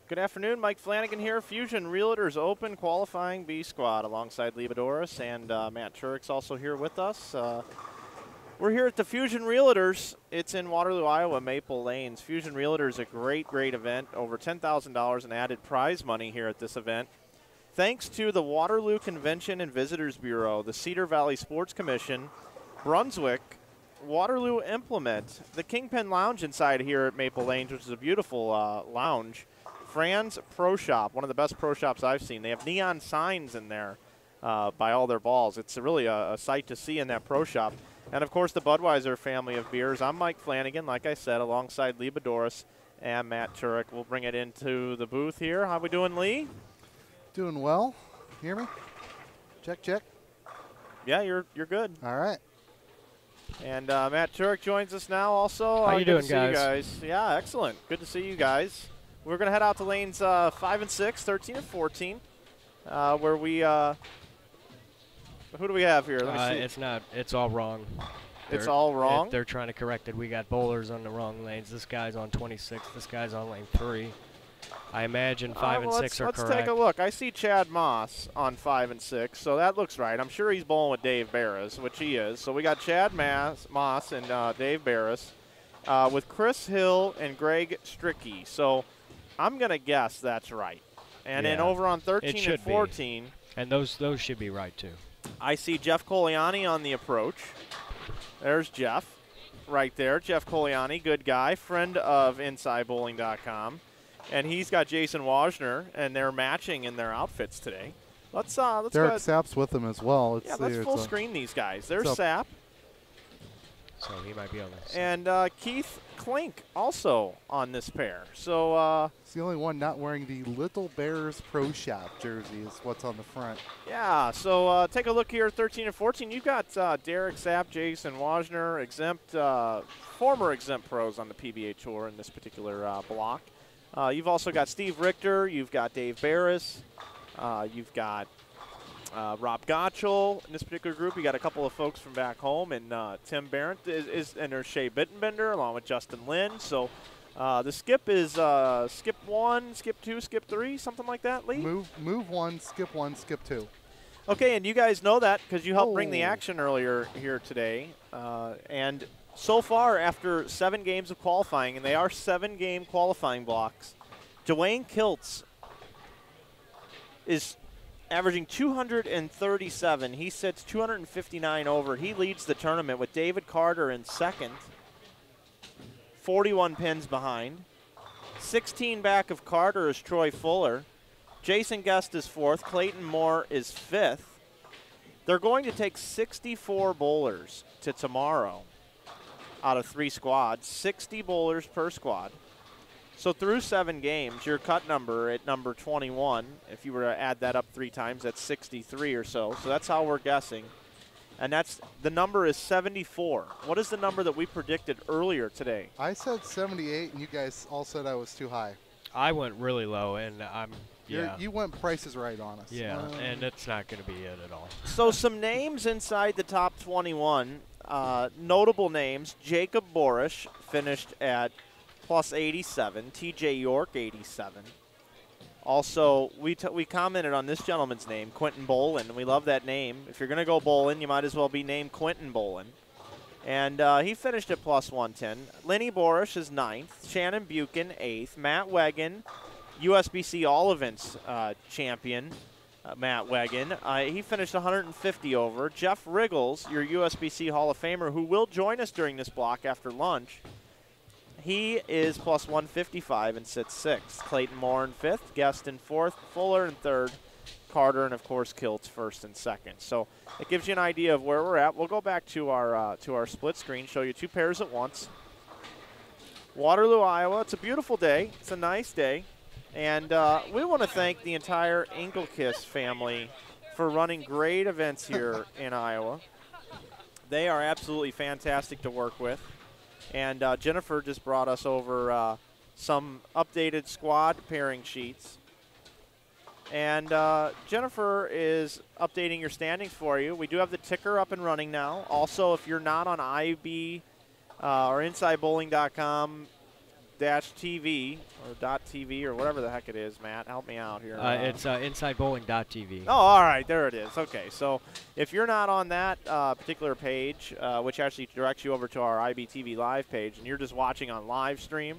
Good afternoon, Mike Flanagan here, Fusion Realtors Open qualifying B squad alongside Boudouris, and Matt Turek's also here with us. We're here at the Fusion Realtors. It's in Waterloo, Iowa, Maple Lanes. Fusion Realtors, a great event. Over $10,000 in added prize money here at this event. Thanks to the Waterloo Convention and Visitors Bureau, the Cedar Valley Sports Commission, Brunswick, Waterloo Implement, the Kingpin Lounge inside here at Maple Lanes, which is a beautiful lounge. Fran's Pro Shop, one of the best pro shops I've seen. They have neon signs in there by all their balls. It's really a sight to see in that pro shop. And, of course, the Budweiser family of beers. I'm Mike Flanagan, like I said, alongside Boudouris and Matt Turek. We'll bring it into the booth here. How we doing, Lee? Doing well. Hear me? Check, check. Yeah, you're good. All right. And Matt Turek joins us now also. How you doing, guys? Good to see you guys. Yeah, excellent. Good to see you guys. We're going to head out to lanes 5 and 6, 13 and 14, where we who do we have here? Let me see. It's not. It's all wrong. It's all wrong? They're trying to correct it. We got bowlers on the wrong lanes. This guy's on 26. This guy's on lane 3. I imagine 5 and 6 are correct. Let's take a look. I see Chad Moss on 5 and 6, so that looks right. I'm sure he's bowling with Dave Barris, which he is. So we got Chad Moss and Dave Barris with Chris Hill and Greg Strickey. So I'm going to guess that's right. And then over on 13 and 14. Be. And those should be right, too. I see Jeff Coliani on the approach. There's Jeff right there. Jeff Coliani, good guy, friend of InsideBowling.com. And he's got Jason Wajner, and they're matching in their outfits today. Let's Derek go ahead. Sapp's with them as well. Let's full screen these guys. There's Sapp. So he might be on this. And Keith Klink also on this pair. So it's the only one not wearing the Little Bears Pro Shop jersey is what's on the front. Yeah, so take a look here, 13 and 14. You've got Derek Sapp, Jason Wajner, exempt, former exempt pros on the PBA Tour in this particular block. You've also got Steve Richter. You've got Dave Barris. You've got Rob Gottschall in this particular group. You got a couple of folks from back home, and Tim Barrett and there's Shea Bittenbender along with Justin Lynn. So the skip is skip 1, skip 2, skip 3, something like that, Lee? Move 1, skip 2. Okay, and you guys know that because you helped bring the action earlier here today. And so far, after 7 games of qualifying, and they are 7-game qualifying blocks, Dwayne Kiltz is averaging 237. He sits 259 over. He leads the tournament with David Carter in second, 41 pins behind. 16 back of Carter is Troy Fuller. Jason Guest is fourth. Clayton Moore is fifth. They're going to take 64 bowlers to tomorrow out of 3 squads, 60 bowlers per squad. So through 7 games, your cut number at number 21, if you were to add that up 3 times, that's 63 or so. So that's how we're guessing. And the number is 74. What is the number that we predicted earlier today? I said 78, and you guys all said I was too high. I went really low, and You went prices right on us. Yeah, and it's not going to be it at all. So some names inside the top 21, notable names. Jacob Borish finished at plus 87. T.J. York, 87. Also, we commented on this gentleman's name, Quentin Bolin. We love that name. If you're going to go Bolin, you might as well be named Quentin Bolin. And he finished at plus 110. Lenny Borish is 9th. Shannon Buchan, 8th. Matt Wegan, USBC All Events champion, Matt Wegan. He finished 150 over. Jeff RIchgels, your USBC Hall of Famer, who will join us during this block after lunch. He is plus 155 and sits 6th. Clayton Moore in 5th, Guest in 4th, Fuller in 3rd, Carter, and, of course, Kiltz 1st and 2nd. So it gives you an idea of where we're at. We'll go back to our split screen, show you 2 pairs at once. Waterloo, Iowa. It's a beautiful day. It's a nice day. And we want to thank the entire Inkelkiss family for running great events here in Iowa. They are absolutely fantastic to work with. And Jennifer just brought us over some updated squad pairing sheets. And Jennifer is updating your standings for you. We do have the ticker up and running now. Also, if you're not on IB or InsideBowling.com, TV or .tv or whatever the heck it is, Matt. Help me out here. It's InsideBowling.tv. Oh, all right. There it is. Okay, so if you're not on that particular page, which actually directs you over to our IBTV Live page, and you're just watching on live stream,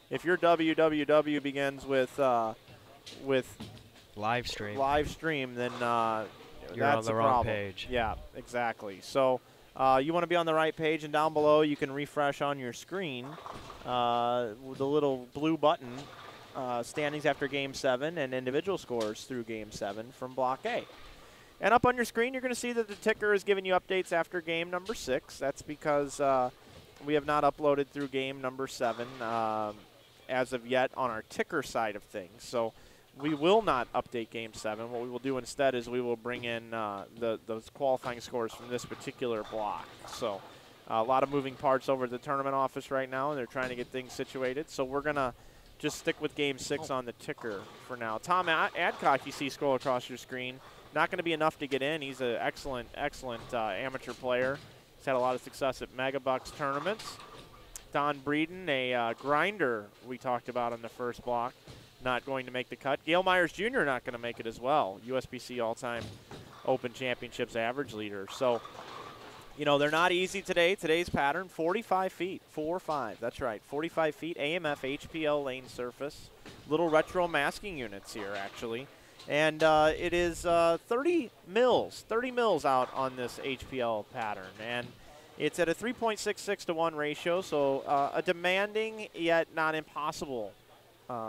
if your www begins with live stream, then you're that's on the a wrong problem. page. Yeah, exactly. So you want to be on the right page, and down below you can refresh on your screen with the little blue button, standings after Game 7 and individual scores through Game 7 from Block A. And up on your screen, you're going to see that the ticker is giving you updates after game number 6. That's because we have not uploaded through game number 7 as of yet on our ticker side of things. So we will not update Game 7. What we will do instead is we will bring in those qualifying scores from this particular block. So a lot of moving parts over at the tournament office right now, and they're trying to get things situated. So we're going to just stick with Game 6 on the ticker for now. Tom Adcock, you see scroll across your screen. Not going to be enough to get in. He's an excellent amateur player. He's had a lot of success at Megabucks tournaments. Don Breeden, a grinder we talked about in the first block, not going to make the cut. Gail Myers Jr. not going to make it as well. USBC all-time Open Championships average leader. So, you know, they're not easy today. Today's pattern, 45 feet, 4-5. That's right, 45 feet, AMF HPL lane surface. Little retro masking units here, actually. And it is 30 mils out on this HPL pattern. And it's at a 3.66 to 1 ratio, so a demanding yet not impossible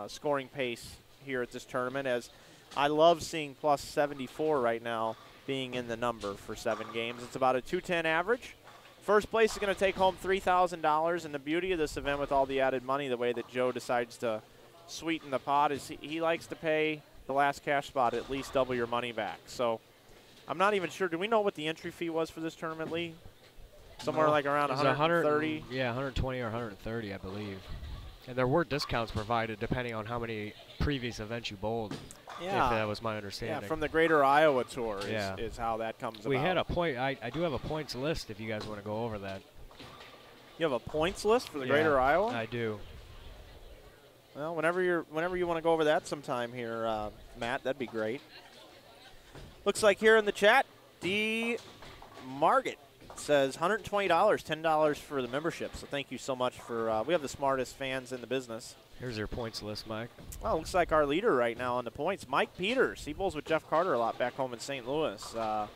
scoring pace here at this tournament, as I love seeing plus 74 right now being in the number for 7 games. It's about a 210 average. First place is going to take home $3,000, and the beauty of this event with all the added money, the way that Joe decides to sweeten the pot, is he likes to pay the last cash spot at least double your money back. So I'm not even sure. Do we know what the entry fee was for this tournament, Lee? Somewhere like around 130? Yeah, 120 or 130, I believe. And there were discounts provided depending on how many previous events you bowled. Yeah. If that was my understanding. Yeah, from the Greater Iowa Tour is how that comes we about. had a point. I do have a points list if you guys want to go over that. You have a points list for the Greater Iowa? I do. Well, whenever you want to go over that sometime here, Matt, that'd be great. Looks like here in the chat, D. Margit says $120, $10 for the membership. So thank you so much for. We have the smartest fans in the business. Here's your points list, Mike. Well, looks like our leader right now on the points, Mike Peters. He bowls with Jeff Carter a lot back home in St. Louis, our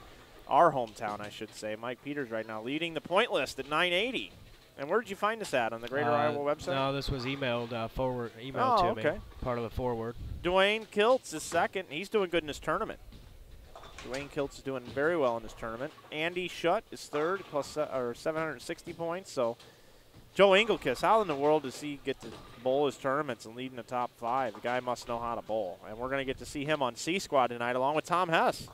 hometown, I should say. Mike Peters right now leading the point list at 980. And where did you find us at, on the Greater Iowa website? No, this was emailed to me, part of the forward. Dwayne Kiltz is second. He's doing good in his tournament. Dwayne Kiltz is doing very well in his tournament. Andy Schutt is third, plus 760 points. So Joe Engelkiss, how in the world does he get to bowl his tournaments and lead in the top 5? The guy must know how to bowl. And we're going to get to see him on C Squad tonight along with Tom Hess.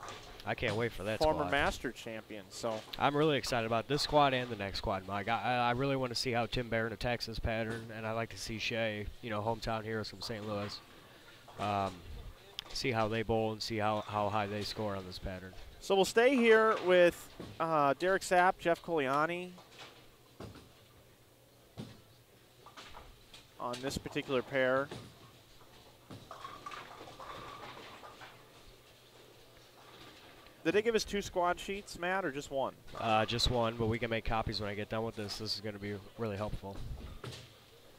I can't wait for that former squad. Master champion. So I'm really excited about this squad and the next squad, Mike. I really want to see how Tim Barron attacks this pattern, and I like to see Shea, hometown heroes from St. Louis, see how they bowl and see how high they score on this pattern. So we'll stay here with Derek Sapp, Jeff Coliani on this particular pair. Did they give us 2 squad sheets, Matt, or just 1? Just 1, but we can make copies when I get done with this. This is going to be really helpful.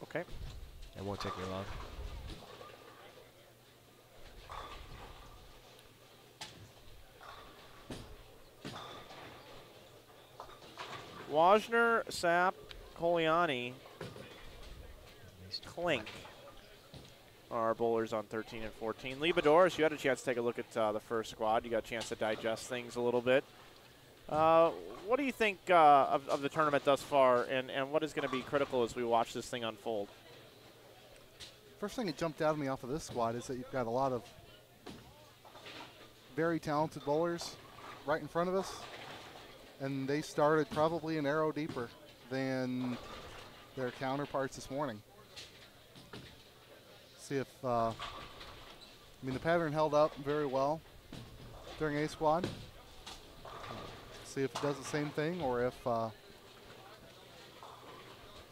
Okay. It won't take me long. Wajner, Sapp, Coliani, Klink are our bowlers on 13 and 14. Lee Boudouris, you had a chance to take a look at the first squad. You got a chance to digest things a little bit. What do you think of the tournament thus far, and what is going to be critical as we watch this thing unfold? First thing that jumped out at me off of this squad is that you've got a lot of very talented bowlers right in front of us, and they started probably an arrow deeper than their counterparts this morning. See if, the pattern held up very well during A squad. See if it does the same thing, or if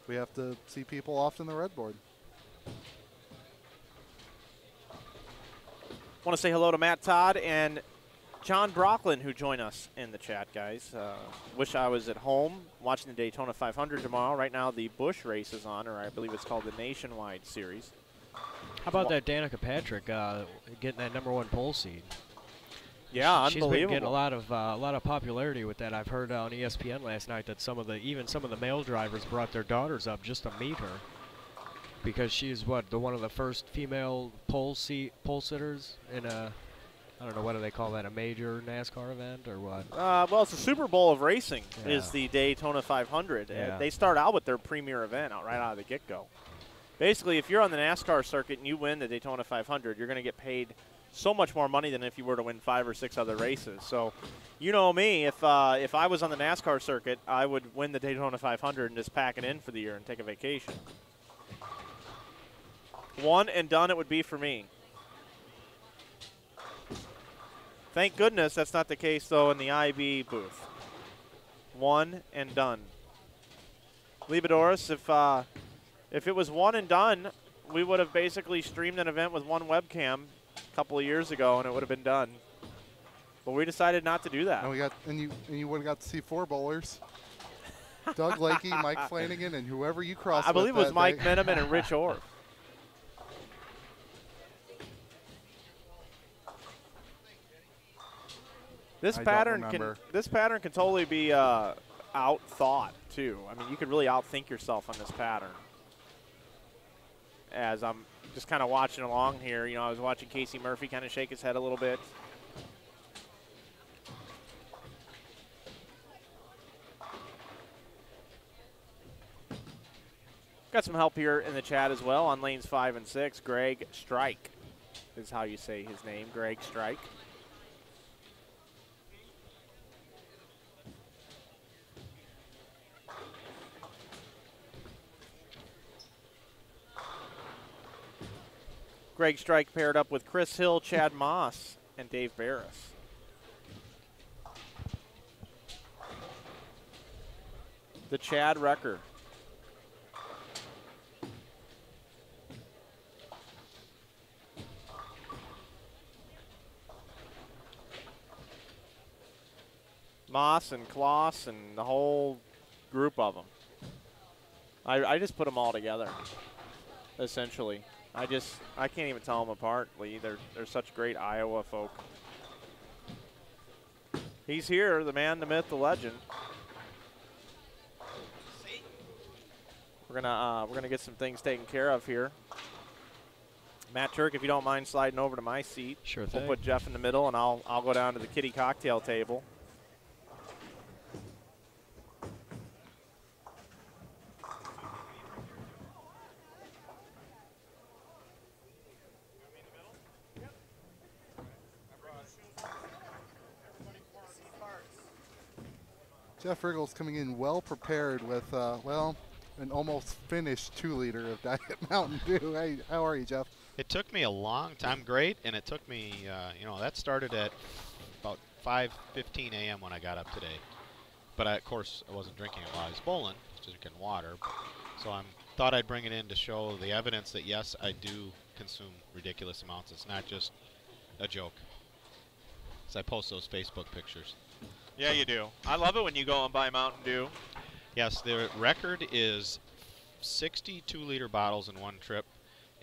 we have to see people off in the red board. Want to say hello to Matt Todd and John Brocklin, who join us in the chat, guys. Wish I was at home watching the Daytona 500 tomorrow. Right now, the Busch race is on, or I believe it's called the Nationwide Series. How about that Danica Patrick getting that #1 pole seed? Yeah, She's unbelievable. been getting a lot of popularity with that. I've heard on ESPN last night that even some of the male drivers brought their daughters up just to meet her, because she's one of the first female pole sitters in a, I don't know, what do they call that, a major NASCAR event or what? Well, it's the Super Bowl of racing Yeah. is the Daytona 500. Yeah. They start out with their premier event right out of the get-go. Basically, if you're on the NASCAR circuit and you win the Daytona 500, you're going to get paid so much more money than if you were to win 5 or 6 other races. So, you know me, if I was on the NASCAR circuit, I would win the Daytona 500 and just pack it in for the year and take a vacation. One and done it would be for me. Thank goodness that's not the case, though, in the IB booth. One and done. Lee Boudouris, if it was one and done, we would have basically streamed an event with one webcam a couple of years ago, and it would have been done. But we decided not to do that. And you would have got to see 4 bowlers. Doug Lakey, Mike Flanagan, and whoever you crossed I believe it with was Mike day. Miniman and Rich Orr. This pattern can totally be out-thought too. I mean, you could really outthink yourself on this pattern. As I'm just kind of watching along here, you know, I was watching Casey Murphy kind of shake his head a little bit. Got some help here in the chat as well on lanes 5 and 6. Greg Strike is how you say his name, Greg Strike. Greg Strike paired up with Chris Hill, Chad Moss, and Dave Barris. The Chad Wrecker. Moss and Kloss and the whole group of them. I just put them all together, essentially. I can't even tell them apart, Lee. They're such great Iowa folk. He's here, the man, the myth, the legend. We're gonna get some things taken care of here. Matt Turek, if you don't mind sliding over to my seat. Sure thing. We'll put Jeff in the middle, and I'll go down to the kiddie cocktail table. Jeff RIchgels coming in well prepared with, an almost finished 2-liter of Diet Mountain Dew. Hey, how are you, Jeff? It took me a long time, great, and it took me, that started at about 5:15 a.m. when I got up today. But of course, I wasn't drinking it while I was bowling, just drinking water. So I thought I'd bring it in to show the evidence that yes, I do consume ridiculous amounts. It's not just a joke. So I post those Facebook pictures. Yeah, you do. I love it when you go and buy Mountain Dew. Yes, the record is 62-liter bottles in one trip,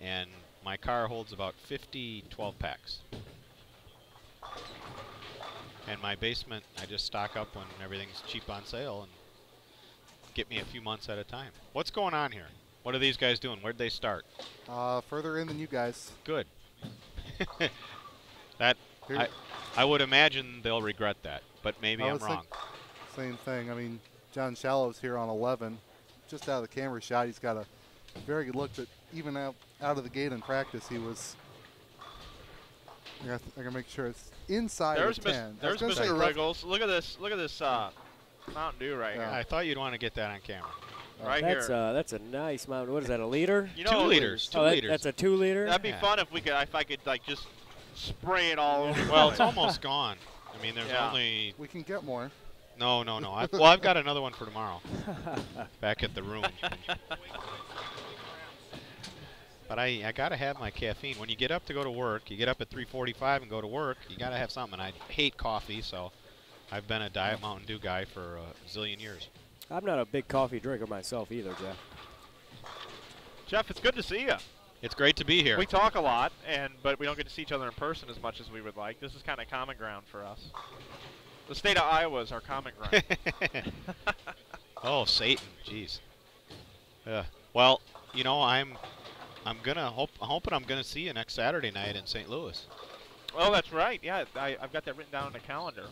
and my car holds about 50 12-packs. And my basement, I just stock up when everything's cheap on sale and get me a few months at a time. What's going on here? What are these guys doing? Where'd they start? Further in than you guys. Good. I would imagine they'll regret that, but maybe I'm wrong. Same thing. I mean, John Shallow's here on 11. Just out of the camera shot, he's got a very good look, but even out of the gate in practice, he was. I gotta make sure it's inside There's of 10. There's Mr. RIchgels. Look at this. Look at this Mountain Dew right here. I thought you'd want to get that on camera. Right that's here. That's a nice mountain. What is that, a liter? You know, 2 liters. 2 liters. That's a 2-liter? That'd be fun if I could like just spray it all over. Well, it's almost gone. I mean, there's only. We can get more. No. I've got another one for tomorrow. Back at the room. But I got to have my caffeine. When you get up to go to work, you get up at 3:45 and go to work, you got to have something. And I hate coffee, so I've been a Diet Mountain Dew guy for a zillion years. I'm not a big coffee drinker myself either, Jeff. Jeff, it's good to see you. It's great to be here. We talk a lot, but we don't get to see each other in person as much as we would like. This is kind of common ground for us. The state of Iowa is our common ground. Oh, Satan, jeez. Well, you know, I'm hoping I'm gonna see you next Saturday night in St. Louis. Oh, that's right. Yeah, I've got that written down on the calendar.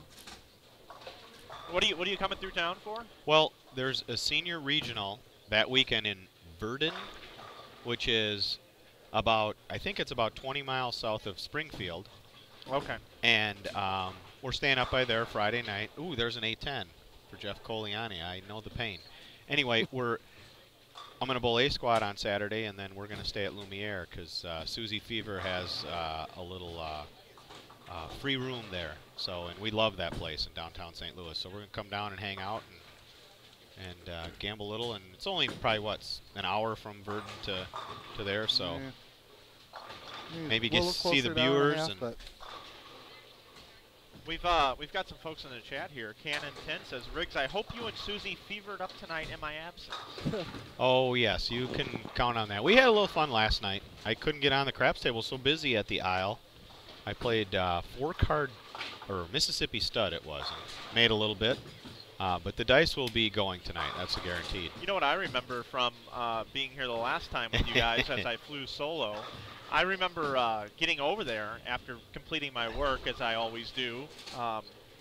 What are you coming through town for? Well, there's a senior regional that weekend in Verdun, which is I think it's about 20 miles south of Springfield. Okay. And we're staying up by there Friday night. Ooh, there's an A10 for Jeff Coliani. I know the pain. Anyway, I'm going to bowl A squad on Saturday, and then we're going to stay at Lumiere because Susie Fever has a little free room there. So, and we love that place in downtown St. Louis. So we're going to come down and hang out and gamble a little. And it's only probably an hour from Verdun to there. So maybe get to see the viewers. And we've got some folks in the chat here. Cannon 10 says, Riggs, I hope you and Susie fevered up tonight in my absence. Oh, yes, you can count on that. We had a little fun last night. I couldn't get on the craps table, so busy at the aisle. I played 4-card, or Mississippi Stud it was, and made a little bit. But the dice will be going tonight. That's a guaranteed. You know what I remember from being here the last time with you guys as I flew solo? I remember getting over there after completing my work, as I always do,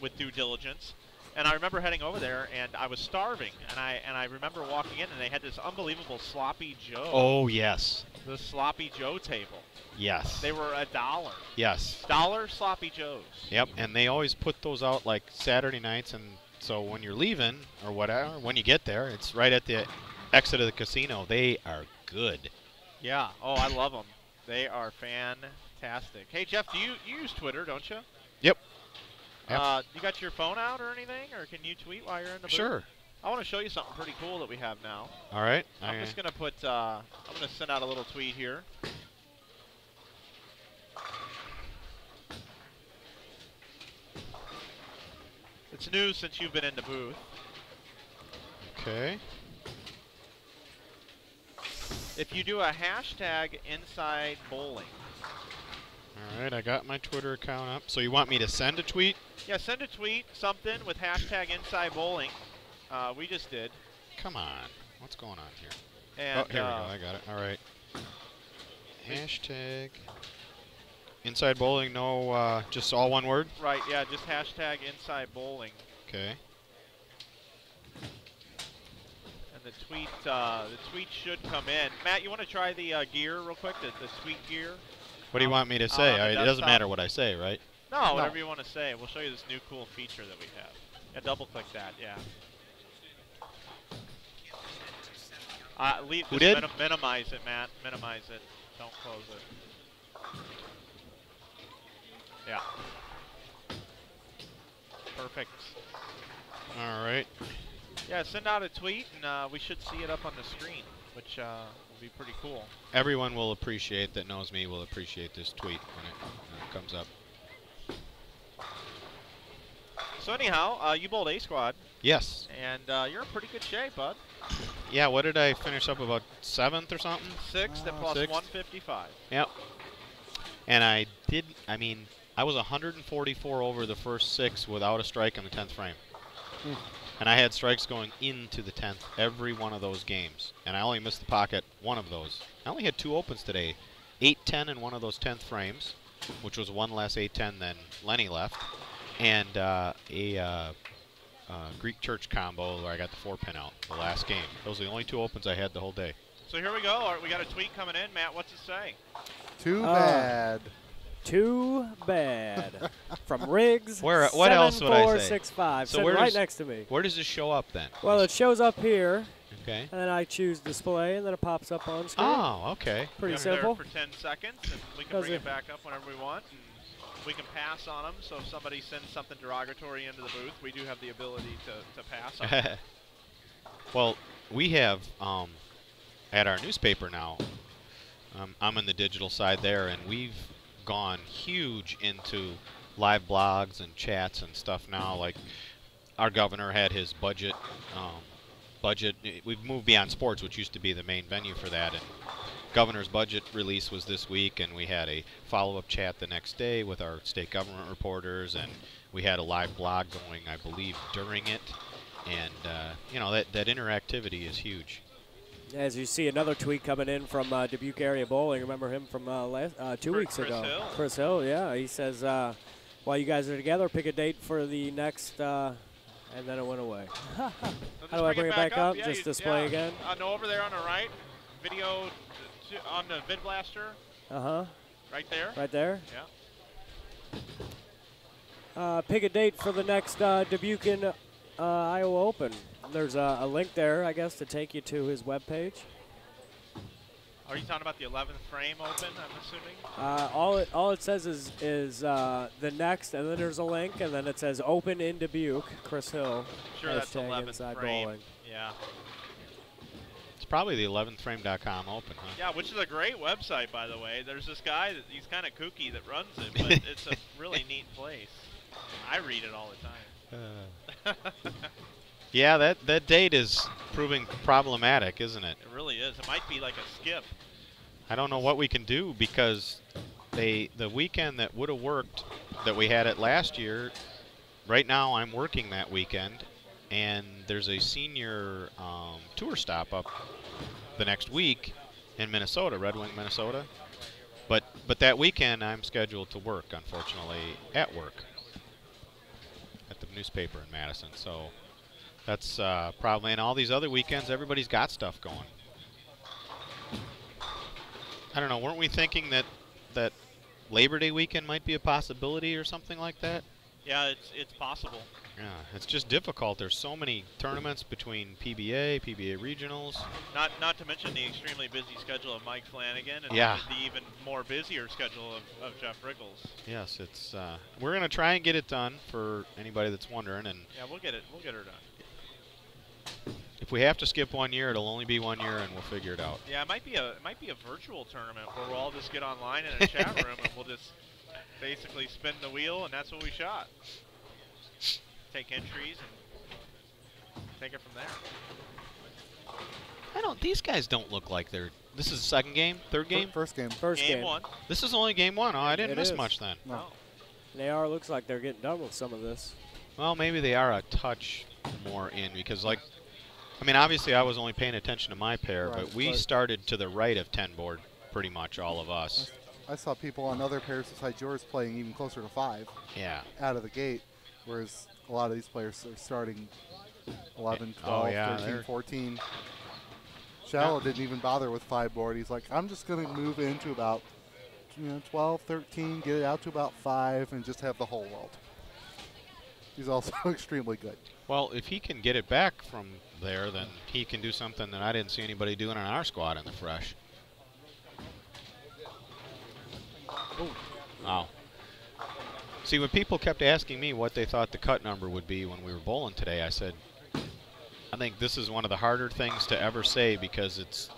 with due diligence. And I remember heading over there, and I was starving. And I remember walking in, and they had this unbelievable Sloppy Joe. Oh, yes. The Sloppy Joe table. Yes. They were $1. Yes. $1 Sloppy Joes. Yep, and they always put those out like Saturday nights, and so when you're leaving or whatever, when you get there, it's right at the exit of the casino. They are good. Yeah. Oh, I love them. They are fantastic. Hey, Jeff, you use Twitter, don't you? Yep. You got your phone out or anything, or can you tweet while you're in the booth? Sure. I want to show you something pretty cool that we have now. All right. I'm just going to put, I'm going to send out a little tweet here. It's news since you've been in the booth. Okay. If you do a hashtag inside bowling. All right, I got my Twitter account up. So you want me to send a tweet? Yeah, send a tweet, something with hashtag inside bowling. We just did. Come on. What's going on here? And, oh, here we go. I got it. All right. Hashtag inside bowling. No, just all one word? Right, yeah, just hashtag inside bowling. Okay. And the tweet should come in. Matt, you want to try the gear real quick, the tweet gear? What do you want me to say? It doesn't matter what I say, right? No, whatever you want to say. We'll show you this new cool feature that we have. Yeah, double-click that, yeah. Who did? Minimize it, Matt. Minimize it. Don't close it. Yeah. Perfect. All right. Yeah, send out a tweet, and we should see it up on the screen, which will be pretty cool. Everyone will appreciate that knows me will appreciate this tweet when it comes up. So anyhow, you bowled A squad. Yes. And you're in pretty good shape, bud. Yeah, what did I finish up, about 7th or something? 6th at plus sixth. 155. Yep. And I was 144 over the first 6 without a strike in the 10th frame. And I had strikes going into the 10th every one of those games. And I only missed the pocket one of those. I only had 2 opens today. 8-10 in one of those 10th frames, which was one less 8-10 than Lenny left. And a Greek Church combo where I got the 4-pin out the last game. Those are the only 2 opens I had the whole day. So here we go. All right, we got a tweet coming in. Matt, what's it say? Too bad. Too bad. From Riggs. What else would I say? 7465. So right next to me. Where does this show up then? Well, it shows up here. Okay. And then I choose display, and then it pops up on screen. Oh, okay. Pretty There simple. for 10 seconds, and we can bring it back up whenever we want. And we can pass on them, so if somebody sends something derogatory into the booth, we do have the ability to pass on them. Well, we have, at our newspaper now, I'm in the digital side there, and we've gone huge into live blogs and chats and stuff now. Like our governor had his budget. We've moved beyond sports, which used to be the main venue for that. And governor's budget release was this week, and we had a follow-up chat the next day with our state government reporters, and we had a live blog going, I believe, during it. And you know, that interactivity is huge. As you see another tweet coming in from Dubuque Area Bowling. Remember him from 2 weeks ago? Hill. Chris Hill, yeah. He says, while you guys are together, pick a date for the next, and then it went away. How do I bring it back up? Yeah, Just display again? No, over there on the right. Video on the vid blaster. Uh-huh. Right there. Right there? Yeah. Pick a date for the next Dubuque Iowa Open. There's a link there, I guess, to take you to his webpage. Are you talking about the 11th frame open, I'm assuming? All it says is the next, and then there's a link, and then it says Open in Dubuque, Chris Hill. Sure, that's hashtag 11th Inside frame. Bowling. Yeah. It's probably the 11thframe.com open, huh? Yeah, which is a great website, by the way. There's this guy, he's kind of kooky that runs it, but it's a really neat place. I read it all the time. Yeah, that date is proving problematic, isn't it? It really is. It might be like a skip. I don't know what we can do because the weekend that would have worked that we had it last year, right now I'm working that weekend, and there's a senior tour stop up the next week in Minnesota, Red Wing, Minnesota. But that weekend I'm scheduled to work, unfortunately, at work at the newspaper in Madison. So that's probably, and all these other weekends, everybody's got stuff going. I don't know, weren't we thinking that Labor Day weekend might be a possibility or something like that? Yeah, it's possible. Yeah, it's just difficult. There's so many tournaments between PBA regionals. Not to mention the extremely busy schedule of Mike Flanagan and Yeah. the even more busier schedule of Jeff RIchgels. Yes, it's we're gonna try and get it done for anybody that's wondering, and Yeah, we'll get her done. if we have to skip 1 year, it'll only be 1 year, and we'll figure it out. Yeah, it might be a virtual tournament where we'll all just get online in a chat room and we'll just basically spin the wheel, and that's what we shot. Take entries and take it from there. These guys don't look like they're. This is the second game, third game? First game. First Game game. one. This is only game one. Oh, I didn't It miss is. much then. No. Oh. They are, looks like they're getting done with some of this. Well, maybe they are a touch more in because, like, I mean, obviously I was only paying attention to my pair, Right, but we but- started to the right of 10 board, pretty much all of us. I saw people on other pairs besides yours playing even closer to 5 Yeah. out of the gate, whereas a lot of these players are starting 11, 12, Oh, yeah, 13, they're- 14. Shallow didn't even bother with 5 board. He's like, I'm just going to move into about 12, 13, get it out to about 5, and just have the whole world. He's also extremely good. Well, if he can get it back from there, then he can do something that I didn't see anybody doing on our squad in the fresh. Wow. See, when people kept asking me what they thought the cut number would be when we were bowling today, I said, I think this is one of the harder things to ever say because it's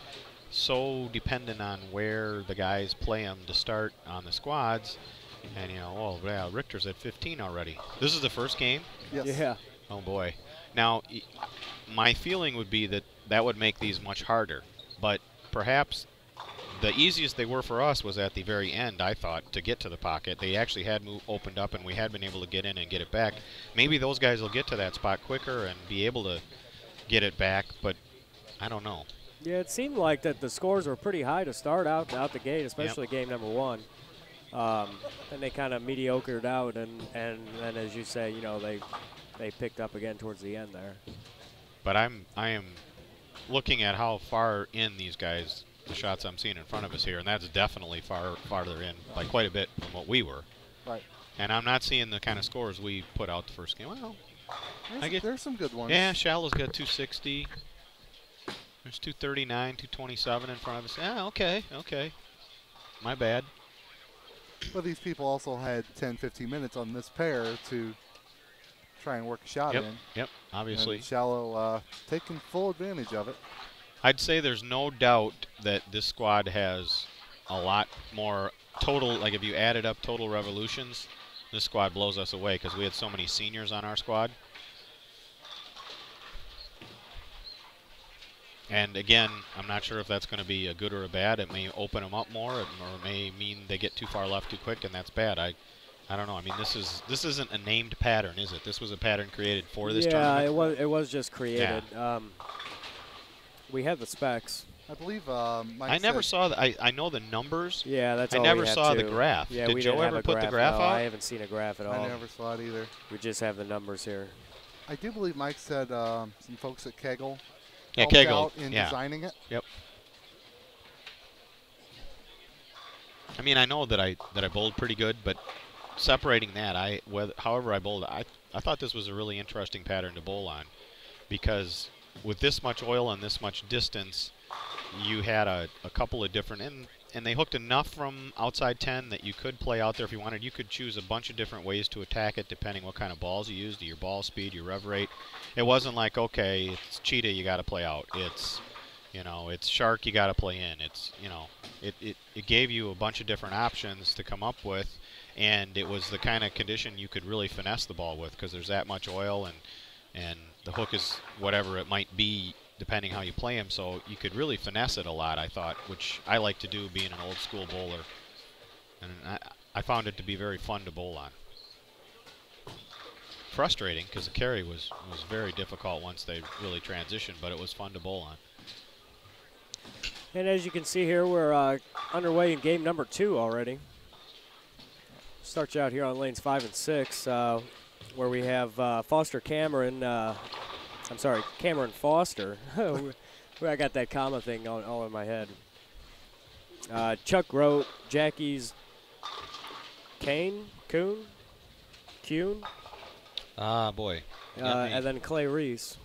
so dependent on where the guys play them to start on the squads. And, oh, yeah, Richter's at 15 already. This is the first game? Yes. Yeah. Oh, boy. Now, my feeling would be that that would make these much harder. But perhaps the easiest they were for us was at the very end, I thought, to get to the pocket. They actually had opened up, and we had been able to get in and get it back. Maybe those guys will get to that spot quicker and be able to get it back, but I don't know. Yeah, it seemed like that the scores were pretty high to start out the gate, especially game number 1. And they kind of mediocred out, and then, as you say, they picked up again towards the end there. But I am looking at how far in these guys, the shots I'm seeing in front of us here, and that's definitely farther in by quite a bit from what we were. Right. And I'm not seeing the kind of scores we put out the first game. Well, There's some good ones. yeah, Shallow's got 260. There's 239, 227 in front of us. Yeah, okay. My bad. But these people also had 10, 15 minutes on this pair to try and work a shot in. Yep, obviously. And Shallow taking full advantage of it. I'd say there's no doubt that this squad has a lot more total. Like if you added up total revolutions, this squad blows us away because we had so many seniors on our squad. And again, I'm not sure if that's going to be a good or a bad. It may open them up more, or it may mean they get too far left too quick, and that's bad. I don't know. I mean, this isn't a named pattern, is it? This was a pattern created for this tournament. Yeah, it was just created. Yeah. We had the specs. I believe Mike I never said saw the. I know the numbers. Yeah, that's I all never we had saw the too. graph. Yeah, Did we Joe didn't have ever a put the graph no, out? I haven't seen a graph at all. I never saw it either. We just have the numbers here. I do believe Mike said some folks at Kegel Yeah, helped Kegel. out in Yeah. designing it. Yep. I mean, I know that I bowled pretty good, but separating that, however I bowled, I thought this was a really interesting pattern to bowl on, because with this much oil and this much distance, you had a couple of different, and they hooked enough from outside 10 that you could play out there if you wanted. You could choose a bunch of different ways to attack it depending what kind of balls you used, your ball speed, your rev rate. It wasn't like, okay, it's cheetah, you got to play out. It's, you know, it's shark, you got to play in. It's, you know, it gave you a bunch of different options to come up with, and it was the kind of condition you could really finesse the ball with, because there's that much oil, and the hook is whatever it might be depending how you play him, so you could really finesse it a lot, I thought, which I like to do being an old school bowler. And I found it to be very fun to bowl on. Frustrating, because the carry was very difficult once they really transitioned, but it was fun to bowl on. And as you can see here, we're underway in game number 2 already. Start you out here on lanes 5 and 6, where we have Cameron Foster. I got that comma thing all in my head. Chuck Grote, Jackie's Kuhn. Ah, boy. And then Clay Reese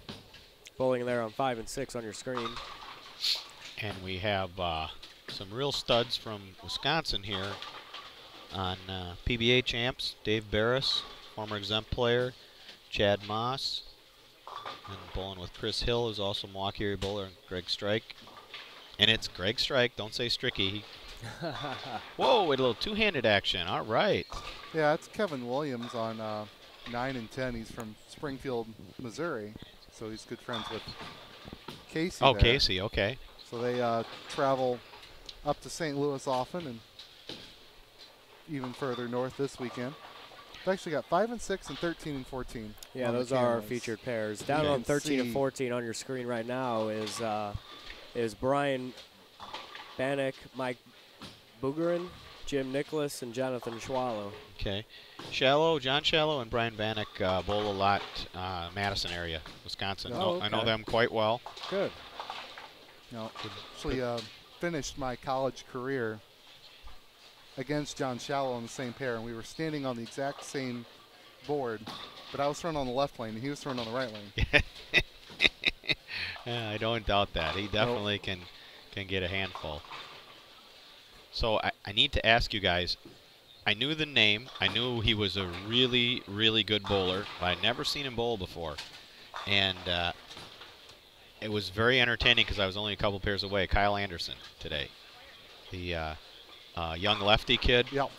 bowling there on 5 and 6 on your screen. And we have some real studs from Wisconsin here on PBA champs. Dave Barris, former exempt player. Chad Moss. And bowling with Chris Hill, who's also Milwaukee area bowler, and Greg Strike. And it's Greg Strike, don't say Stricky. Whoa, with a little two-handed action. All right. Yeah, it's Kevin Williams on 9 and 10. He's from Springfield, Missouri, so he's good friends with Casey. Oh, there. Casey, okay. So they travel up to St. Louis often and even further north this weekend. We've actually got 5 and 6 and 13 and 14. Yeah, those are our featured pairs. Down on 13 and 14 on your screen right now is Brian Bannock, Mike Boudouris, Jim Nicholas, and Jonathan Schwallow. Okay. John Shallow and Brian Bannock bowl a lot Madison area, Wisconsin. Oh, okay. I know them quite well. Good. No, actually finished my college career against John Shallow on the same pair, and we were standing on the exact same board, but I was thrown on the left lane and he was thrown on the right lane. Yeah, I don't doubt that. He definitely can get a handful. So I need to ask you guys, I knew the name, I knew he was a really, really good bowler, but I'd never seen him bowl before. And it was very entertaining because I was only a couple pairs away. Kyle Anderson today, the young lefty kid. Yep.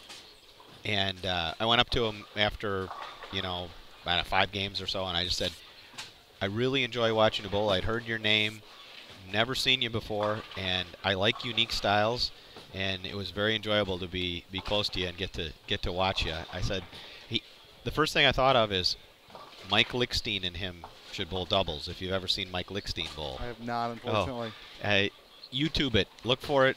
And I went up to him after, about 5 games or so, and I just said, I really enjoy watching you bowl. I'd heard your name, never seen you before, and I like unique styles, and it was very enjoyable to be close to you and get to watch you. I said, the first thing I thought of is Mike Lickstein and him should bowl doubles. If you've ever seen Mike Lickstein bowl, I have not, unfortunately. YouTube it, look for it.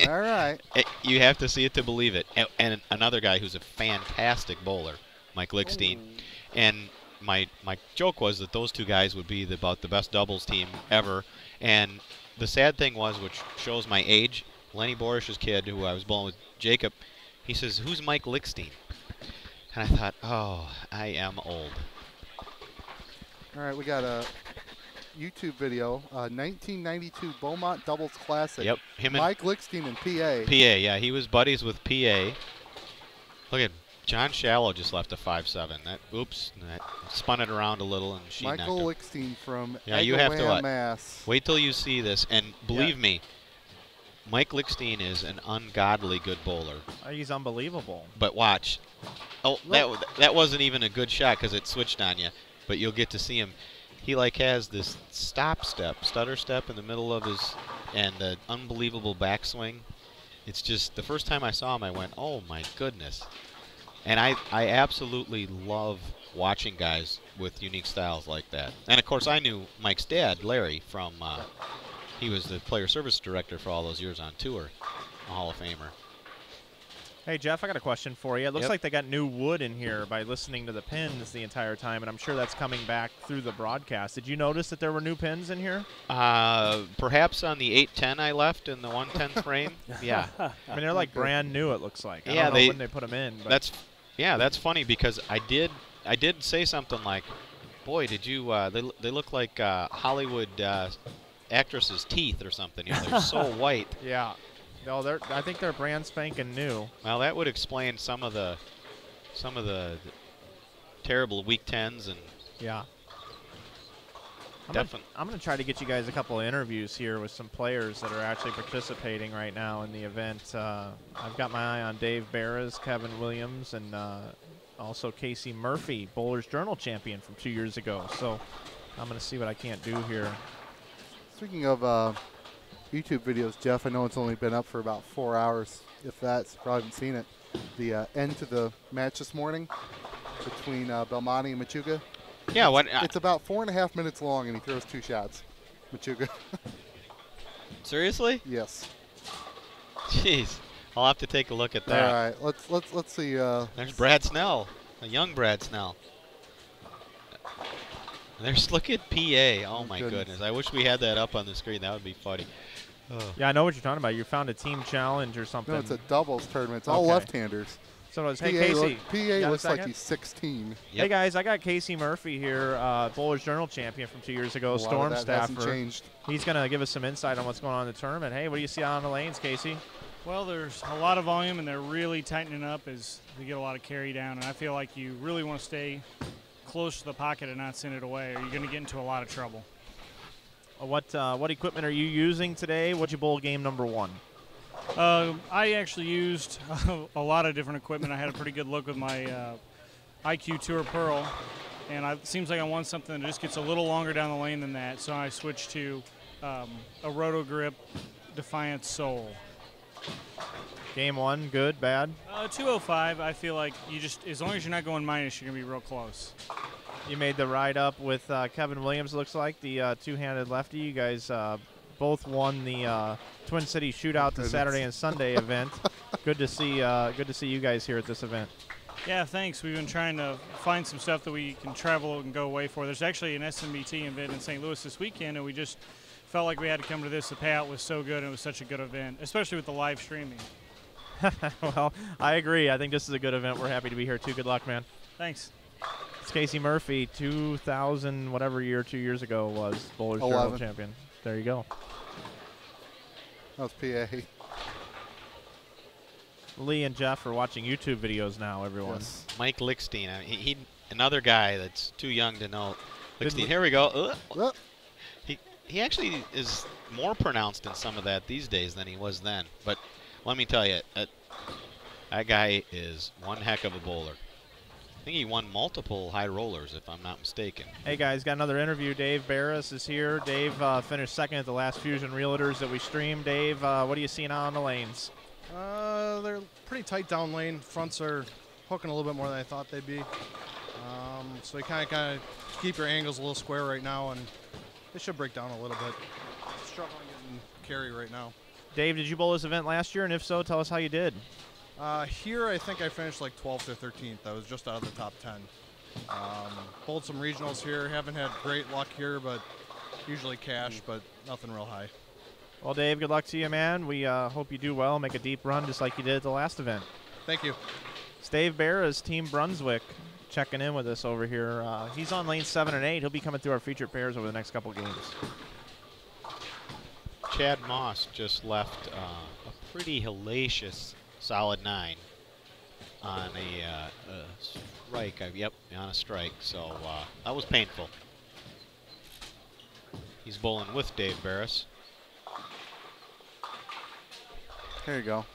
All right. You have to see it to believe it. And another guy who's a fantastic bowler, Mike Lickstein. And my joke was that those two guys would be about the best doubles team ever. And the sad thing was, which shows my age, Lenny Borish's kid, who I was bowling with, Jacob, he says, "Who's Mike Lickstein?" And I thought, oh, I am old. All right, we got a YouTube video, 1992 Beaumont Doubles Classic. Yep, him and Mike Lickstein and PA. PA, yeah, he was buddies with PA. Look at John Shallow just left a 5-7. That spun it around a little, and she Michael knocked Lickstein from you have to Mass. wait till you see this, and believe me, Mike Lichstein is an ungodly good bowler. He's unbelievable. But watch. Oh, that wasn't even a good shot because it switched on you. But you'll get to see him. He like has this stutter step in the middle of his, and the unbelievable backswing. It's just, the first time I saw him, I went, oh my goodness. And I absolutely love watching guys with unique styles like that. And of course, I knew Mike's dad, Larry, from, he was the player service director for all those years on tour, a Hall of Famer. Hey, Jeff, I got a question for you. It looks like they got new wood in here by listening to the pins the entire time, and I'm sure that's coming back through the broadcast. Did you notice that there were new pins in here? Perhaps on the 810 I left in the 110 frame. Yeah. I mean, they're like brand new, it looks like. I Yeah, don't know when they put them in. But that's funny because I did say something like, boy, did you, they look like Hollywood actresses' teeth or something. You know, they're so white. Yeah. No, I think they're brand spanking new. Well, that would explain some of the terrible week 10s and yeah. Definitely. I'm going to try to get you guys a couple of interviews here with some players that are actually participating right now in the event. I've got my eye on Dave Barras, Kevin Williams, and also Casey Murphy, Bowler's Journal champion from 2 years ago. So I'm going to see what I can't do here. Speaking of YouTube videos, Jeff, I know it's only been up for about 4 hours, if that. You probably haven't seen it. The end to the match this morning between Belmonte and Machuga. Yeah, it's about 4.5 minutes long, and he throws 2 shots. Machuga. Seriously? Yes. Jeez, I'll have to take a look at that. All right, let's see. There's Brad Snell, a young Brad Snell. Look at PA. Oh my goodness. I wish we had that up on the screen. That would be funny. Oh. Yeah, I know what you're talking about. You found a team challenge or something. No, it's a doubles tournament. It's all left-handers. So it was, hey, Casey. PA looks like he's 16. Yep. Hey, guys, I got Casey Murphy here, Bowler's Journal champion from 2 years ago, Storm staffer. Hasn't changed. He's going to give us some insight on what's going on in the tournament. Hey, what do you see out on the lanes, Casey? Well, there's a lot of volume, and they're really tightening up as they get a lot of carry down. And I feel like you really want to stay close to the pocket and not send it away, or you're going to get into a lot of trouble. What equipment are you using today? What'd you bowl game number 1? I actually used a lot of different equipment. I had a pretty good look with my IQ Tour Pearl, and it seems like I want something that just gets a little longer down the lane than that, so I switched to a Roto Grip Defiant Soul. Game 1, good, bad? 205. I feel like you just, as long as you're not going minus, you're going to be real close. You made the ride up with Kevin Williams, looks like, the two-handed lefty. You guys both won the Twin City Shootout, the Saturday and Sunday event. Good to see you guys here at this event. Yeah, thanks. We've been trying to find some stuff that we can travel and go away for. There's actually an SMBT event in St. Louis this weekend, and we just felt like we had to come to this. The payout was so good, and it was such a good event, especially with the live streaming. Well, I agree. I think this is a good event. We're happy to be here, too. Good luck, man. Thanks. It's Casey Murphy, 2000, whatever year 2 years ago was, Bowler's Journal champion. There you go. That was PA. Lee and Jeff are watching YouTube videos now, everyone. Yes. Mike Lichstein, he another guy that's too young to know. Lichstein, here we go. He actually is more pronounced in some of that these days than he was then. But let me tell you, that guy is one heck of a bowler. I think he won multiple high rollers, if I'm not mistaken. Hey, guys, got another interview. Dave Barras is here. Dave finished second at the last Fusion Realtors that we streamed. Dave, what are you seeing out on the lanes? They're pretty tight down lane. Fronts are hooking a little bit more than I thought they'd be. So you kind of keep your angles a little square right now, and they should break down a little bit. Struggling getting carry right now. Dave, did you bowl this event last year? And if so, tell us how you did. Here, I think I finished like 12th or 13th. I was just out of the top 10. Bowled some regionals here. Haven't had great luck here, but usually cash, but nothing real high. Well, Dave, good luck to you, man. We hope you do well, make a deep run just like you did at the last event. Thank you. It's Dave Barras, Team Brunswick, checking in with us over here. He's on lane 7 and 8. He'll be coming through our featured pairs over the next couple games. Chad Moss just left a pretty hellacious solid 9 on a strike. Yep, on a strike. So that was painful. He's bowling with Dave Barras. Here you go.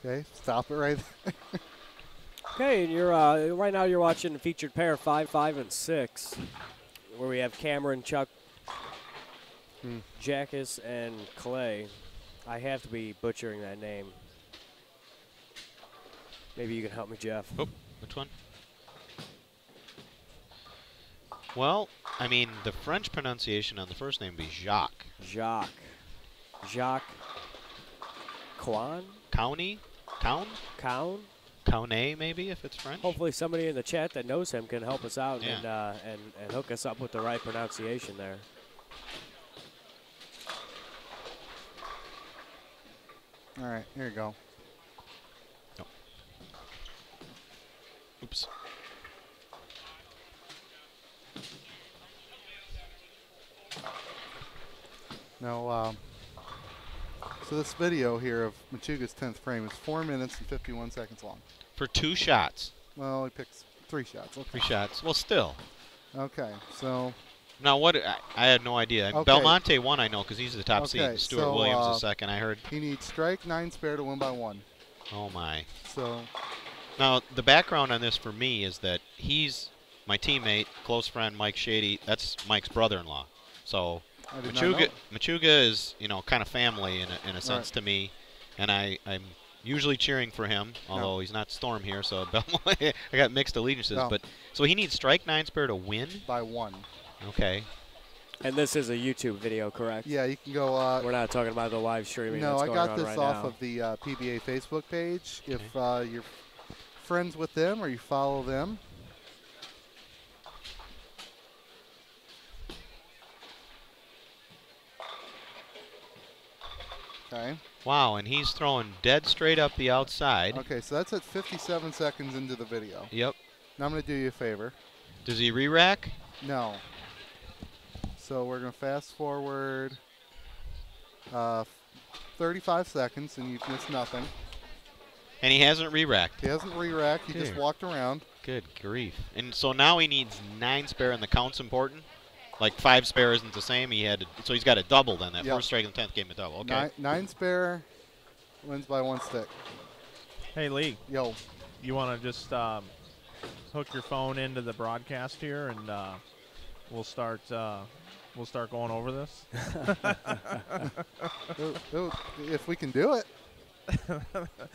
Okay, stop it right there. Okay, and you're right now you're watching the featured pair 5, 5, and 6, where we have Cameron, Chuck, Jackus, and Clay. I have to be butchering that name. Maybe you can help me, Jeff. Oh, which one? Well, I mean, the French pronunciation on the first name would be Jacques. Jacques. Quan? County? Coun? Coun? Kaunet, maybe, if it's French? Hopefully somebody in the chat that knows him can help us out Yeah. and hook us up with the right pronunciation there. All right, here you go. No. Oops. Now, so this video here of Machuga's 10th frame is 4 minutes and 51 seconds long. For 2 shots. Well, he picks 3 shots. Okay. 3 shots. Well, still. Okay, so Now, what? I had no idea. Okay. Belmonte won, I know, because he's the top Okay, seed. Stuart so, Williams is second, I heard. he needs strike 9 spare to win by 1. Oh, my. So, Now, the background on this for me is that he's my teammate, close friend, Mike Shady. That's Mike's brother-in-law. So I did not know. Machuga is, you know, kind of family in a sense to me, and I'm usually cheering for him, although he's not Storm here, so I got mixed allegiances. No. But so he needs strike 9 spare to win. By 1. Okay. And this is a YouTube video, correct? Yeah, you can go. We're not talking about the live streaming. No, that's I going got on this right off now. of the PBA Facebook page. Okay. If you're friends with them or you follow them. Okay. Wow, and he's throwing dead straight up the outside. Okay, so that's at 57 seconds into the video. Yep. Now I'm going to do you a favor. Does he re-rack? No. So we're going to fast forward 35 seconds, and you've missed nothing. And he hasn't re-racked. He hasn't re-racked. He just Dear. walked around. Good grief. And so now he needs 9 spare, and the count's important? Like 5 spare isn't the same. So he's got a double then. That Yep. first strike in the 10th game, a double. Okay. Nine spare wins by 1 stick. Hey, Lee, Yo. you want to just hook your phone into the broadcast here, and we'll start going over this? If we can do it.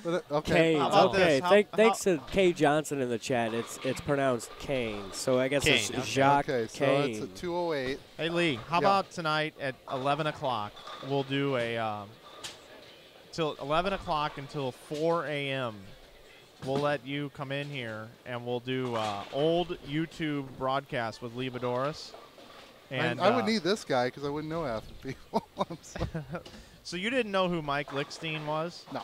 But, okay. Kane. How about Okay. this? Thanks to Kay Johnson in the chat. It's pronounced Kane. So I guess Kane, it's okay. Jacques Okay, so Kane. it's at 2:08. Hey, Lee, how Yeah. about tonight at 11 o'clock? We'll do a till 11 o'clock until 4 a.m. We'll let you come in here, and we'll do old YouTube broadcast with Lee Boudouris. And I would need this guy because I wouldn't know half the people. I'm sorry. So you didn't know who Mike Lickstein was? No.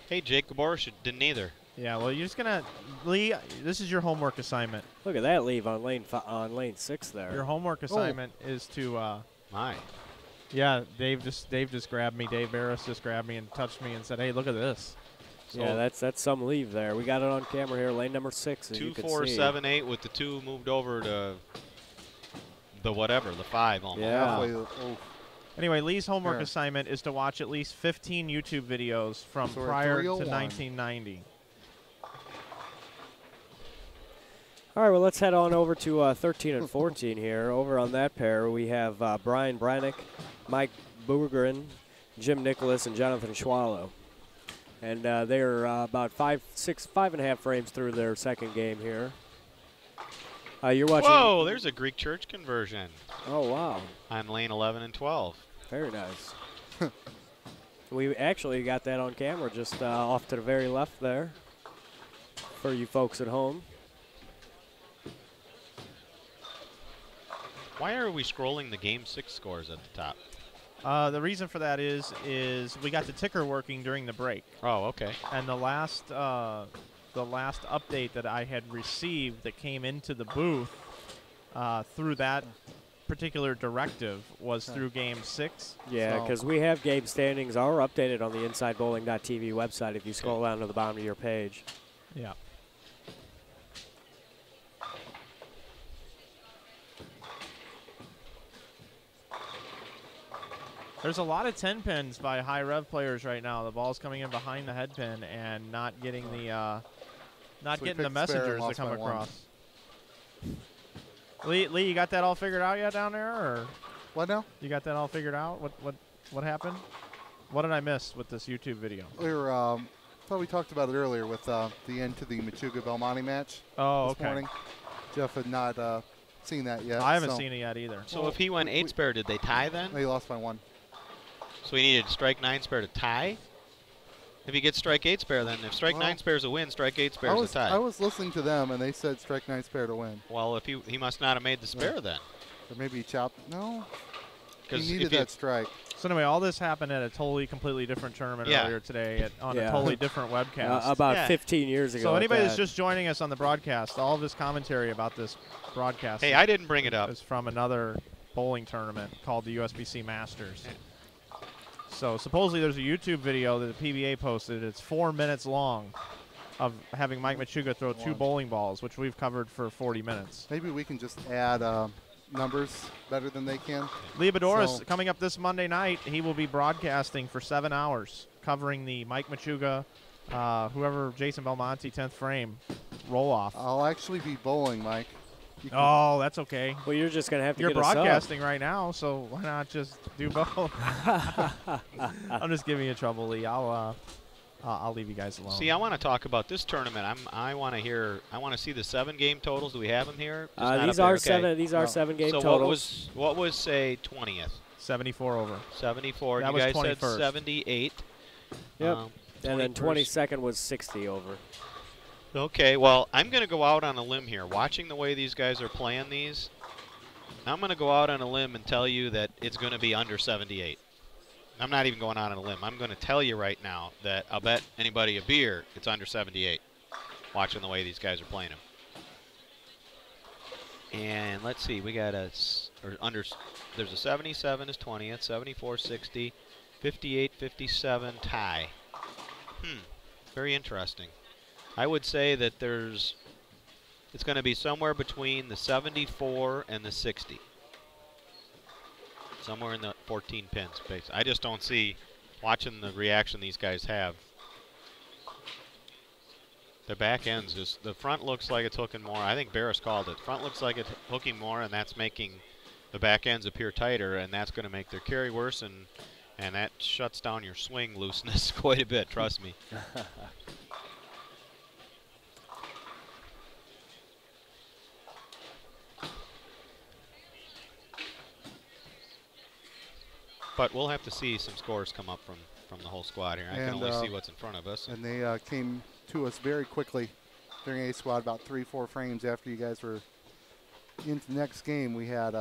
Hey, Jake Gaboris didn't either. Yeah, well, you're just going to – Lee, this is your homework assignment. Look at that leave on lane 6 there. Your homework assignment is to My. yeah, Dave just grabbed me. Dave Barris just grabbed me and touched me and said, hey, look at this. So Yeah, that's some leave there. We got it on camera here, lane number 6, as you 2, can 4, see. 7, 8 with the 2 moved over to the whatever, the 5 almost. Yeah. Halfway, anyway, Lee's homework Sure. assignment is to watch at least 15 YouTube videos from So we're prior to 301. 1990. All right, well, let's head on over to 13 and 14 here. Over on that pair, we have Brian Brannick, Mike Boogerin, Jim Nicholas, and Jonathan Schwallow. And they're about 5.5 frames through their second game here. You're watching. Whoa, there's a Greek church conversion Oh, wow. on lane 11 and 12. Very nice. We actually got that on camera just off to the very left there for you folks at home. Why are we scrolling the Game 6 scores at the top? The reason for that is we got the ticker working during the break. Oh, okay. And the last update that I had received that came into the booth through that particular directive was through Game 6. Yeah, So- because we have game standings are updated on the InsideBowling.tv website if you scroll down to the bottom of your page. Yeah. There's a lot of 10 pins by high rev players right now. The ball's coming in behind the head pin and not getting the messengers that come across. Lee, you got that all figured out yet down there, or What now? you got that all figured out? What happened? What did I miss with this YouTube video? We were thought we talked about it earlier with the end to the Machuga Belmonte match. Oh, this morning. Jeff had not seen that yet. I haven't seen it yet either. So if he went 8 spare, did they tie then? He lost by 1. So he needed strike 9 spare to tie? If he gets strike 8 spare, then if strike 9 spare is a win, strike 8 spare is a tie. I was listening to them, and they said strike 9 spare to win. Well, if he must not have made the spare then. Or maybe he chopped. No. He 'Cause needed that strike. So anyway, all this happened at a totally, completely different tournament earlier today on a totally different webcast. About 15 years ago. So anybody that's just joining us on the broadcast, all of this commentary about this broadcast. Hey, I didn't bring it up. Is from another bowling tournament called the USBC Masters. So supposedly there's a YouTube video that the PBA posted. It's 4 minutes long of having Mike Machuga throw 2 bowling balls, which we've covered for 40 minutes. Maybe we can just add numbers better than they can. Lee Boudouris, coming up this Monday night, he will be broadcasting for 7 hours, covering the Mike Machuga, whoever, Jason Belmonte, 10th frame, roll-off. I'll actually be bowling, Mike. Oh, that's okay. Well, you're just going to have to You're get a sub. broadcasting right now, so why not just do both? I'm just giving you trouble, Lee. I'll leave you guys alone. See, I want to talk about this tournament. I want to see the 7 game totals. Do we have them here? These are 7. These are 7 game totals. So what was say 20th? 74 over. 74. That you was guys 21st. said 78. Yep. And then 22nd was 60 over. Okay, well, I'm going to go out on a limb here. Watching the way these guys are playing these, I'm going to go out on a limb and tell you that it's going to be under 78. I'm not even going out on a limb. I'm going to tell you right now that I'll bet anybody a beer it's under 78, watching the way these guys are playing them. And let's see, we got there's a 77 is 20th, 74, 60, 58, 57 tie. Very interesting. I would say that it's going to be somewhere between the 74 and the 60. Somewhere in the 14 pins space. I just don't see, watching the reaction these guys have. The back ends just, the front looks like it's hooking more. I think Barris called it. Front looks like it's hooking more, and that's making the back ends appear tighter, and that's going to make their carry worse, and that shuts down your swing looseness quite a bit, trust me. But we'll have to see some scores come up from the whole squad here. I can only see what's in front of us. And they came to us very quickly during A squad, about 3-4 frames after you guys were into the next game. We had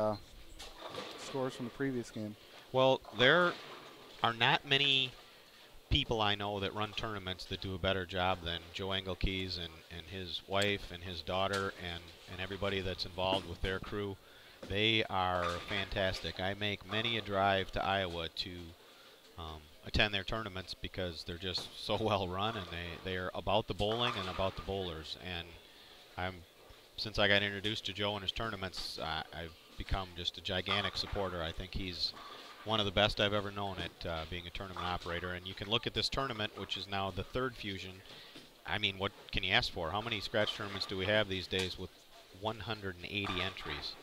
scores from the previous game. Well, there are not many people I know that run tournaments that do a better job than Joe Engelkeys and his wife and his daughter and everybody that's involved with their crew. They are fantastic. I make many a drive to Iowa to attend their tournaments because they're just so well run, and they are about the bowling and about the bowlers. And since I got introduced to Joe and his tournaments, I've become just a gigantic supporter. I think he's one of the best I've ever known at being a tournament operator. And you can look at this tournament, which is now the 3rd Fusion. I mean, what can you ask for? How many scratch tournaments do we have these days with 180 entries?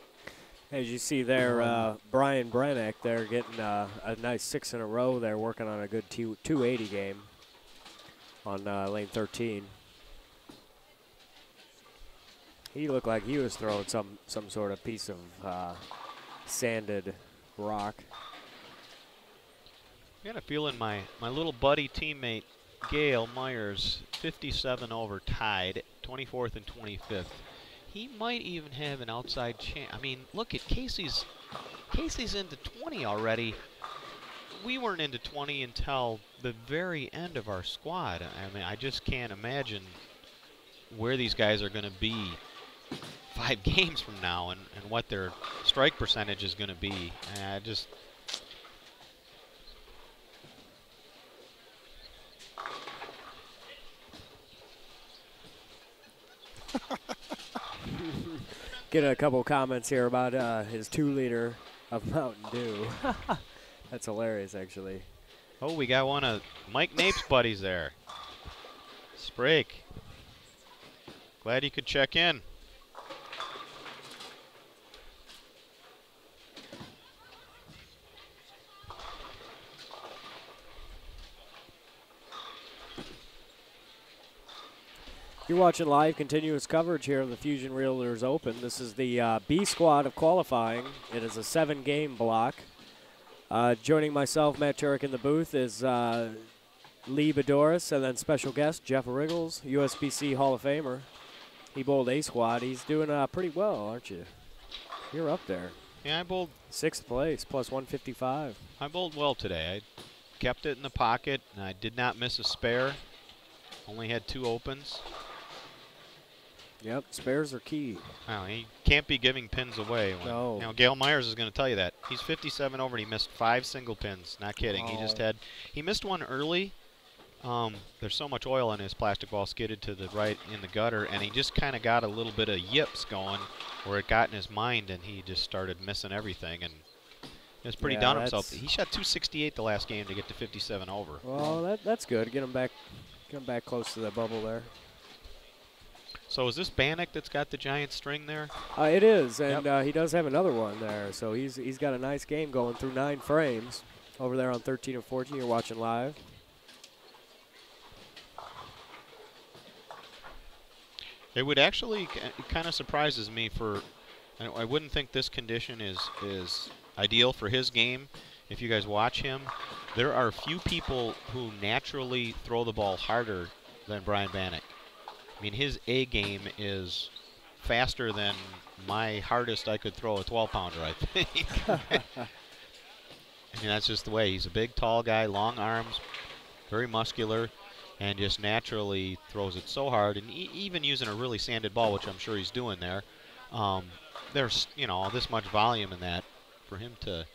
As you see there, Brian Brennick, they're getting a nice 6 in a row. They're working on a good 280 game on lane 13. He looked like he was throwing some sort of piece of sanded rock. I got a feeling my little buddy teammate Gail Myers, 57 over, tied 24th and 25th. He might even have an outside chance. I mean, look at Casey's into 20 already. We weren't into 20 until the very end of our squad. I mean, I just can't imagine where these guys are going to be 5 games from now and what their strike percentage is going to be. I just... Get a couple comments here about his 2-liter of Mountain Dew. That's hilarious, actually. Oh, we got one of Mike Nape's buddies there. Sprake. Glad you could check in. You're watching live continuous coverage here of the Fusion Realtors Open. This is the B squad of qualifying. It is a 7-game block. Joining myself, Matt Turek, in the booth is Lee Boudouris, and then special guest Jeff RIchgels, USBC Hall of Famer. He bowled A squad. He's doing pretty well, aren't you? You're up there. Yeah, I bowled 6th place, plus 155. I bowled well today. I kept it in the pocket, and I did not miss a spare. Only had 2 opens. Yep, spares are key. Well, he can't be giving pins away. When, No. You know, Gail Myers is going to tell you that. He's 57 over, and he missed 5 single pins. Not kidding. Oh. He missed one early. There's so much oil in his plastic ball, skidded to the right in the gutter, and he just kind of got a little bit of yips going where it got in his mind, and he just started missing everything. And he was pretty down on himself. He shot 268 the last game to get to 57 over. Well, that's good. Get him back close to the bubble there. So is this Bannock that's got the giant string there? It is, and he does have another one there. So he's got a nice game going through 9 frames over there on 13 and 14. You're watching live. It would actually, it kind of surprises me I wouldn't think this condition is ideal for his game. If you guys watch him, there are few people who naturally throw the ball harder than Brian Bannock. I mean, his A game is faster than my hardest I could throw a 12-pounder, I think. I mean, that's just the way. He's a big, tall guy, long arms, very muscular, and just naturally throws it so hard. And even using a really sanded ball, which I'm sure he's doing there, there's, you know, this much volume in that for him to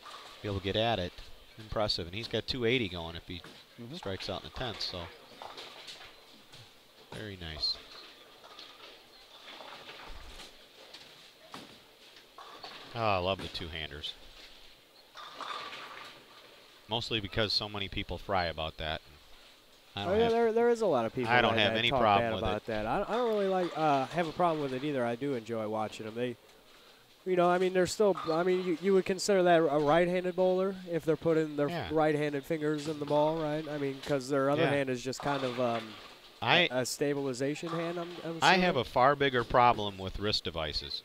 be able to get at it. Impressive. And he's got 280 going if he strikes out in the 10th, so very nice. Oh, I love the two-handers. Mostly because so many people fry about that. There is a lot of people. I don't have any problem with it. That. I don't really have a problem with it either. I do enjoy watching them. They, you know, I mean, they're still. I mean, you would consider that a right-handed bowler if they're putting their right-handed fingers in the ball, right? I mean, because their other hand is just kind of a stabilization hand. I have a far bigger problem with wrist devices.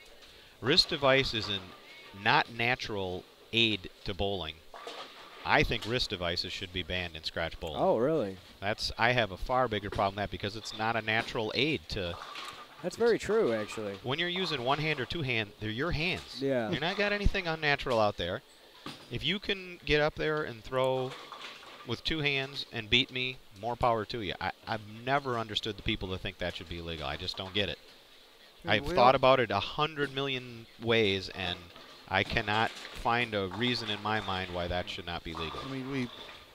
Wrist device is a not natural aid to bowling. I think wrist devices should be banned in scratch bowling. Oh, really? I have a far bigger problem with that because it's not a natural aid to. That's very true, actually. When you're using one hand or two hand, they're your hands. Yeah. You're not got anything unnatural out there. If you can get up there and throw with two hands and beat me, more power to you. I've never understood the people that think that should be illegal. I just don't get it. I've thought about it 100 million ways, and I cannot find a reason in my mind why that should not be legal. I mean,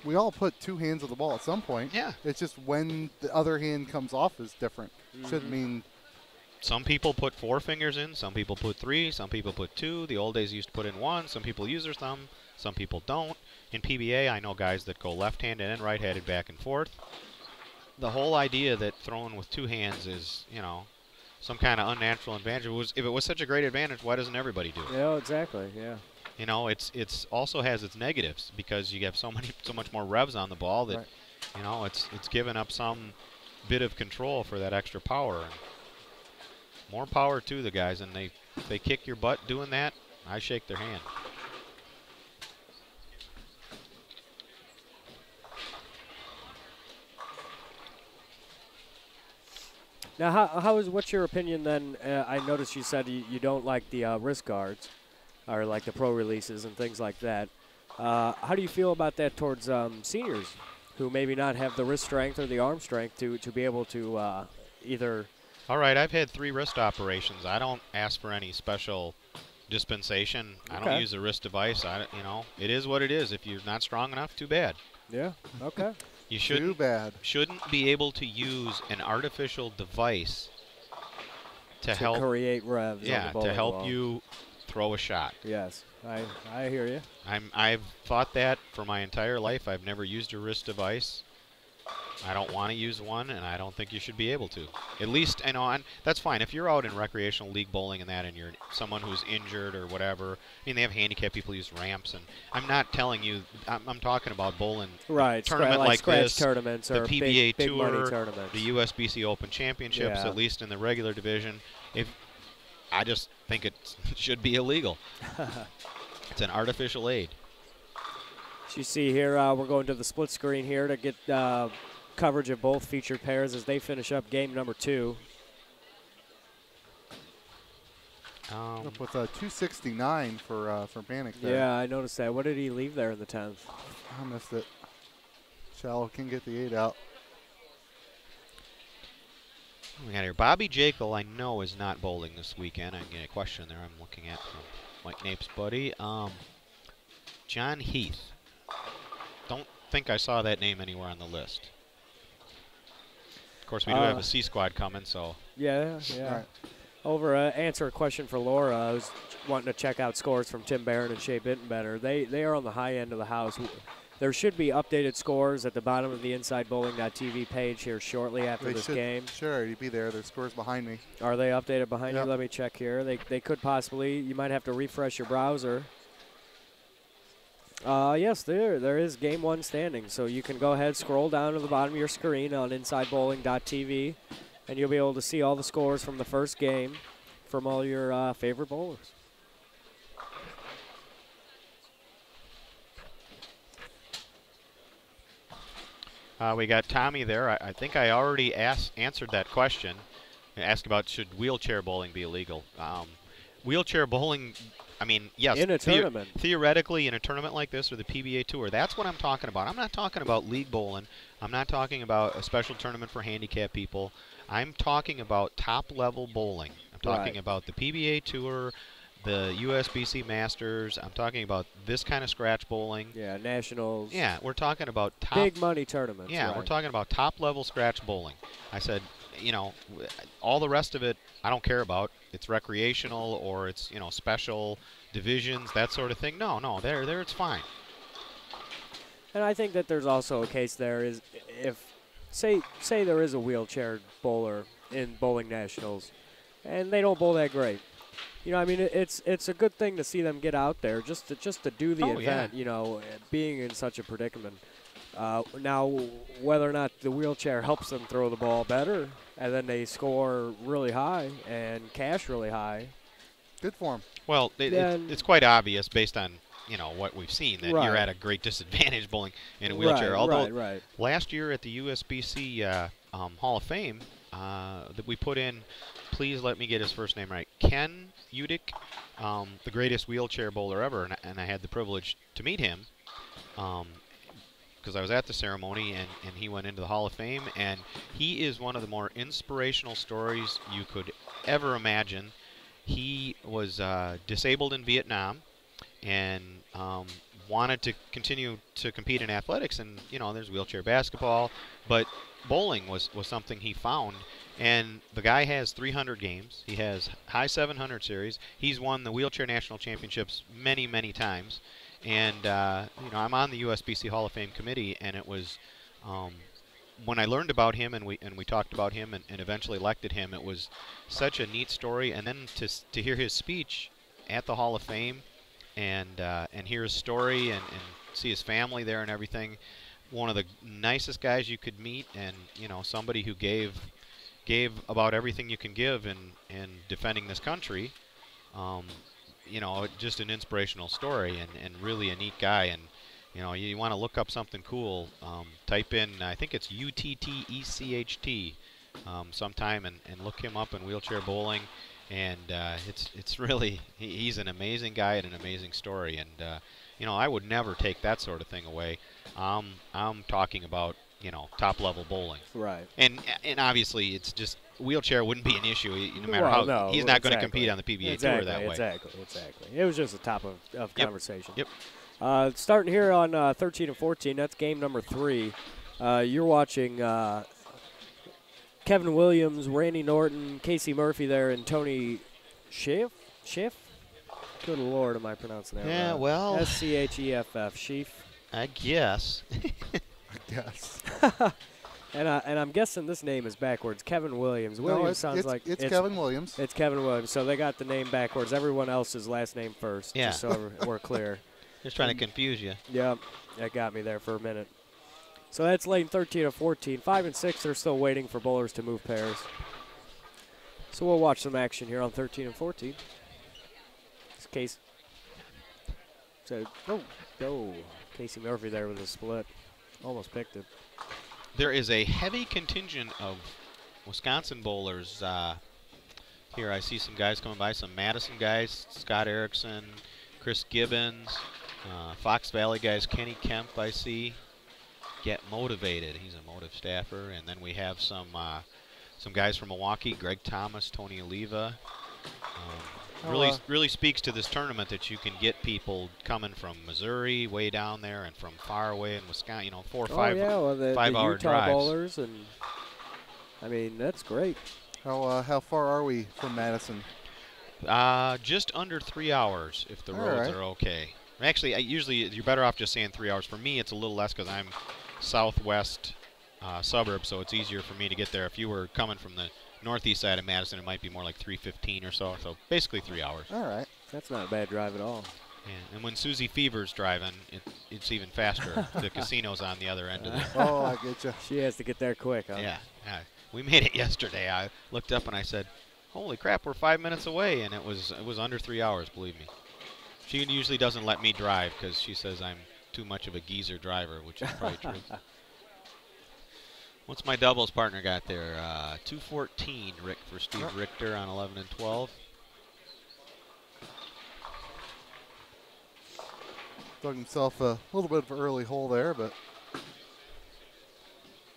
we all put two hands on the ball at some point. Yeah. It's just when the other hand comes off is different. Shouldn't mean. Some people put 4 fingers in. Some people put 3. Some people put 2. The old days used to put in 1. Some people use their thumb. Some people don't. In PBA, I know guys that go left-handed and right-handed back and forth. The whole idea that throwing with 2 hands is, you know, some kind of unnatural advantage. If it was such a great advantage, why doesn't everybody do it? Yeah, exactly. Yeah. You know, it's also has its negatives because you have so much more revs on the ball that, you know, it's given up some bit of control for that extra power. And more power to the guys, and they kick your butt doing that, I shake their hand. Now, what's your opinion then? I noticed you said you don't like the wrist guards, or like the pro releases and things like that. How do you feel about that towards seniors who maybe not have the wrist strength or the arm strength to be able to either? All right, I've had 3 wrist operations. I don't ask for any special dispensation. I don't use a wrist device. You know, it is what it is. If you're not strong enough, too bad. Yeah. Okay. You shouldn't be able to use an artificial device to help create revs. Yeah, on the to help ball. you throw a shot. Yes, I hear you. I've thought that for my entire life. I've never used a wrist device. I don't want to use one, and I don't think you should be able to. At least, and that's fine. If you're out in recreational league bowling and that, and you're someone who's injured or whatever, I mean, they have handicapped people use ramps, and I'm not telling you, I'm talking about bowling tournament like scratch this, tournaments the or PBA big Tour, money tournaments. the USBC Open Championships, Yeah. at least in the regular division. I just think it should be illegal. It's an artificial aid. As you see here, we're going to the split screen here to get coverage of both featured pairs as they finish up game number 2. Up with 269 for Bannock there. Yeah, I noticed that. What did he leave there in the 10th? I missed it. Shallow can get the 8 out. We got here. Bobby Jekyll, I know, is not bowling this weekend. I'm getting a question there I'm looking at from Mike Nape's buddy. John Heath. Don't think I saw that name anywhere on the list. Of course, we do have a C squad coming, so. Yeah. Right. Over answer a question for Laura, who's wanting to check out scores from Tim Barron and Shea Bittenbetter. They are on the high end of the house. There should be updated scores at the bottom of the InsideBowling.tv page here shortly after this game. Sure, already be there. There's scores behind me. Are they updated behind Yep. you? Let me check here. They could possibly. You might have to refresh your browser. Yes, there is game 1 standing. So you can go ahead, scroll down to the bottom of your screen on InsideBowling.tv, and you'll be able to see all the scores from the first game from all your favorite bowlers. We got Tommy there. I think I already answered that question. I asked about should wheelchair bowling be illegal. Wheelchair bowling, I mean, yes. In a tournament. Theoretically, in a tournament like this or the PBA Tour, that's what I'm talking about. I'm not talking about league bowling. I'm not talking about a special tournament for handicapped people. I'm talking about top-level bowling. I'm talking about the PBA Tour, the USBC Masters. I'm talking about this kind of scratch bowling. Yeah, nationals. Yeah, we're talking about top big money tournaments. Yeah, right. we're talking about top-level scratch bowling. I said, all the rest of it I don't care about. It's recreational or it's, special divisions, that sort of thing. No, there it's fine. And I think that there's also a case there is if, say there is a wheelchair bowler in bowling nationals and they don't bowl that great. It's a good thing to see them get out there just to do the event, being in such a predicament. Now, whether or not the wheelchair helps them throw the ball better and then they score really high and cash really high. Good for them. Well, it's quite obvious based on, what we've seen that you're at a great disadvantage bowling in a wheelchair. Although last year at the USBC Hall of Fame that we put in, please let me get his first name right, Ken Udick, the greatest wheelchair bowler ever, and I had the privilege to meet him because I was at the ceremony, and he went into the Hall of Fame, and he is one of the more inspirational stories you could ever imagine. He was disabled in Vietnam and wanted to continue to compete in athletics, and there's wheelchair basketball, but bowling was something he found. And the guy has 300 games. He has high 700 series. He's won the wheelchair national championships many, many times. And I'm on the USBC Hall of Fame committee, and it was when I learned about him and we talked about him and eventually elected him. It was such a neat story. And then to hear his speech at the Hall of Fame and hear his story and see his family there and everything. One of the nicest guys you could meet, and somebody who gave about everything you can give in defending this country. Just an inspirational story and really a neat guy. And you want to look up something cool, type in, I think it's UTTECHT sometime and look him up in wheelchair bowling. And it's really, he's an amazing guy and an amazing story. And I would never take that sort of thing away. I'm talking about top level bowling. Right. And obviously it's just wheelchair wouldn't be an issue no matter how. He's not going to compete on the PBA Tour that way. Exactly. It was just a top of conversation. Yep. Starting here on 13 and 14, that's game number 3. You're watching Kevin Williams, Randy Norton, Casey Murphy there, and Tony Schiff Good Lord, am I pronouncing that Yeah, right? well. S-C-H-E-F-F, Sheaf. I guess. Yes. And I'm guessing this name is backwards. Kevin Williams. Williams sounds like it's Kevin Williams. It's Kevin Williams. So they got the name backwards. Everyone else's last name first. Yeah. Just so we're clear. Just trying to confuse you. Yep. That got me there for a minute. So that's lane 13 of 14. 5 and 6, they're still waiting for bowlers to move pairs. So we'll watch some action here on 13 and 14. It's Case. So, go. Casey Murphy there with a split. Almost picked it. There is a heavy contingent of Wisconsin bowlers. Here I see some guys coming by, some Madison guys, Scott Erickson, Chris Gibbons, Fox Valley guys, Kenny Kemp I see. Get Motivated, he's a motive staffer. And then we have some guys from Milwaukee, Greg Thomas, Tony Oliva. Really speaks to this tournament that you can get people coming from Missouri way down there and from far away in Wisconsin, 4 or 5 the 5-hour Utah drives. bowlers, and I mean that's great. How far are we from Madison? Just under 3 hours if the All roads right. are okay. Actually, usually you're better off just saying 3 hours. For me, it's a little less because I'm southwest suburb, so it's easier for me to get there. If you were coming from the northeast side of Madison, it might be more like 3:15 or so. So basically 3 hours. All right. That's not a bad drive at all. Yeah. And when Susie Fever's driving, it's even faster. The casino's on the other end of it. Oh, I get you. She has to get there quick, huh? Yeah. We made it yesterday. I looked up and I said, "Holy crap, we're 5 minutes away," and it was under 3 hours. Believe me. She usually doesn't let me drive because she says I'm too much of a geezer driver, which is probably true. What's my doubles partner got there? 214, Rick, for Steve Richter on 11 and 12. Dug himself a little bit of an early hole there, but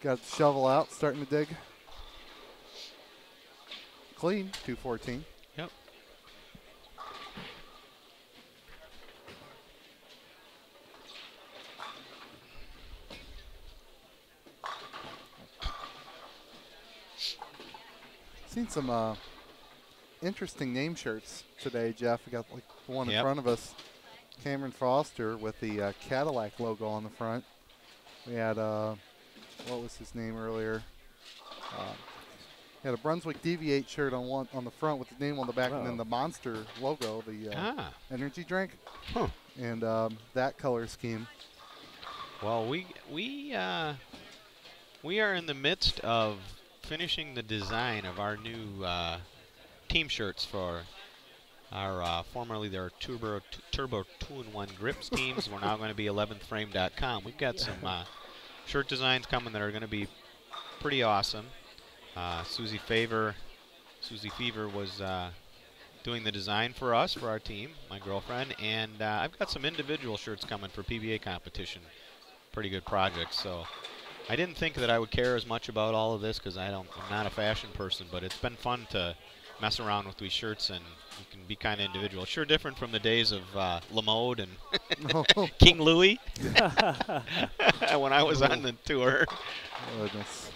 got the shovel out, starting to dig. Clean, 214. Yep. Seen some interesting name shirts today, Jeff. We got like the one in front of us, Cameron Foster with the Cadillac logo on the front. We had what was his name earlier? He had a Brunswick Deviate shirt on the front with the name on the back, and then the Monster logo, the energy drink, and that color scheme. Well, we are in the midst of finishing the design of our new team shirts for our formerly their Turbo 2-in-1 grips teams. We're now going to be 11thframe.com. We've got some shirt designs coming that are going to be pretty awesome. Susie Fever was doing the design for us, for our team, my girlfriend, and I've got some individual shirts coming for PBA competition. Pretty good projects. So I didn't think that I would care as much about all of this because I'm not a fashion person, but it's been fun to mess around with these shirts, and you can be kind of individual. Sure different from the days of LaMode and King Louis when I was on the tour. Goodness.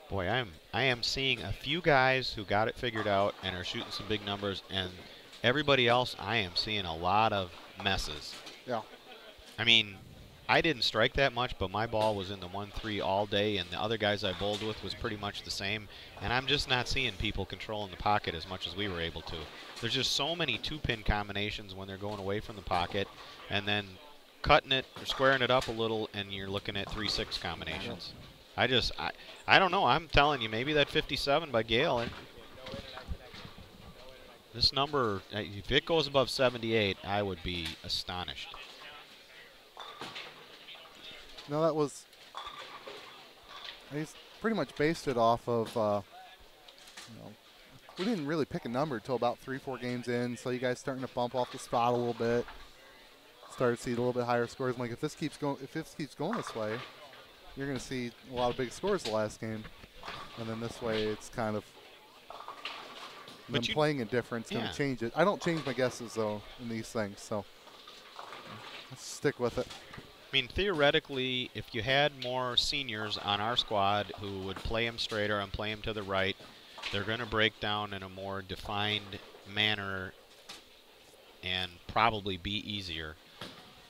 Boy, I am seeing a few guys who got it figured out and are shooting some big numbers, and everybody else I am seeing a lot of messes. Yeah. I mean, I didn't strike that much, but my ball was in the 1-3 all day, and the other guys I bowled with was pretty much the same, and I'm just not seeing people controlling the pocket as much as we were able to. There's just so many 2-pin combinations when they're going away from the pocket, and then cutting it or squaring it up a little, and you're looking at 3-6 combinations. I don't know. I'm telling you, maybe that 57 by Gale. This number, if it goes above 78, I would be astonished. No, that was. He's pretty much based it off of. We didn't really pick a number until about 3-4 games in, so you guys starting to bump off the spot a little bit. Started to see a little bit higher scores. I'm like, if this keeps going this way, you're going to see a lot of big scores the last game, and then this way it's kind of them playing it different. It's going to change it. I don't change my guesses though in these things, so let's stick with it. I mean, theoretically, if you had more seniors on our squad who would play him straighter and play him to the right, they're going to break down in a more defined manner and probably be easier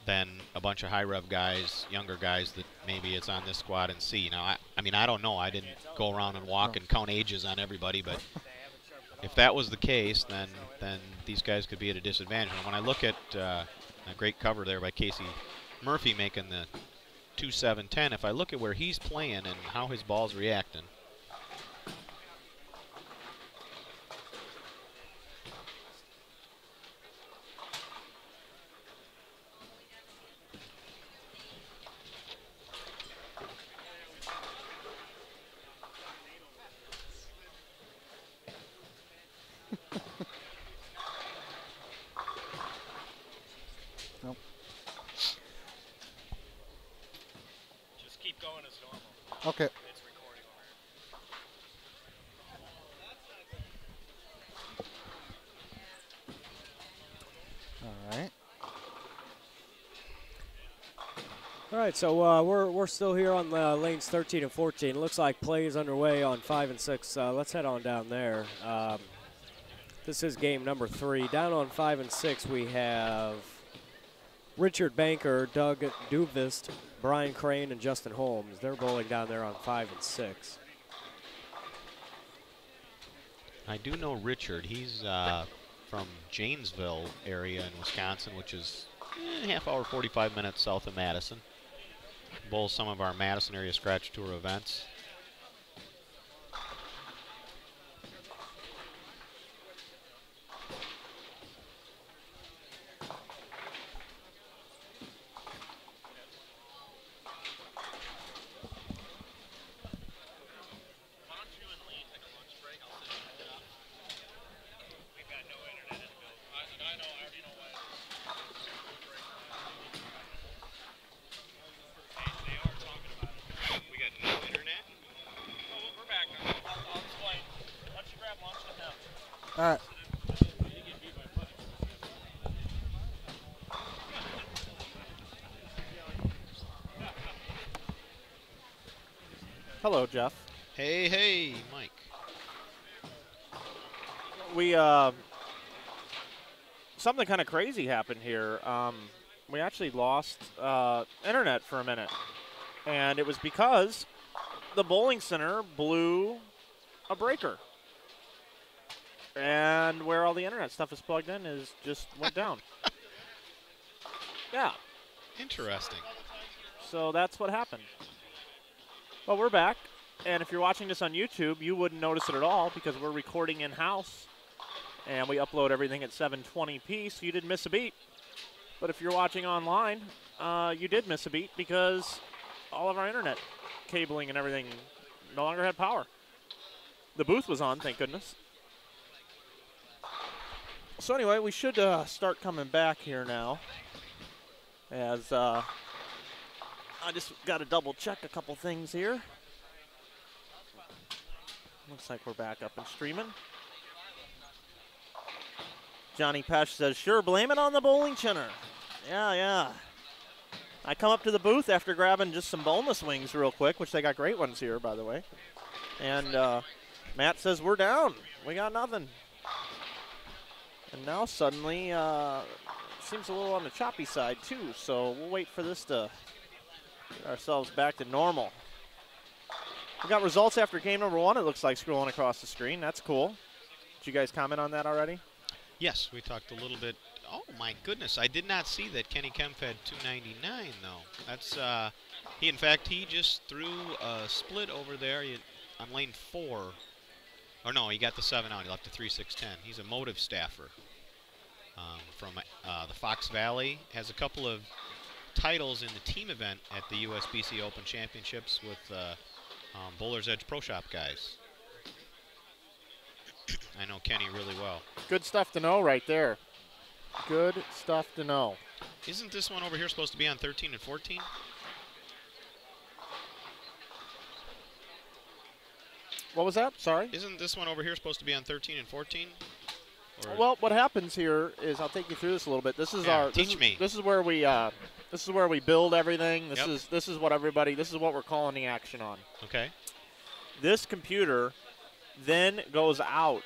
than a bunch of high rev guys, younger guys that maybe it's on this squad and see. Now, I mean, I don't know. I didn't go around and walk and count ages on everybody, but if that was the case, then these guys could be at a disadvantage. And when I look at a great cover there by Casey Murphy making the 2-7-10, if I look at where he's playing and how his ball's reacting, Nope. Just keep going as normal. Okay. It's recording All right. All right, so we're still here on lanes 13 and 14. Looks like play is underway on 5 and 6. Let's head on down there. This is game number 3. Down on 5 and 6, we have Richard Banker, Doug Duvist, Brian Crane, and Justin Holmes. They're bowling down there on 5 and 6. I do know Richard. He's from Janesville area in Wisconsin, which is a half hour, 45 minutes south of Madison. Bowls some of our Madison area scratch tour events. All right. Hello, Jeff. Hey, hey, Mike. We something kind of crazy happened here. We actually lost internet for a minute, and it was because the bowling center blew a breaker, and where all the internet stuff is plugged in is just went down. Yeah. Interesting. So that's what happened. Well, we're back, and if you're watching this on YouTube, you wouldn't notice it at all because we're recording in-house, and we upload everything at 720p, so you didn't miss a beat. But if you're watching online, you did miss a beat because all of our internet cabling and everything no longer had power. The booth was on, thank goodness. So anyway, we should start coming back here now, as I just got to double check a couple things here. Looks like we're back up and streaming. Johnny Pesh says, sure, blame it on the bowling center. Yeah. I come up to the booth after grabbing just some boneless wings real quick, which they got great ones here, by the way. And Matt says, we're down. We got nothing. And now suddenly, seems a little on the choppy side, too. So we'll wait for this to get ourselves back to normal. We got results after game number 1, it looks like, scrolling across the screen. That's cool. Did you guys comment on that already? Yes, we talked a little bit. Oh, my goodness. I did not see that Kenny Kempf had 299, though. That's, he just threw a split over there on lane 4. Or no, he got the 7 out. He left a 3-6-10. He's a motive staffer from the Fox Valley. Has a couple of titles in the team event at the USBC Open Championships with Bowler's Edge Pro Shop guys. I know Kenny really well. Good stuff to know right there. Good stuff to know. Isn't this one over here supposed to be on 13 and 14? What was that? Sorry? Isn't this one over here supposed to be on 13 and 14? Or Well, what happens here is, I'll take you through this a little bit. This is This is where we build everything. This is what we're calling the action on. Okay. This computer then goes out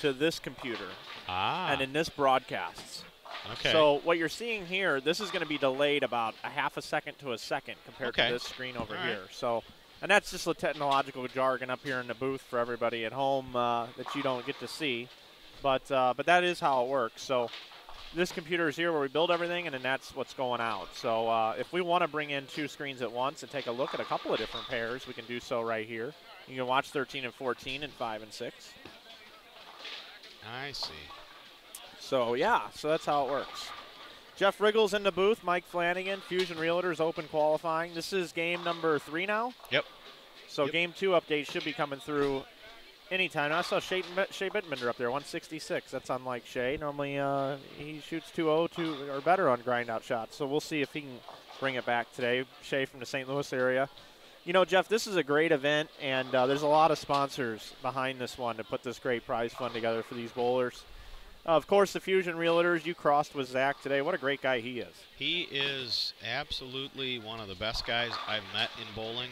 to this computer, and then this broadcasts. Okay. So what you're seeing here, this is going to be delayed about a half a second to a second compared to this screen over here. So, and that's just the technological jargon up here in the booth for everybody at home that you don't get to see. But that is how it works. So this computer is here where we build everything, and then that's what's going out. So if we want to bring in 2 screens at once and take a look at a couple of different pairs, we can do so right here. You can watch 13 and 14 and 5 and 6. I see. So, yeah, so that's how it works. Jeff RIchgels in the booth, Mike Flanagan, Fusion Realtors Open qualifying. This is game number 3 now? Yep. So game 2 update should be coming through anytime. I saw Shea Bittmender up there, 166. That's unlike Shea. Normally he shoots 2-0 or better on grind-out shots. So we'll see if he can bring it back today. Shea from the St. Louis area. You know, Jeff, this is a great event, and there's a lot of sponsors behind this one to put this great prize fund together for these bowlers. Of course, the Fusion Realtors, you crossed with Zach today. What a great guy he is. He is absolutely one of the best guys I've met in bowling.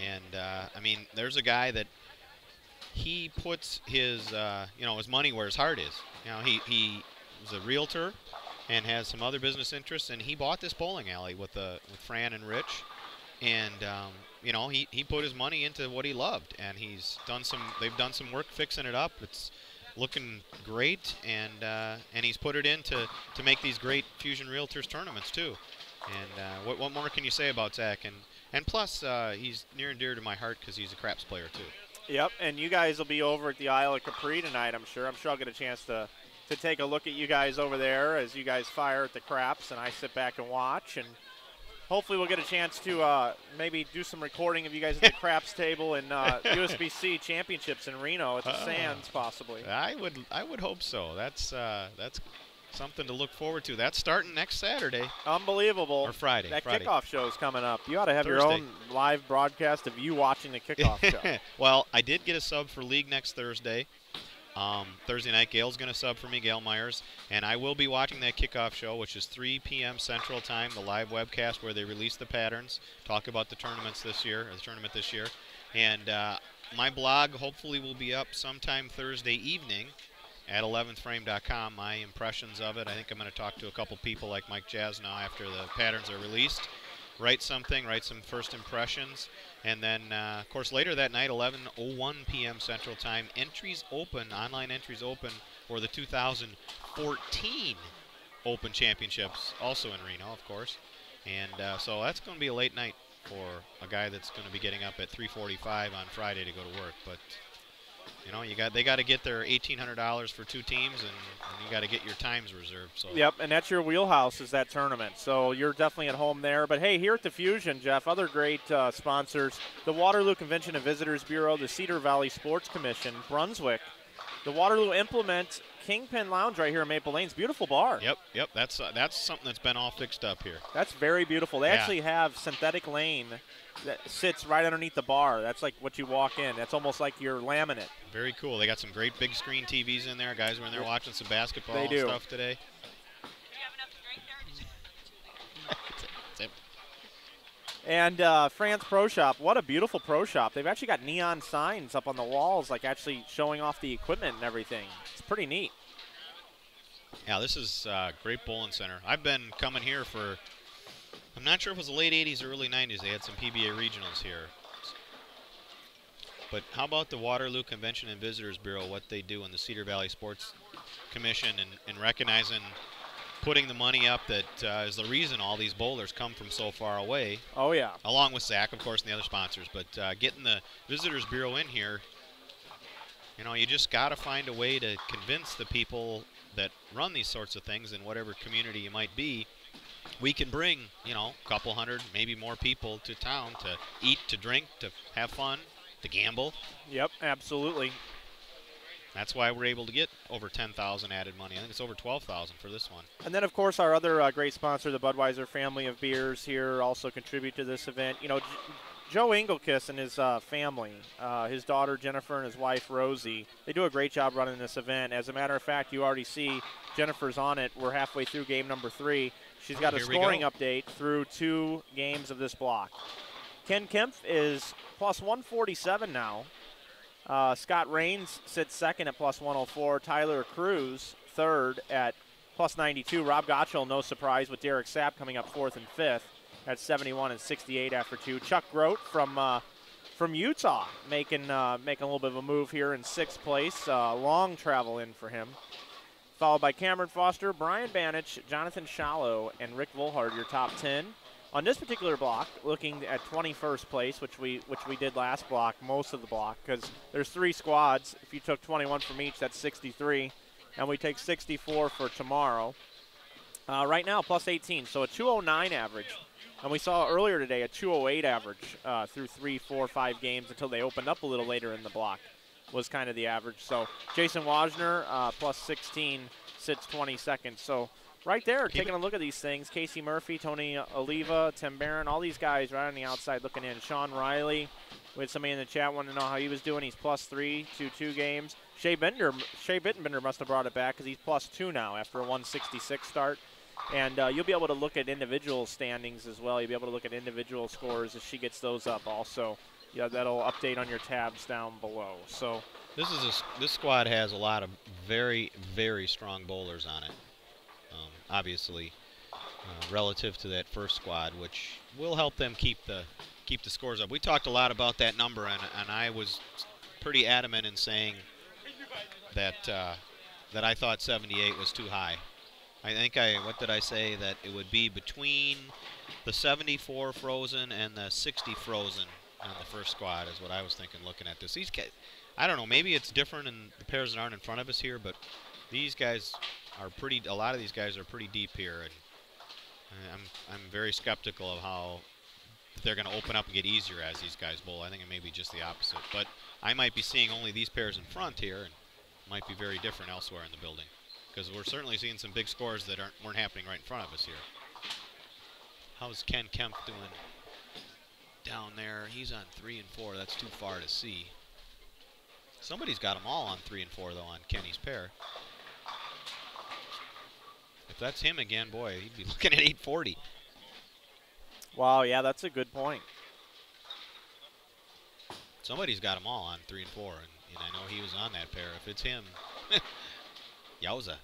And, I mean, there's a guy that he puts his, his money where his heart is. You know, he was a realtor and has some other business interests, and he bought this bowling alley with Fran and Rich. And, he put his money into what he loved. And they've done some work fixing it up. It's looking great, and he's put it in to make these great Fusion Realtors tournaments too. And what more can you say about Zach? And plus, he's near and dear to my heart because he's a craps player too. Yep, and you guys will be over at the Isle of Capri tonight, I'm sure. I'm sure I'll get a chance to take a look at you guys over there as you guys fire at the craps, and I sit back and watch. And hopefully we'll get a chance to maybe do some recording of you guys at the craps table and USBC championships in Reno at the Sands, possibly. I would hope so. That's something to look forward to. That's starting next Saturday. Unbelievable. Or Friday. That kickoff show is coming up. You ought to have your own live broadcast of you watching the kickoff show. Well, I did get a sub for League next Thursday. Thursday night, Gail's going to sub for me, Gail Myers, and I will be watching that kickoff show, which is 3 p.m. Central Time, the live webcast where they release the patterns, talk about the tournament this year. And my blog hopefully will be up sometime Thursday evening at 11thframe.com, my impressions of it. I think I'm going to talk to a couple people like Mike Jasnow after the patterns are released, write some first impressions. And then, of course, later that night, 11:01 p.m. Central Time, online entries open for the 2014 Open Championships, also in Reno, of course. And so that's going to be a late night for a guy that's going to be getting up at 3:45 on Friday to go to work. But, they got to get their $1,800 for 2 teams, and you got to get your times reserved. So. Yep, and that's your wheelhouse is that tournament. So you're definitely at home there. But, hey, here at the Fusion, Jeff, other great sponsors, the Waterloo Convention and Visitors Bureau, the Cedar Valley Sports Commission, Brunswick, the Waterloo Implement, Kingpin Lounge right here in Maple Lanes. Beautiful bar. Yep. That's something that's been all fixed up here. That's very beautiful. They actually have synthetic lane that sits right underneath the bar. That's like what you walk in. That's almost like you're laminate. Very cool. They got some great big screen TVs in there. Guys were in there watching some basketball and stuff today. Do you have enough to drink there? And France Pro Shop, what a beautiful pro shop. They've actually got neon signs up on the walls, like actually showing off the equipment and everything. It's pretty neat. Yeah, this is a great bowling center. I've been coming here for, I'm not sure if it was the late 80s or early 90s. They had some PBA regionals here. But how about the Waterloo Convention and Visitors Bureau, what they do in the Cedar Valley Sports Commission and recognizing, putting the money up that is the reason all these bowlers come from so far away. Oh, yeah. Along with Zach, of course, and the other sponsors. But getting the Visitors Bureau in here, you just got to find a way to convince the people that run these sorts of things in whatever community you might be. We can bring, a couple hundred, maybe more people to town to eat, to drink, to have fun, to gamble. Yep, absolutely. That's why we're able to get over 10,000 added money. I think it's over 12,000 for this one. And then, of course, our other great sponsor, the Budweiser family of beers here, also contribute to this event. Joe Engelkiss and his family, his daughter Jennifer and his wife Rosie, they do a great job running this event. As a matter of fact, you already see Jennifer's on it. We're halfway through game number 3. She's got a scoring update through 2 games of this block. Ken Kempf is plus 147 now. Scott Rains sits second at plus 104. Tyler Cruz third at plus 92. Rob Gottschall, no surprise, with Derek Sapp coming up fourth and fifth at 71 and 68 after 2. Chuck Grote from Utah making a little bit of a move here in sixth place. Long travel in for him. Followed by Cameron Foster, Brian Banich, Jonathan Shallow, and Rick Volhard, your top 10. On this particular block, looking at 21st place, which we did last block, most of the block, because there's 3 squads. If you took 21 from each, that's 63, and we take 64 for tomorrow. Right now, plus 18, so a 209 average. And we saw earlier today a 208 average through 3, 4, 5 games until they opened up a little later in the block. Was kind of the average. So Jason Wajner, plus 16, sits 22nd. So right there, taking a look at these things, Casey Murphy, Tony Oliva, Tim Barron, all these guys right on the outside looking in. Sean Riley, we had somebody in the chat wanting to know how he was doing. He's plus 3 to 2 games. Shea Bittenbender must have brought it back because he's plus 2 now after a 166 start. And you'll be able to look at individual standings as well. You'll be able to look at individual scores as she gets those up also. Yeah, that'll update on your tabs down below. So this squad has a lot of very, very strong bowlers on it. Obviously, relative to that first squad, which will help them keep the scores up. We talked a lot about that number, and I was pretty adamant in saying that I thought 78 was too high. I think what did I say, that it would be between the 74 frozen and the 60 frozen on the first squad is what I was thinking looking at this. These guys, I don't know, maybe it's different in the pairs that aren't in front of us here, but these guys are a lot of these guys are pretty deep here, and I'm very skeptical of how they're going to open up and get easier as these guys bowl. I think it may be just the opposite, but I might be seeing only these pairs in front here, and might be very different elsewhere in the building, because we're certainly seeing some big scores that weren't happening right in front of us here. How's Ken Kemp doing down there? He's on 3 and 4. That's too far to see. Somebody's got them all on 3 and 4 though on Kenny's pair. If that's him again, boy, he'd be looking at 840. Wow, yeah, that's a good point. Somebody's got them all on 3 and 4, and I know he was on that pair. If it's him, yowza.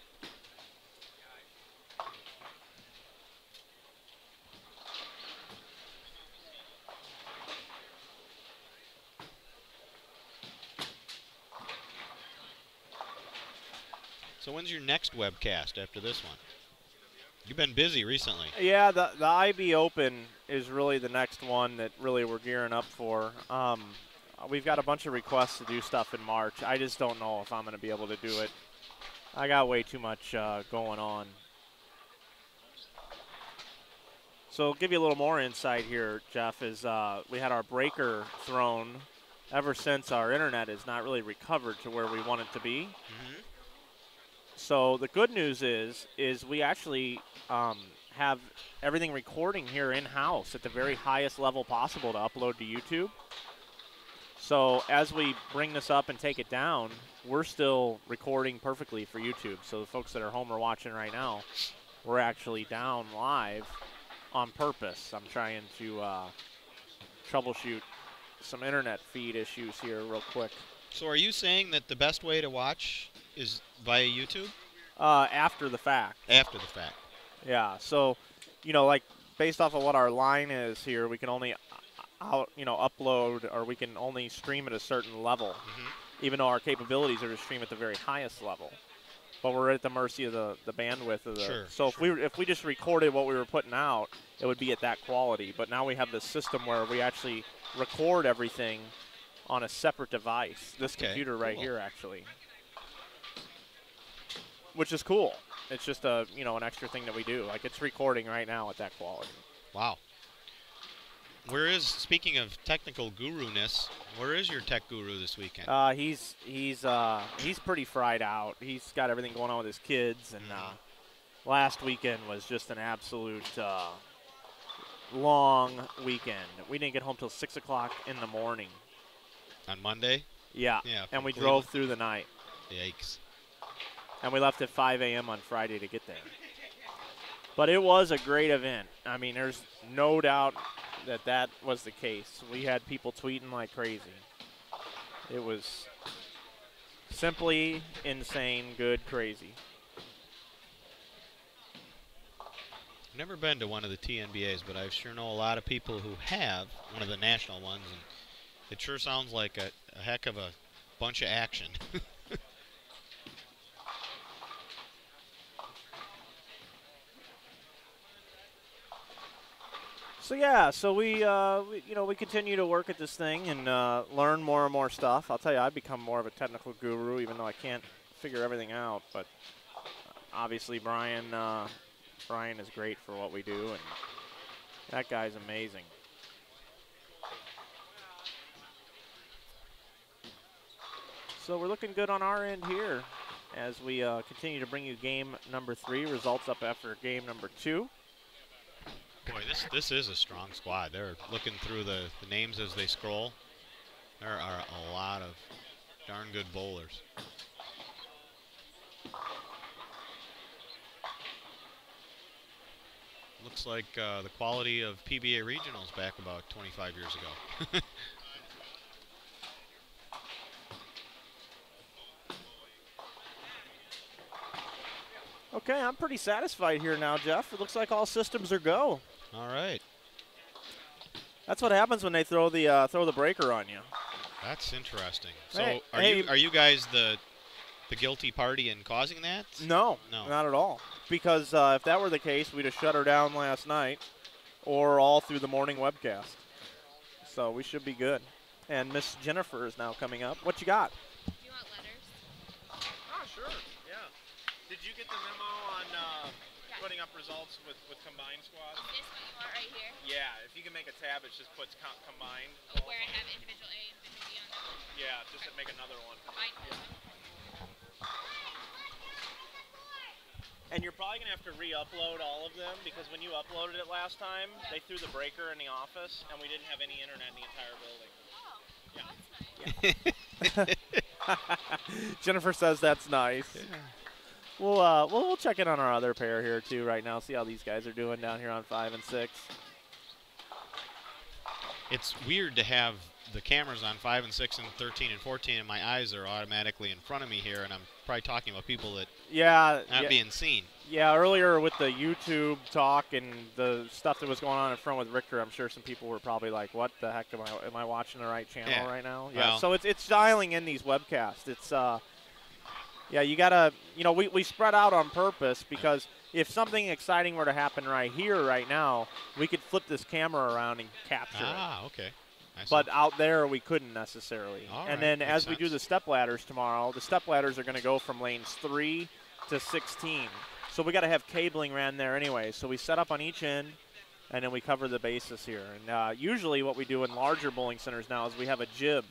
So when's your next webcast after this one? You've been busy recently. Yeah, the IB Open is really the next one that really we're gearing up for. We've got a bunch of requests to do stuff in March. I just don't know if I'm going to be able to do it. I got way too much going on. So I'll give you a little more insight here, Jeff, is we had our breaker thrown ever since our internet has not really recovered to where we want it to be. Mm-hmm. So the good news is we actually have everything recording here in-house at the very highest level possible to upload to YouTube. So as we bring this up and take it down, we're still recording perfectly for YouTube. So the folks that are home or watching right now, we're actually down live on purpose. I'm trying to troubleshoot some internet feed issues here real quick. So are you saying that the best way to watch is via YouTube? After the fact. After the fact. Yeah. So, like based off of what our line is here, we can only upload, or we can only stream at a certain level, even though our capabilities are to stream at the very highest level. But we're at the mercy of the bandwidth of the. Sure, so sure. if we just recorded what we were putting out, it would be at that quality. But now we have this system where we actually record everything on a separate device. This computer right here, actually, which is cool. It's just an extra thing that we do. Like, it's recording right now at that quality. Wow. Speaking of technical guru-ness, where is your tech guru this weekend? He's pretty fried out. He's got everything going on with his kids, and last weekend was just an absolute long weekend. We didn't get home till 6 o'clock in the morning. On Monday? Yeah. And we drove through the night. Yikes. And we left at 5 a.m. on Friday to get there. But it was a great event. I mean, there's no doubt that was the case. We had people tweeting like crazy. It was simply insane, good, crazy. I've never been to one of the TNBAs, but I sure know a lot of people who have, one of the national ones, and it sure sounds like a heck of a bunch of action. So yeah, so we continue to work at this thing and learn more and more stuff. I'll tell you, I've become more of a technical guru, even though I can't figure everything out. But obviously, Brian is great for what we do, and that guy's amazing. So we're looking good on our end here as we continue to bring you game number 3. Results up after game number 2. Boy, this is a strong squad. They're looking through the names as they scroll. There are a lot of darn good bowlers. Looks like the quality of PBA regionals back about 25 years ago. Okay, I'm pretty satisfied here now, Jeff. It looks like all systems are go. All right. That's what happens when they throw the breaker on you. That's interesting. Hey, So are you guys the guilty party in causing that? No, No. not at all. Because if that were the case, we'd have shut her down last night or all through the morning webcast. So we should be good. And Miss Jennifer is now coming up. What you got? Do you want letters? Oh, sure. Yeah. Did you get the memo on putting up results with combined squads? Is this what you want right here? Yeah. If you can make a tab, it just puts combined. Where I have individual A and individual B on that one? Yeah. Just make another one. Fine. And you're probably going to have to re-upload all of them because when you uploaded it last time, they threw the breaker in the office and we didn't have any internet in the entire building. Jennifer says that's nice. We'll check in on our other pair here too right now. See how these guys are doing down here on 5 and 6. It's weird to have the cameras on 5 and 6 and 13 and 14, and my eyes are automatically in front of me here, and I'm probably talking about people that not being seen. Yeah, earlier with the YouTube talk and the stuff that was going on in front with Richter, I'm sure some people were probably like, "What the heck am I watching the right channel right now?" Yeah. Well, so it's dialing in these webcasts. It's you gotta we spread out on purpose because if something exciting were to happen right here right now, we could flip this camera around and capture it. Ah, okay. But out there we couldn't necessarily. All and right, then makes as we sense. do the step ladders tomorrow, the step ladders are going to go from lanes 3 to 16. So we got to have cabling ran there anyway. So we set up on each end, and then we cover the bases here. And usually what we do in larger bowling centers now is we have a jib,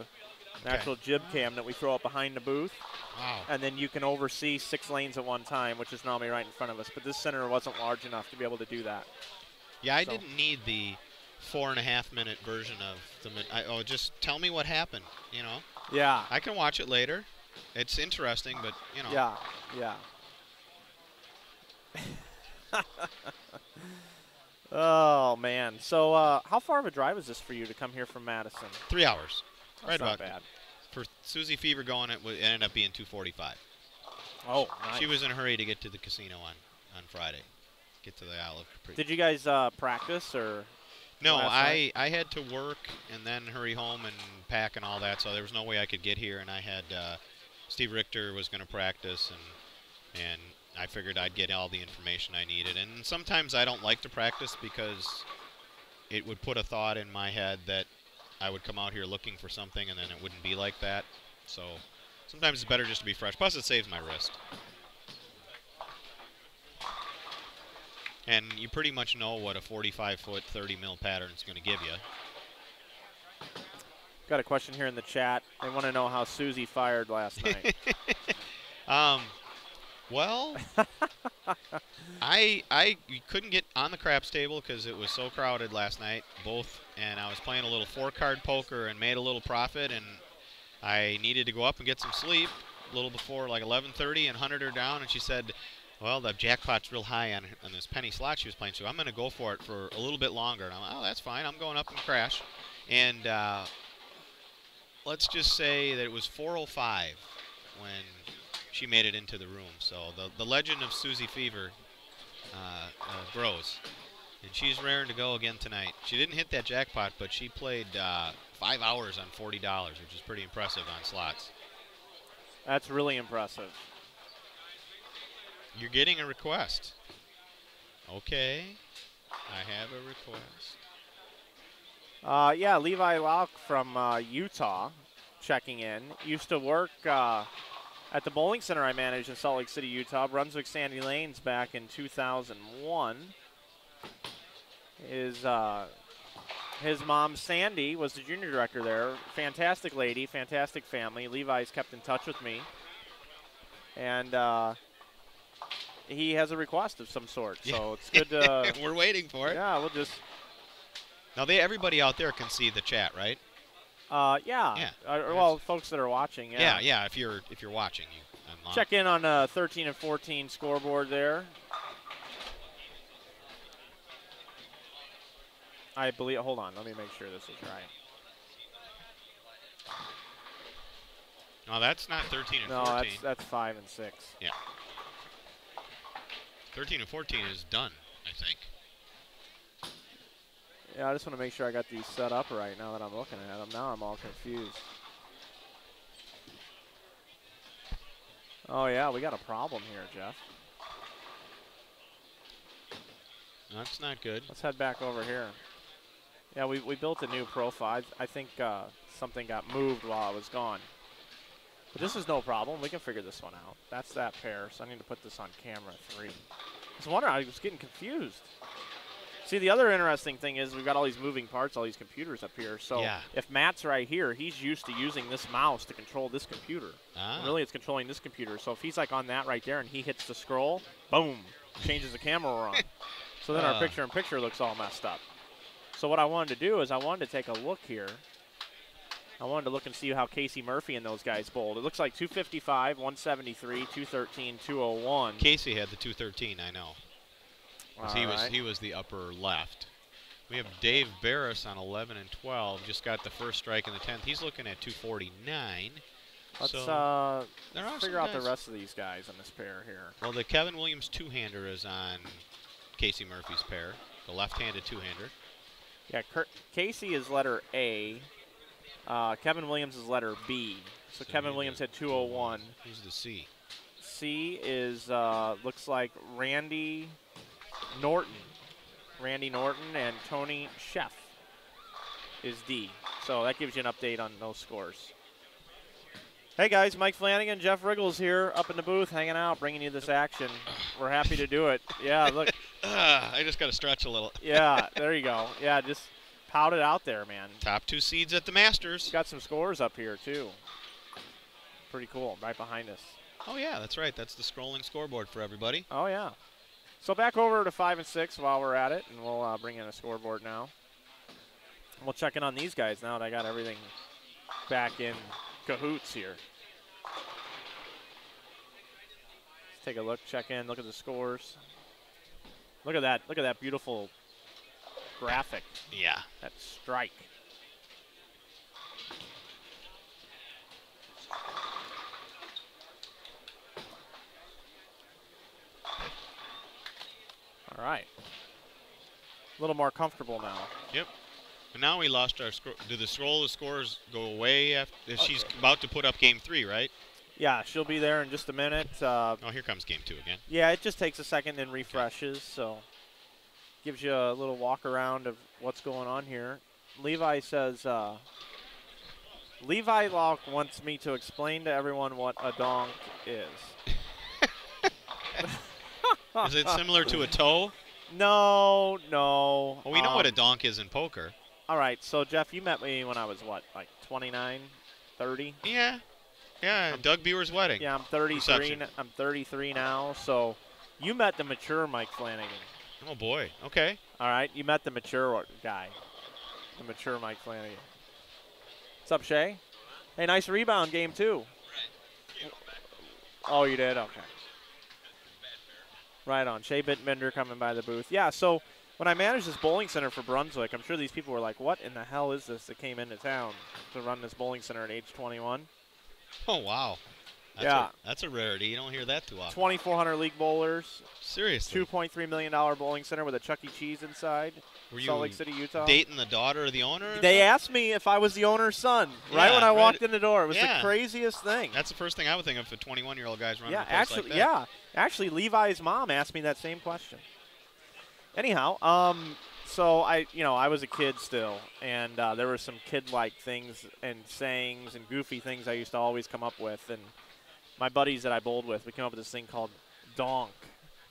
an actual jib cam that we throw up behind the booth. Wow. And then you can oversee 6 lanes at one time, which is normally right in front of us. But this center wasn't large enough to be able to do that. Yeah, I didn't need the 4.5-minute version of the. Just tell me what happened. Yeah. I can watch it later. It's interesting, but Yeah. Oh man. So how far of a drive is this for you to come here from Madison? 3 hours. That's right not about bad. For Susie Fever going, it ended up being 2:45. Oh, nice. She was in a hurry to get to the casino on Friday. Get to the Isle of Capri. Did you guys practice or? No, last night? I had to work and then hurry home and pack and all that, so there was no way I could get here. And I had Steve Richter was going to practice, and I figured I'd get all the information I needed. And sometimes I don't like to practice because it would put a thought in my head that I would come out here looking for something and then it wouldn't be like that. So sometimes it's better just to be fresh. Plus, it saves my wrist. And you pretty much know what a 45-foot, 30-mil pattern is going to give you. Got a question here in the chat. They want to know how Susie fired last night. Well, I couldn't get on the craps table because it was so crowded last night, and I was playing a little 4-card poker and made a little profit, and I needed to go up and get some sleep a little before like 11:30 and hunted her down, and she said, well, the jackpot's real high on this penny slot she was playing, so I'm going to go for it for a little bit longer. And I'm like, oh, that's fine. I'm going up and crash. And let's just say that it was 4:05 when she made it into the room. So the legend of Susie Fever grows. And she's raring to go again tonight. She didn't hit that jackpot, but she played 5 hours on $40, which is pretty impressive on slots. That's really impressive. You're getting a request. Okay. I have a request. Yeah, Levi Locke from Utah checking in. Used to work at the bowling center I managed in Salt Lake City, Utah, Brunswick Sandy Lanes back in 2001. His mom, Sandy, was the junior director there. Fantastic lady, fantastic family. Levi's kept in touch with me. And he has a request of some sort, so it's good to... We're waiting for it. Yeah, we'll just... Now, everybody out there can see the chat, right? Yeah. Well, folks that are watching, yeah. Yeah, if you're watching, I'm check in on 13 and 14 scoreboard there. I believe, hold on, let me make sure this is right. No, that's not 13 and 14. No, that's 5 and 6. Yeah. 13 and 14 is done, I think. Yeah, I just want to make sure I got these set up right now that I'm looking at them. Now I'm all confused. Oh, yeah, we got a problem here, Jeff. That's not good. Let's head back over here. Yeah, we built a new profile. I think something got moved while I was gone. But this is no problem. We can figure this one out. That's that pair, so I need to put this on camera 3. I was getting confused. See, the other interesting thing is we've got all these moving parts, all these computers up here. So if Matt's right here, he's used to using this mouse to control this computer. Really, it's controlling this computer. So if he's like on that right there and he hits the scroll, boom, changes the camera we're on. So then our picture-in-picture looks all messed up. So what I wanted to do is I wanted to take a look here. I wanted to look and see how Casey Murphy and those guys bowled. It looks like 255, 173, 213, 201. Casey had the 213, I know. He was the upper left. We have Dave Barris on 11 and 12. Just got the first strike in the 10th. He's looking at 249. Let's figure out the rest of these guys on this pair here. Well, the Kevin Williams two-hander is on Casey Murphy's pair, the left-handed two-hander. Yeah, Casey is letter A. Kevin Williams is letter B. So Kevin Williams had 201. Who's the C? C is, looks like Randy Norton. Randy Norton and Tony Sheff is D. So that gives you an update on those scores. Hey guys, Mike Flanagan, Jeff RIchgels here up in the booth hanging out, bringing you this action. We're happy to do it. Yeah, look. I just got to stretch a little. Yeah, there you go. Yeah, just pout it out there, man. Top 2 seeds at the Masters. Got some scores up here, too. Pretty cool, right behind us. Oh, yeah, that's right. That's the scrolling scoreboard for everybody. Oh, yeah. So back over to 5 and 6 while we're at it, and we'll bring in a scoreboard now. We'll check in on these guys now that I got everything back in cahoots here. Let's take a look, check in, look at the scores. Look at that beautiful graphic. Yeah. That strike. All right. A little more comfortable now. Yep. And now we lost our score. Do the scroll of scores go away after she's about to put up game 3, right? Yeah, she'll be there in just a minute. Oh, here comes game 2 again. Yeah, it just takes a second and refreshes, so gives you a little walk around of what's going on here. Levi says, Levi Locke wants me to explain to everyone what a donk is. Is it similar to a toe? No. Well, we know what a donk is in poker. All right, so Jeff, you met me when I was what, like 29, 30? Yeah. Yeah, Doug Bewer's wedding. Yeah, I'm 33. Reception. I'm 33 now, so you met the mature Mike Flanagan. Oh boy. Okay. All right, you met the mature guy, the mature Mike Flanagan. What's up, Shay? Hey, nice rebound game too. Oh, you did? Okay. Right on. Shay Bittmender coming by the booth. Yeah, so When I managed this bowling center for Brunswick, I'm sure these people were like, what in the hell is this that came into town to run this bowling center at age 21? Oh, wow. That's a rarity. You don't hear that too often. 2,400 league bowlers. Seriously. $2.3 million bowling center with a Chuck E. Cheese inside. Were Salt you Lake City, Utah. dating the daughter of the owner? Or They something? asked me if I was the owner's son right Yeah, when I right. walked in the door. It was Yeah. the craziest thing. That's the first thing I would think of for 21-year-old guys running Yeah, a place actually, like that. yeah. Actually, Levi's mom asked me that same question. Anyhow, so I was a kid still, and there were some kid-like things and sayings and goofy things I used to always come up with. And my buddies that I bowled with, we came up with this thing called donk.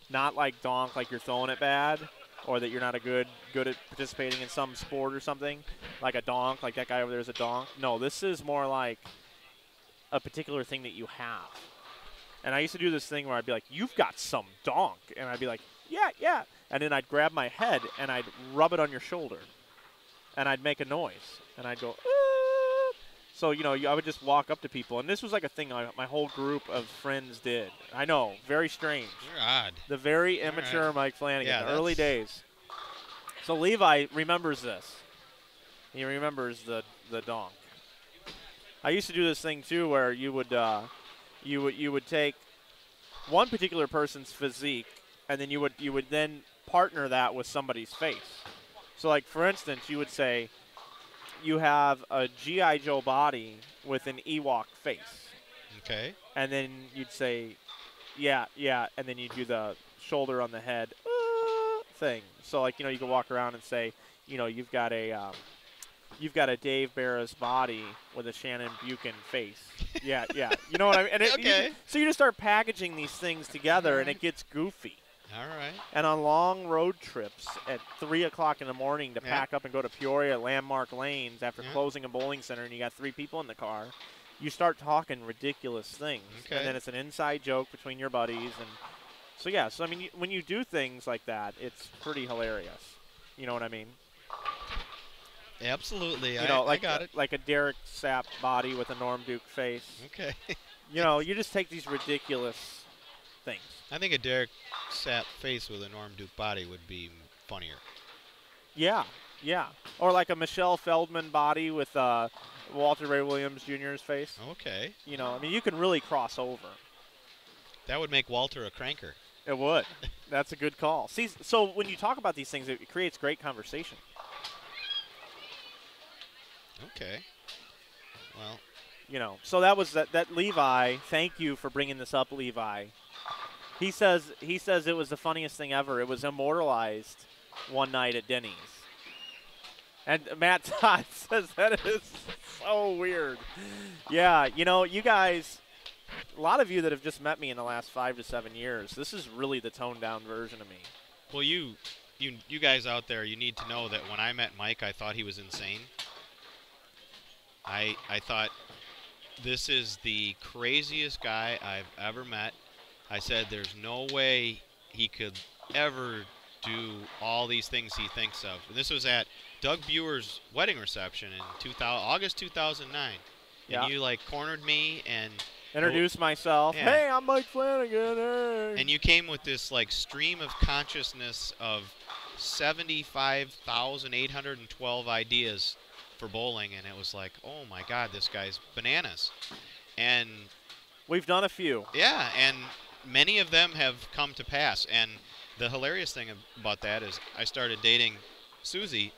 Not like donk, like you're throwing it bad, or that you're not good at participating in some sport or something, like a donk, like that guy over there is a donk. No, this is more like a particular thing that you have. And I used to do this thing where I'd be like, you've got some donk. And I'd be like, yeah. And then I'd grab my head and I'd rub it on your shoulder. And I'd make a noise. And I'd go, "Ah." So, I would just walk up to people. And this was like a thing my whole group of friends did. I know, very strange. You're odd. The very immature right. Mike Flanagan, Yeah, the early days. So Levi remembers this. He remembers the donk. I used to do this thing too, where you would take one particular person's physique, and then you would then partner that with somebody's face. So, like for instance, you would say you have a G.I. Joe body with an Ewok face. Okay. And then you'd say, yeah, and then you'd do the shoulder on the head thing. So, like, you could walk around and say, you've got a Dave Barris body with a Shannon Buchan face. Yeah. You know what I mean? And Okay. so you just start packaging these things together, and it gets goofy. All right. And on long road trips at 3 o'clock in the morning to Yeah. pack up and go to Peoria at Landmark Lanes after Yeah. closing a bowling center and you got 3 people in the car, you start talking ridiculous things. Okay. And then it's an inside joke between your buddies. And so, yeah. So, I mean, when you do things like that, it's pretty hilarious. You know what I mean? Absolutely. I I got it. Like a Derek Sapp body with a Norm Duke face. Okay. You just take these ridiculous things. I think a Derek Sapp face with a Norm Duke body would be funnier. Yeah. Or like a Michelle Feldman body with Walter Ray Williams Jr.'s face. Okay. I mean, you can really cross over. That would make Walter a cranker. It would. That's a good call. See, so when you talk about these things, it creates great conversation. Okay. Well. So that was that Levi. Thank you for bringing this up, Levi. He says it was the funniest thing ever. It was immortalized one night at Denny's. And Matt Todd says that is so weird. Yeah, you guys, a lot of you that have just met me in the last 5 to 7 years, this is really the toned down version of me. Well, you guys out there, you need to know that when I met Mike, I thought he was insane. I thought this is the craziest guy I've ever met. I said there's no way he could ever do all these things he thinks of. And this was at Doug Buer's wedding reception in August 2009. Yeah. And you cornered me and Introduce myself. Yeah. Hey, I'm Mike Flanagan. Hey. And you came with this stream of consciousness of 75,812 ideas for bowling, and it was like, oh my God, this guy's bananas. And We've done a few. yeah, and many of them have come to pass. And the hilarious thing about that is I started dating Susie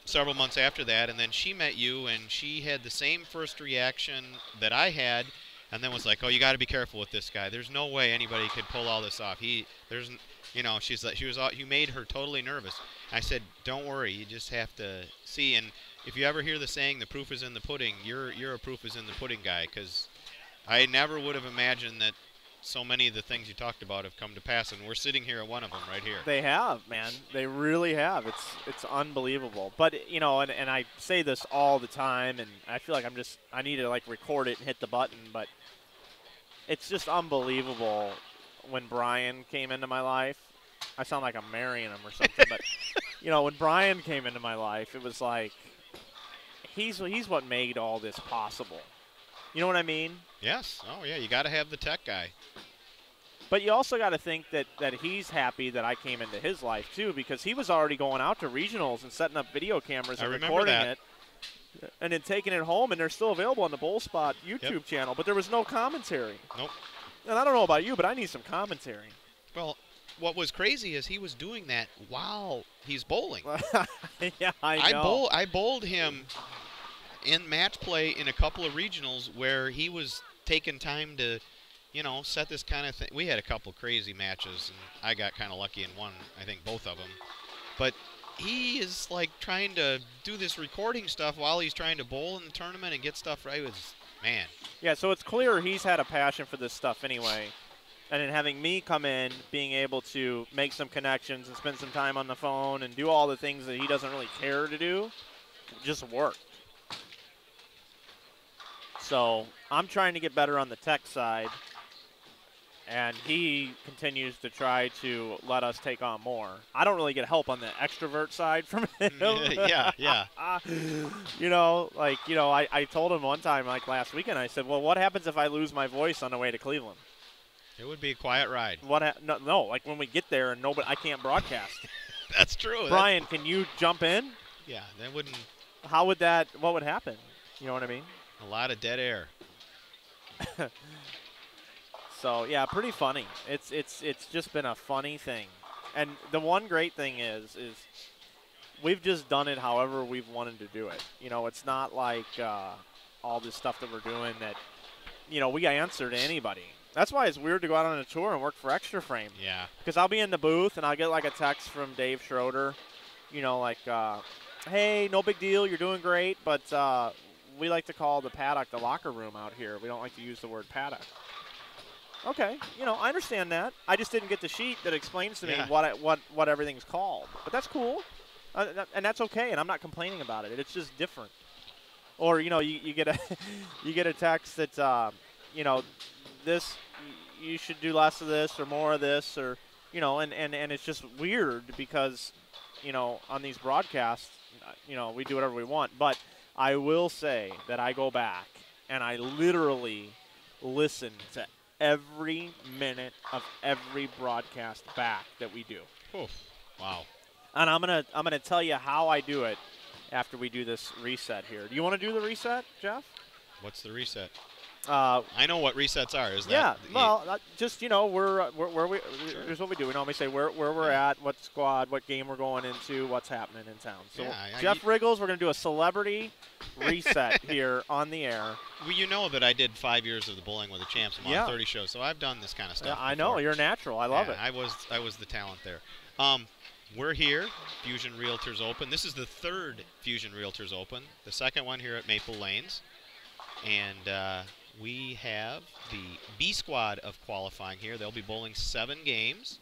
several months after that, and then she met you, and she had the same first reaction that I had, and then was like, oh, you got to be careful with this guy. There's no way anybody could pull all this off. She's like, you made her totally nervous. I said, don't worry, you just have to see. And if you ever hear the saying, the proof is in the pudding, you're a proof is in the pudding guy, because I never would have imagined that so many of the things you talked about have come to pass, and we're sitting here at one of them right here. They have, man. They really have. It's unbelievable. But, and I say this all the time, and I feel like I need to, record it and hit the button, but it's just unbelievable when Brian came into my life. I sound like I'm marrying him or something, but, when Brian came into my life, it was like he's what made all this possible. You know what I mean? Yes. Oh, yeah, you got to have the tech guy. But you also got to think that he's happy that I came into his life too, because he was already going out to regionals and setting up video cameras and recording it, and then taking it home, and they're still available on the Bowl Spot YouTube channel. But there was no commentary. Nope. And I don't know about you, but I need some commentary. Well, what was crazy is he was doing that while he's bowling. Yeah, I know. I bowled him in match play in a couple of regionals where he was taking time to, you know, set this kind of thing. We had a couple crazy matches, and I got kind of lucky in one, I think both of them. But he is like trying to do this recording stuff while he's trying to bowl in the tournament and get stuff right. It was, man. Yeah, so it's clear he's had a passion for this stuff anyway. And then having me come in, being able to make some connections and spend some time on the phone and do all the things that he doesn't really care to do, just worked. So I'm trying to get better on the tech side, and he continues to try to let us take on more. I don't really get help on the extrovert side from him. Yeah. You know, like, you know, I told him one time, like last weekend, I said, well, what happens if I lose my voice on the way to Cleveland? It would be a quiet ride. No, like when we get there and I can't broadcast. That's true. Brian, can you jump in? Yeah, that wouldn't. What would happen? You know what I mean? A lot of dead air. So yeah, pretty funny. It's just been a funny thing. And the one great thing is we've just done it however we've wanted to do it. You know, it's not like all this stuff that we're doing that, you know, we answer to anybody. That's why it's weird to go out on a tour and work for Extra Frame. Yeah. Because I'll be in the booth and I'll get like a text from Dave Schroeder, you know, like, hey, no big deal, you're doing great, but we like to call the paddock the locker room out here. We don't like to use the word paddock. Okay, you know, I understand that. I just didn't get the sheet that explains to me what everything's called. But that's cool, and that's okay, and I'm not complaining about it. It's just different. Or, you know, you get a you get a text that, you know, this, you should do less of this or more of this, or, you know, and it's just weird because, you know, on these broadcasts, you know, we do whatever we want. But I will say that I go back and I literally listen to every minute of every broadcast back that we do. Oof. Wow. And I'm gonna tell you how I do it after we do this reset here. Do you want to do the reset, Jeff? What's the reset? I know what resets are. Is that? Yeah. Well, just, you know, we're we. Sure. Here's what we do. We normally say where we're at, what squad, what game we're going into, what's happening in town. So Jeff RIchgels, we're gonna do a celebrity reset here on the air. Well, you know that I did 5 years of the Bowling with the Champs. I'm on 30 shows, so I've done this kind of stuff. Yeah, I know. You're natural. I love it. I was the talent there. We're here, Fusion Realtors Open. This is the third Fusion Realtors Open, the second one here at Maple Lanes. And we have the B squad of qualifying here. They'll be bowling 7 games.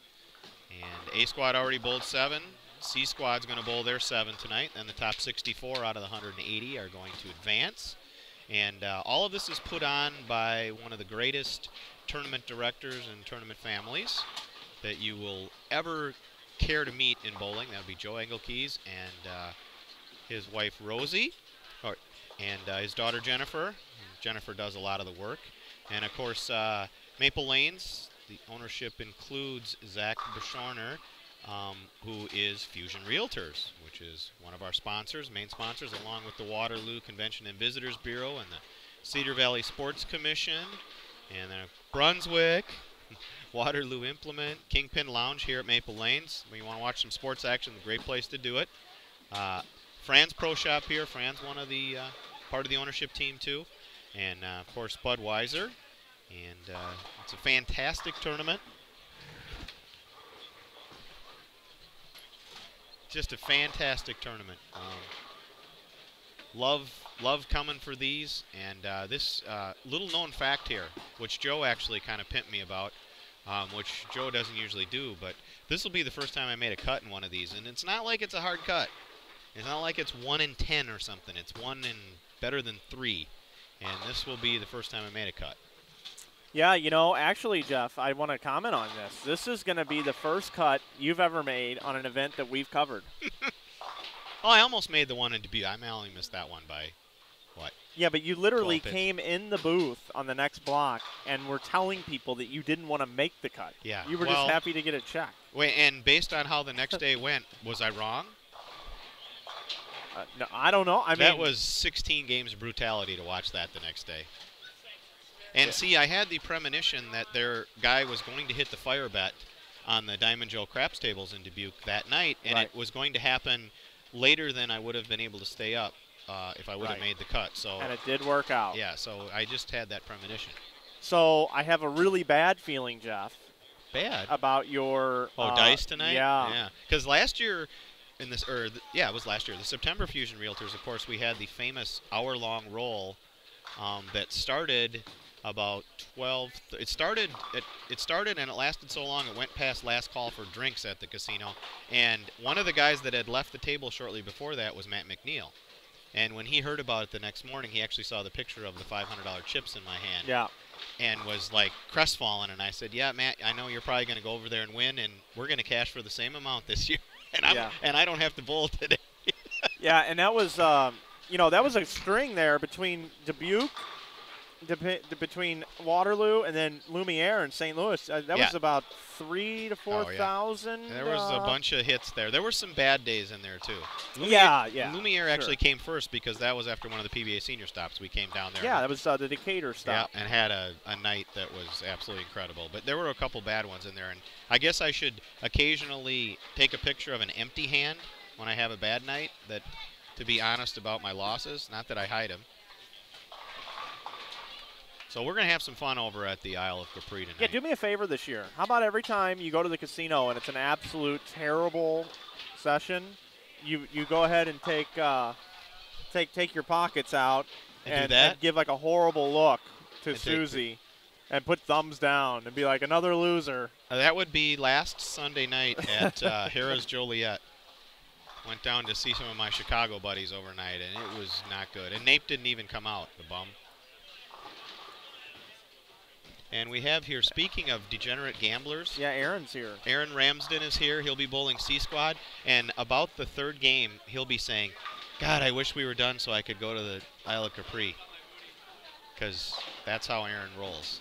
And A squad already bowled 7. C squad's going to bowl their 7 tonight. And the top 64 out of the 180 are going to advance. And all of this is put on by one of the greatest tournament directors and tournament families that you will ever care to meet in bowling. That would be Joe Engelkeys and his wife Rosie, and his daughter Jennifer. Jennifer does a lot of the work. And of course, Maple Lanes, the ownership includes Zach Bishorner, who is Fusion Realtors, which is one of our sponsors, main sponsors, along with the Waterloo Convention and Visitors Bureau and the Cedar Valley Sports Commission, and then Brunswick, Waterloo Implement, Kingpin Lounge here at Maple Lanes. When you want to watch some sports action, a great place to do it. Fran's Pro Shop here. Fran's one of the part of the ownership team too. And, of course, Budweiser. And it's a fantastic tournament. Just a fantastic tournament. Love coming for these. And this little known fact here, which Joe actually kind of pimped me about, which Joe doesn't usually do, but this will be the first time I made a cut in one of these. And it's not like it's a hard cut. It's not like it's 1 in 10 or something. It's 1 in better than 3. And this will be the first time I made a cut. Yeah, you know, actually, Jeff, I want to comment on this. This is going to be the first cut you've ever made on an event that we've covered. Oh, I almost made the one in Dubuque. I only missed that one by What? Yeah, but you literally 12 pits. came in the booth on the next block and were telling people that you didn't want to make the cut. Yeah. You were Well, just happy to get a check. Wait, and based on how the next day went, was I wrong? No, I don't know. I mean, that was 16 games of brutality to watch that the next day. And see, I had the premonition that their guy was going to hit the fire bet on the Diamond Joe craps tables in Dubuque that night, and Right. it was going to happen later than I would have been able to stay up if I would have Right. made the cut. So and it did work out. yeah, so I just had that premonition. So I have a really bad feeling, Jeff, Bad. about your Dice tonight? Yeah. Yeah. Because last year, in this, yeah, it was last year. The September Fusion Realtors, of course, we had the famous hour-long roll that started about 12. It started and it lasted so long it went past last call for drinks at the casino. And one of the guys that had left the table shortly before that was Matt McNeil. And when he heard about it the next morning, he actually saw the picture of the $500 chips in my hand. Yeah. And was like crestfallen. And I said, "Yeah, Matt, I know you're probably going to go over there and win, and we're going to cash for the same amount this year, and I don't have to bowl today." Yeah, and that was that was a string there between Dubuque, between Waterloo, and then Lumiere in St. Louis. That was about 3,000 to 4,000. There was a bunch of hits there. There were some bad days in there too. Lumiere actually came first because that was after one of the PBA senior stops. We came down there. Yeah, that was the Decatur stop. Yeah, and had a night that was absolutely incredible. But there were a couple bad ones in there, and I guess I should occasionally take a picture of an empty hand when I have a bad night, to be honest about my losses. Not that I hide them. So we're going to have some fun over at the Isle of Capri tonight. Yeah, do me a favor this year. How about every time you go to the casino and it's an absolute terrible session, you go ahead and take your pockets out and give like a horrible look to Susie and put thumbs down and be like, another loser. That would be last Sunday night at Harrah's Joliet. Went down to see some of my Chicago buddies overnight, and it was not good. And Nape didn't even come out, the bum. And we have here, speaking of degenerate gamblers. Yeah, Aaron's here. Aaron Ramsden is here. He'll be bowling C-Squad. And about the third game, he'll be saying, "God, I wish we were done so I could go to the Isle of Capri." Because that's how Aaron rolls.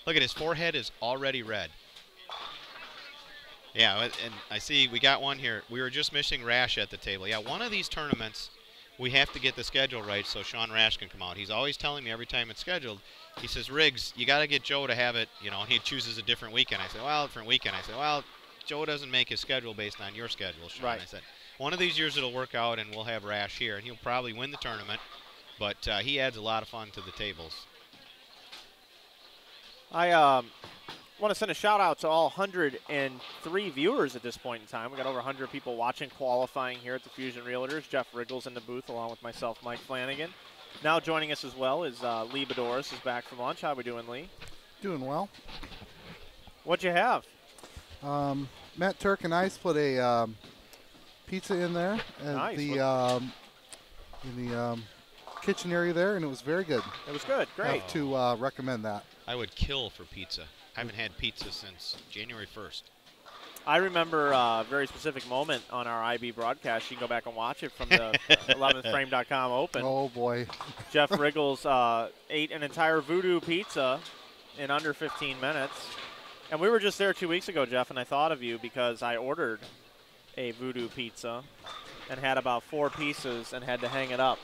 Look at his forehead is already red. Yeah, and I see we got one here. We were just missing Rash at the table. Yeah, one of these tournaments, we have to get the schedule right so Sean Rash can come out. He's always telling me every time it's scheduled, he says, "Riggs, you got to get Joe to have it," and he chooses a different weekend. I say, "Well, different weekend." I say, "Well, Joe doesn't make his schedule based on your schedule, Sean." Right. I said, "One of these years it'll work out and we'll have Rash here, and he'll probably win the tournament, but he adds a lot of fun to the tables." I want to send a shout out to all 103 viewers at this point in time. We got over 100 people watching qualifying here at the Fusion Realtors. Jeff RIchgels in the booth along with myself, Mike Flanagan. Now joining us as well is Lee Boudouris is back from lunch. How are we doing, Lee? Doing well. What'd you have? Matt Turek and I split a pizza in there at in the kitchen area there, and it was very good. It was good. Great. Have to recommend that. I would kill for pizza. I haven't had pizza since January 1st. I remember a very specific moment on our IB broadcast. You can go back and watch it from the 11thframe.com Open. Oh, boy. Jeff RIchgels ate an entire Voodoo pizza in under 15 minutes. And we were just there 2 weeks ago, Jeff, and I thought of you because I ordered a Voodoo pizza and had about 4 pieces and had to hang it up.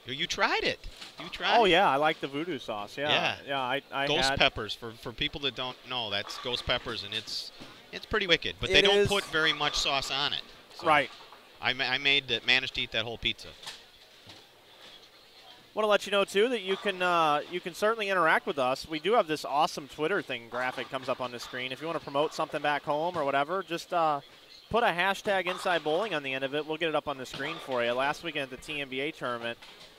You tried it. You tried Oh, it. yeah, I like the Voodoo sauce. Yeah. I Ghost had peppers, for people that don't know, that's ghost peppers, and it's pretty wicked. But It they don't is. put very much sauce on it. So Right. I managed to eat that whole pizza. Want to let you know too that you can certainly interact with us. We do have this awesome Twitter thing graphic comes up on the screen. If you want to promote something back home or whatever, just put a hashtag Inside Bowling on the end of it. We'll get it up on the screen for you. Last weekend at the TNBA tournament,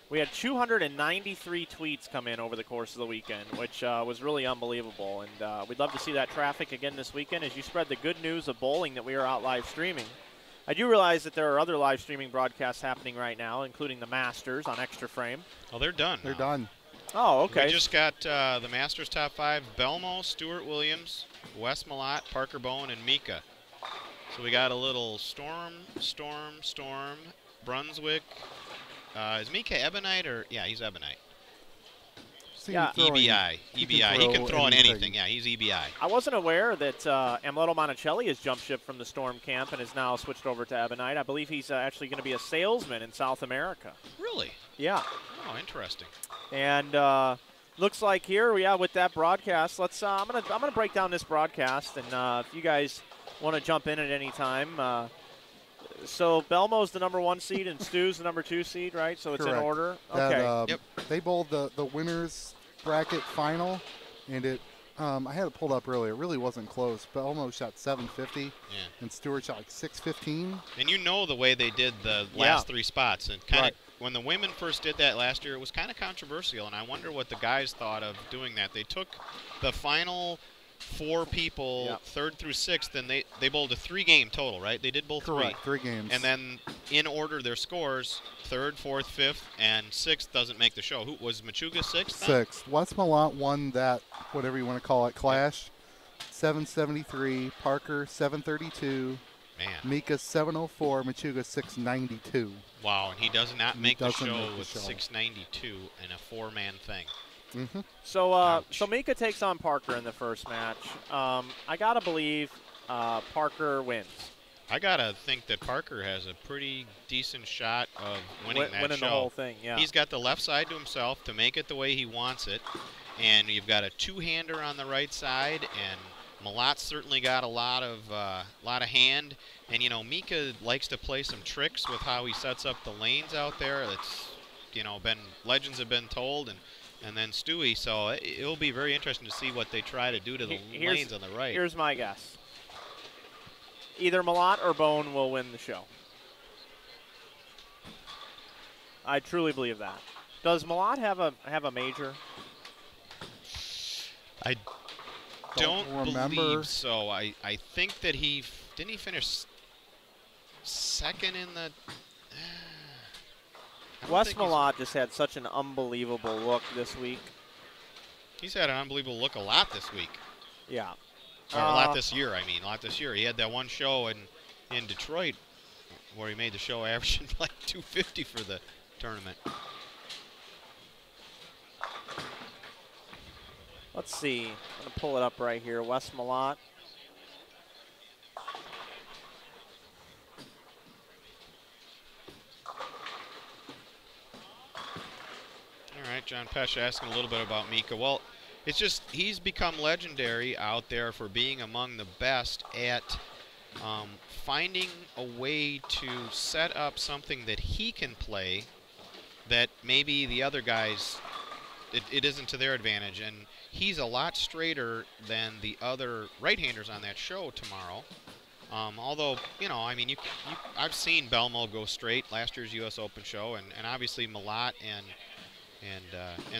we had 293 tweets come in over the course of the weekend, which was really unbelievable. And we'd love to see that traffic again this weekend as you spread the good news of bowling that we are out live streaming. I do realize that there are other live streaming broadcasts happening right now, including the Masters on Extra Frame. Oh, they're done. They're now. done. Oh, okay. We just got the Masters top 5, Belmo, Stuart Williams, Wes Malott, Parker Bowen, and Mika. So we got a little Storm, Brunswick, Is Mika Ebonite or yeah, he's Ebonite. See Yeah. him throwing- EBI. EBI. He can throw on anything. Yeah, he's EBI. I wasn't aware that Ameletto Monticelli has jumped ship from the Storm camp and is now switched over to Ebonite. I believe he's actually going to be a salesman in South America. Really? Yeah. Oh, interesting. And looks like here, with that broadcast, let's. I'm gonna break down this broadcast, and if you guys want to jump in at any time. So Belmo's the #1 seed and Stu's the #2 seed, right? So it's Correct. in order. That, Okay. Yep. They bowled the winners bracket final, and it. I had it pulled up earlier. It really wasn't close. Belmo shot 750, Yeah. and Stewart shot like 615. And you know the way they did the last 3 spots, and kind of when the women first did that last year, it was kind of controversial, and I wonder what the guys thought of doing that. They took the final 4 people, 3rd through 6th, and they bowled a 3-game total, right? They did both Correct. 3. 3 games. And then in order their scores, 3rd, 4th, 5th, and 6th doesn't make the show. Who was Machuga 6th? then? 6th. Westmont won that, whatever you want to call it, clash. 773. Parker 732. Man. Mika 704. Machuga 692. Wow, and he does not He make the doesn't show make the with show. 692 and a 4-man thing. Mm-hmm. So Mika takes on Parker in the first match. I gotta believe Parker wins. I gotta think that Parker has a pretty decent shot of winning that winning show. the whole thing. Yeah. He's got the left side to himself to make it the way he wants it, and you've got a 2-hander on the right side, and Malat's certainly got a lot of hand, and you know Mika likes to play some tricks with how he sets up the lanes out there. It's legends have been told, and then Stewie. So it'll be very interesting to see what they try to do to the lanes on the right. Here's my guess. Either Malat or Bone will win the show. I truly believe that. Does Malat have a major? I don't remember. believe so. I think that didn't he finish second in the. Wes Malat just had such an unbelievable look this week. He's had an unbelievable look a lot this week. Yeah. Or a lot this year, I mean. A lot this year. He had that one show in Detroit where he made the show averaging like 250 for the tournament. Let's see. I'm going to pull it up right here. Wes Malat. All right, John Pesh asking a little bit about Mika. Well, it's just he's become legendary out there for being among the best at finding a way to set up something that he can play that maybe the other guys, it isn't to their advantage. And he's a lot straighter than the other right-handers on that show tomorrow. Although, you know, I mean, I've seen Belmo go straight last year's U.S. Open show, and obviously Malat and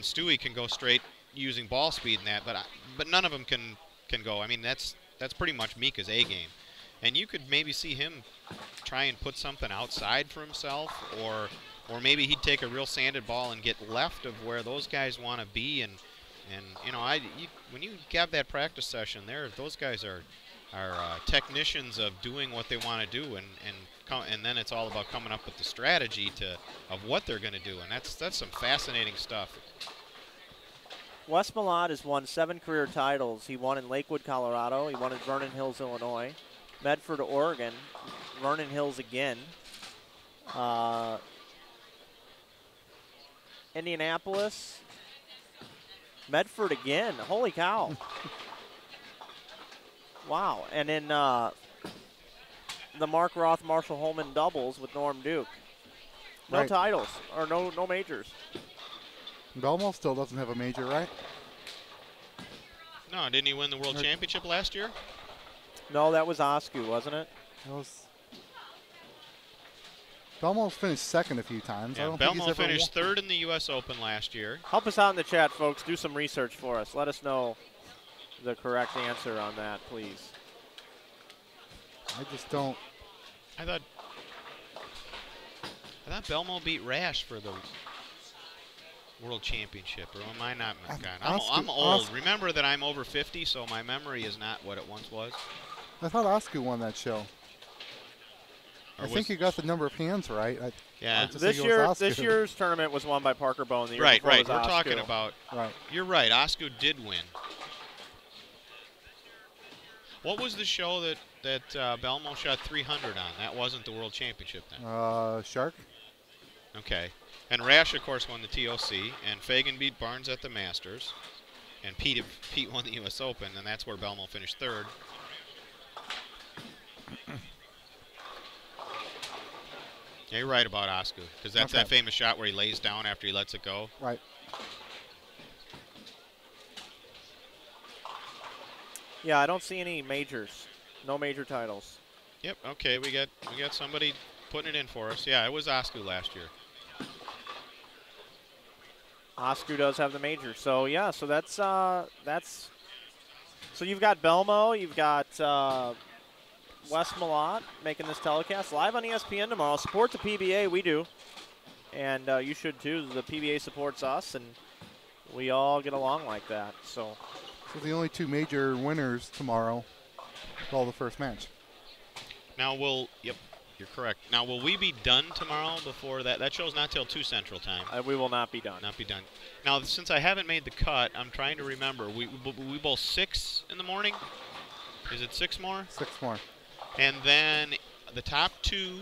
Stewie can go straight using ball speed and that, but none of them can go. I mean, that's pretty much Mika's A game, and you could maybe see him try and put something outside for himself, or maybe he'd take a real sanded ball and get left of where those guys want to be, and you know, when you have that practice session there, those guys are technicians of doing what they want to do, and then it's all about coming up with the strategy of what they're going to do, and that's some fascinating stuff. Wes Malat has won 7 career titles. He won in Lakewood, Colorado. He won in Vernon Hills, Illinois. Medford, Oregon. Vernon Hills again. Indianapolis. Medford again. Holy cow. Wow. And then the Mark Roth Marshall Holman doubles with Norm Duke. No Right. titles, or no majors. Belmo still doesn't have a major, right? No, didn't he win the World Championship last year? No, that was Oscu, wasn't it? Belmo's finished second a few times. I Yeah, don't think he's Belmo ever finished won. 3rd in the U.S. Open last year. Help us out in the chat, folks. Do some research for us. Let us know the correct answer on that, please. I just don't. I thought Belmo beat Rash for the World Championship, or am I not misguided? I'm old. Remember that I'm over 50, so my memory is not what it once was. I thought Oscar won that show. I think you got the number of hands right. Yeah. This year's tournament was won by Parker Bone. The year Right, before right. was We're Osku. talking about. Right. You're right. Osku did win. What was the show that Belmo shot 300 on? That wasn't the World Championship then. Shark. Okay. And Rash, of course, won the TOC, and Fagan beat Barnes at the Masters, and Pete won the U.S. Open, and that's where Belmo finished third. Yeah, you're right about Osku, because that's that famous shot where he lays down after he lets it go. Right. Yeah, I don't see any majors. No major titles. Yep. Okay, we got somebody putting it in for us. Yeah, it was Osku last year. Osku does have the major. So yeah, so that's so you've got Belmo, you've got Wes Malott making this telecast live on ESPN tomorrow. Support the PBA, we do. And you should too. The PBA supports us, and we all get along like that. So the only two major winners tomorrow call the first match. Now yep, you're correct. Now will we be done tomorrow before that? That show's not till 2 Central Time. We will not be done. Not be done. Now, since I haven't made the cut, I'm trying to remember. We bowl 6 in the morning? Is it 6 more? 6 more. And then the top 2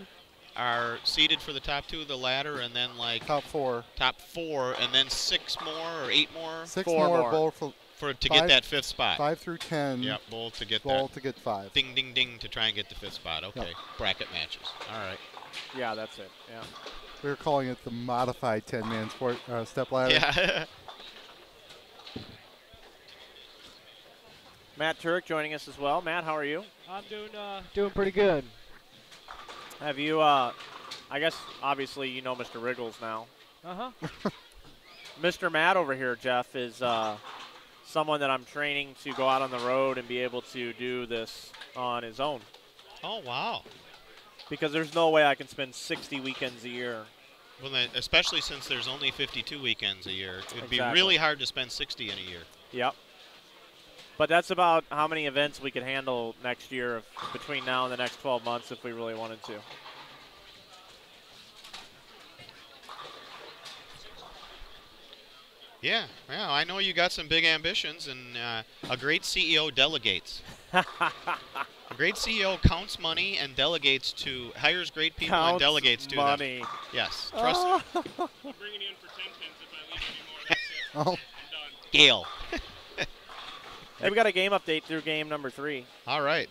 are seeded for the top 2 of the ladder, and then like top 4. Top 4, and then 6 more or 8 more? 6 more bowl to get that 5th spot. 5 through 10. Yep, bowl to get bowl to get 5. Ding, ding, ding to try and get the 5th spot. Okay, yep. Bracket matches. All right. Yeah, that's it. Yeah. We were calling it the modified 10-man step ladder. Yeah. Matt Turek joining us as well. Matt, how are you? I'm doing pretty good. Have you, I guess, obviously you know Mr. RIchgels now. Uh-huh. Mr. Matt over here, Jeff, is someone that I'm training to go out on the road and be able to do this on his own. Oh, wow. Because there's no way I can spend 60 weekends a year. Well, then, especially since there's only 52 weekends a year. It would be Exactly. really hard to spend 60 in a year. Yep. But that's about how many events we could handle next year between now and the next 12 months if we really wanted to. Yeah, well, I know you got some big ambitions, and a great CEO delegates. A great CEO counts money and hires great people and delegates to money. them. Yes, trust me. I'm bringing you in for 10 pins. If I leave any more, that's it. Oh. I'm done. Gail. Hey, we got a game update through game number 3. All right.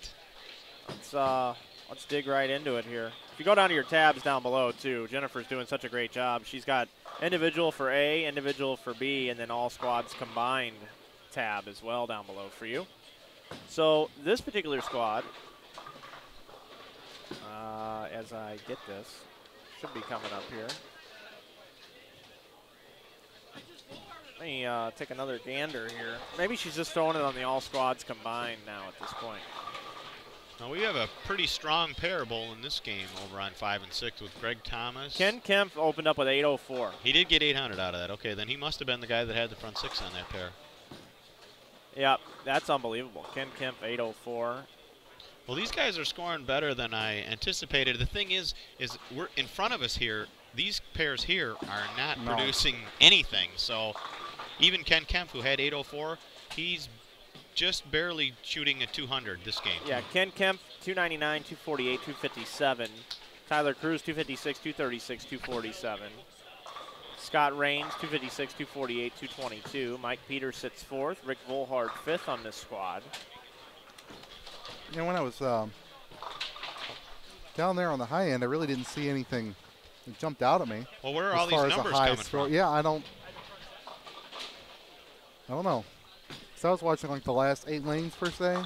Let's dig right into it here. If you go down to your tabs down below, too, Jennifer's doing such a great job. She's got individual for A, individual for B, and then all squads combined tab as well down below for you. So this particular squad, as I get this, should be coming up here. Let me take another gander here. Maybe she's just throwing it on the all squads combined now at this point. Now we have a pretty strong pair bowl in this game over on 5 and 6 with Greg Thomas. Ken Kemp opened up with 804. He did get 800 out of that. Okay, then he must have been the guy that had the front 6 on that pair. Yep, that's unbelievable. Ken Kemp, 804. Well, these guys are scoring better than I anticipated. The thing is we're in front of us here. These pairs here are not producing anything. So even Ken Kemp, who had 804, he's just barely shooting at 200 this game. Yeah, Ken Kemp, 299, 248, 257. Tyler Cruz, 256, 236, 247. Scott Raines, 256, 248, 222. Mike Peters sits 4th. Rick Volhard 5th on this squad. You know, when I was down there on the high end, I really didn't see anything that jumped out at me. Well, where are all these numbers coming from? Yeah, I don't know. So I was watching like the last 8 lanes per se.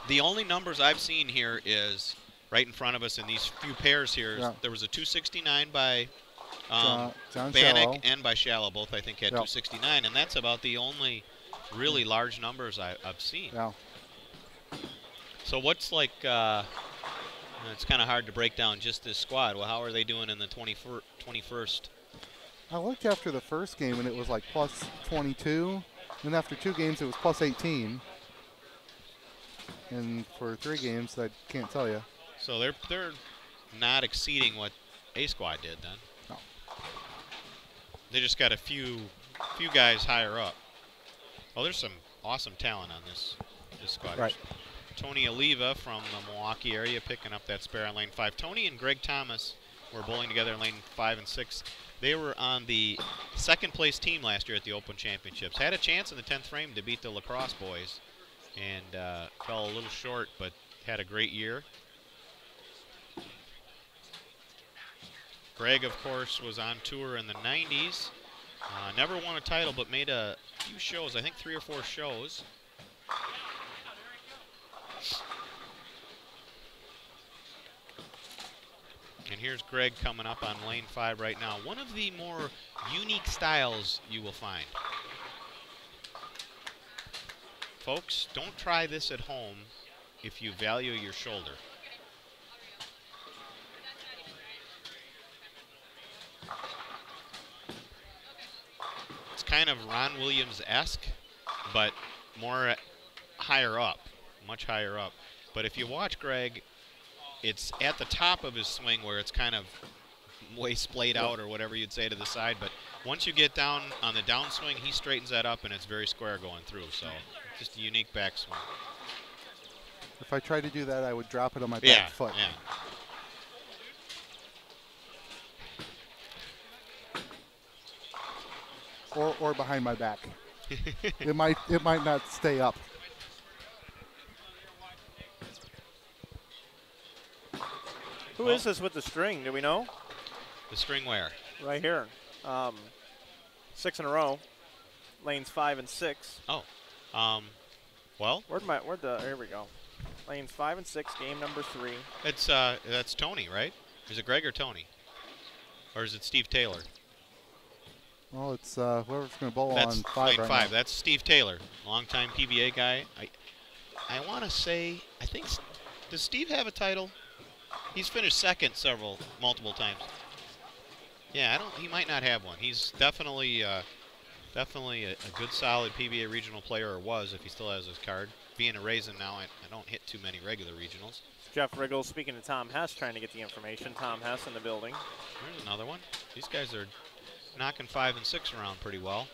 The only numbers I've seen here is right in front of us in these few pairs here. Yeah. There was a 269 by John Bannock and by Shallow. Both, I think, had 269, and that's about the only really large numbers I've seen. Yeah. So what's like, it's kind of hard to break down just this squad. Well, how are they doing in the 21st? I looked after the first game, and it was like plus 22. Then after 2 games, it was plus 18. And for 3 games, I can't tell you. So they're not exceeding what A squad did then. No. They just got a few guys higher up. Oh, there's some awesome talent on this squad. Right. Tony Oliva from the Milwaukee area picking up that spare on lane 5. Tony and Greg Thomas were bowling together in lane 5 and 6. They were on the second place team last year at the Open Championships. Had a chance in the 10th frame to beat the lacrosse boys and fell a little short, but had a great year. Greg, of course, was on tour in the 90s. Never won a title, but made a few shows, I think 3 or 4 shows. And here's Greg coming up on lane 5 right now. One of the more unique styles you will find. Folks, don't try this at home if you value your shoulder. It's kind of Ron Williams-esque, but more higher up, much higher up. But if you watch Greg, it's at the top of his swing where it's kind of way splayed out or whatever you'd say to the side. But once you get down on the downswing, he straightens that up and it's very square going through. So just a unique backswing. If I tried to do that, I would drop it on my Yeah, back foot. yeah. Or behind my back. it might not stay up. Who is this with the string? Do we know? The string where? Right here. 6 in a row. Lanes 5 and 6. Oh. Well. Here we go. Lanes 5 and 6, game number 3. It's that's Tony, right? Is it Greg or Tony? Or is it Steve Taylor? Well, it's whoever's going to bowl That's on 5 lane right 5. now. That's Steve Taylor, longtime PBA guy. I want to say, does Steve have a title? He's finished second multiple times. Yeah, he might not have one. He's definitely a good, solid PBA regional player, or was, if he still has his card. Being a Raisin now, I don't hit too many regular regionals. Jeff RIchgels speaking to Tom Hess, trying to get the information. Tom Hess in the building. There's another one. These guys are knocking 5 and 6 around pretty well.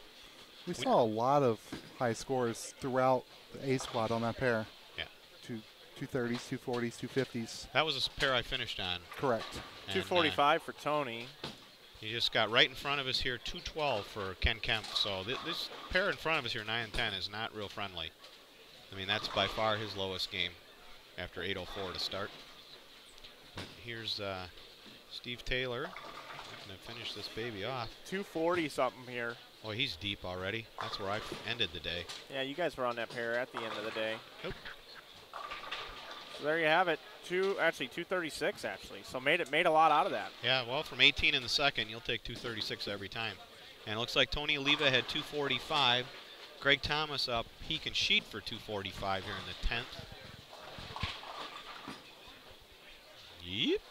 We saw a lot of high scores throughout the A squad on that pair. Yeah. 230s, 240s, 250s. That was a pair I finished on. Correct. 245 for Tony. He just got right in front of us here, 212 for Ken Kemp. So this pair in front of us here, 9 and 10, is not real friendly. I mean, that's by far his lowest game after 8:04 to start. But here's Steve Taylor going to finish this baby off. 240 something here. Oh, he's deep already. That's where I ended the day. Yeah, you guys were on that pair at the end of the day. Nope. So there you have it. 236 actually. So made a lot out of that. Yeah, well, from 18 in the second, you'll take 236 every time. And it looks like Tony Oliva had 245. Greg Thomas up. He can sheet for 245 here in the 10th. Yep.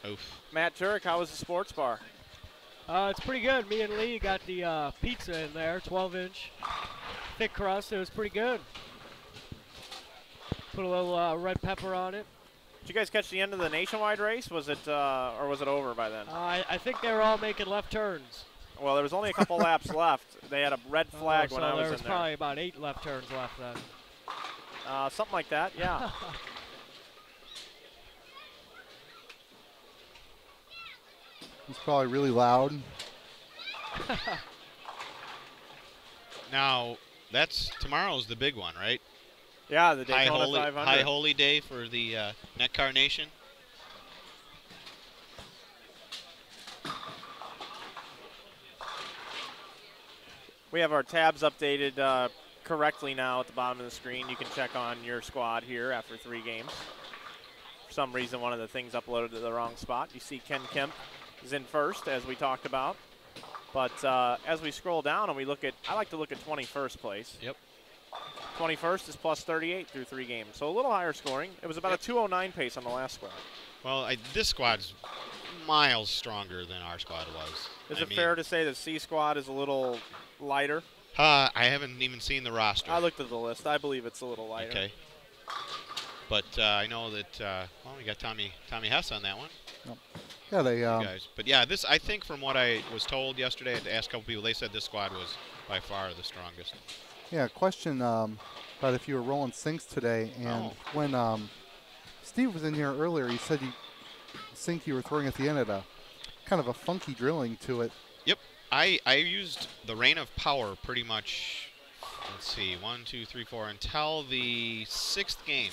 Oof. Matt Turek, how was the sports bar? It's pretty good. Me and Lee got the pizza in there, 12-inch, thick crust. It was pretty good. Put a little red pepper on it. Did you guys catch the end of the nationwide race? Was it or was it over by then? I think they were all making left turns. Well, there was only a couple laps left. They had a red flag when I was in there. There was probably about 8 left turns left then. Something like that, yeah. It's probably really loud. Now, tomorrow's the big one, right? Yeah, the Daytona 500. High Holy Day for the Netcar Nation. We have our tabs updated correctly now at the bottom of the screen. You can check on your squad here after 3 games. For some reason, one of the things uploaded to the wrong spot. You see Ken Kemp is in first, as we talked about. But as we scroll down and we look at, I like to look at 21st place. Yep. 21st is plus 38 through 3 games. So a little higher scoring. It was about a 209 pace on the last squad. Well, this squad's miles stronger than our squad was. Is it fair to say that C squad is a little lighter? I haven't even seen the roster. I looked at the list. I believe it's a little lighter. Okay. But I know that, well, we got Tommy Hess on that one. Yep. Yeah, they. Guys. But yeah, this, I think from what I was told yesterday, I had to ask a couple people, they said this squad was by far the strongest. Yeah, question about if you were rolling sinks today. And when Steve was in here earlier, he said sink you were throwing at the end had a kind of a funky drilling to it. Yep. I used the Rain of Power pretty much, let's see, 1, 2, 3, 4, until the 6th game.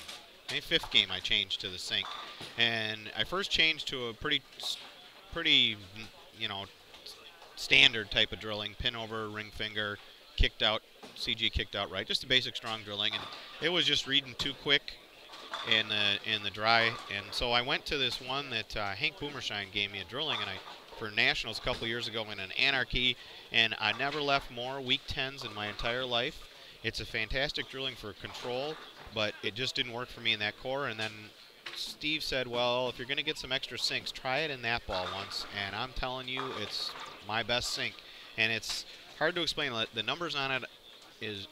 Maybe 5th game I changed to the sink. And I first changed to a pretty, you know, standard type of drilling, pin over, ring finger, kicked out, CG kicked out right, just a basic strong drilling. And it was just reading too quick in the dry. And so I went to this one that Hank Boomershine gave me a drilling, and for Nationals a couple years ago in an Anarchy, and I never left more weak 10s in my entire life. It's a fantastic drilling for control, but it just didn't work for me in that core. And then Steve said, well, if you're going to get some extra sinks, try it in that ball once. And I'm telling you, it's my best sink. And it's hard to explain. The numbers on it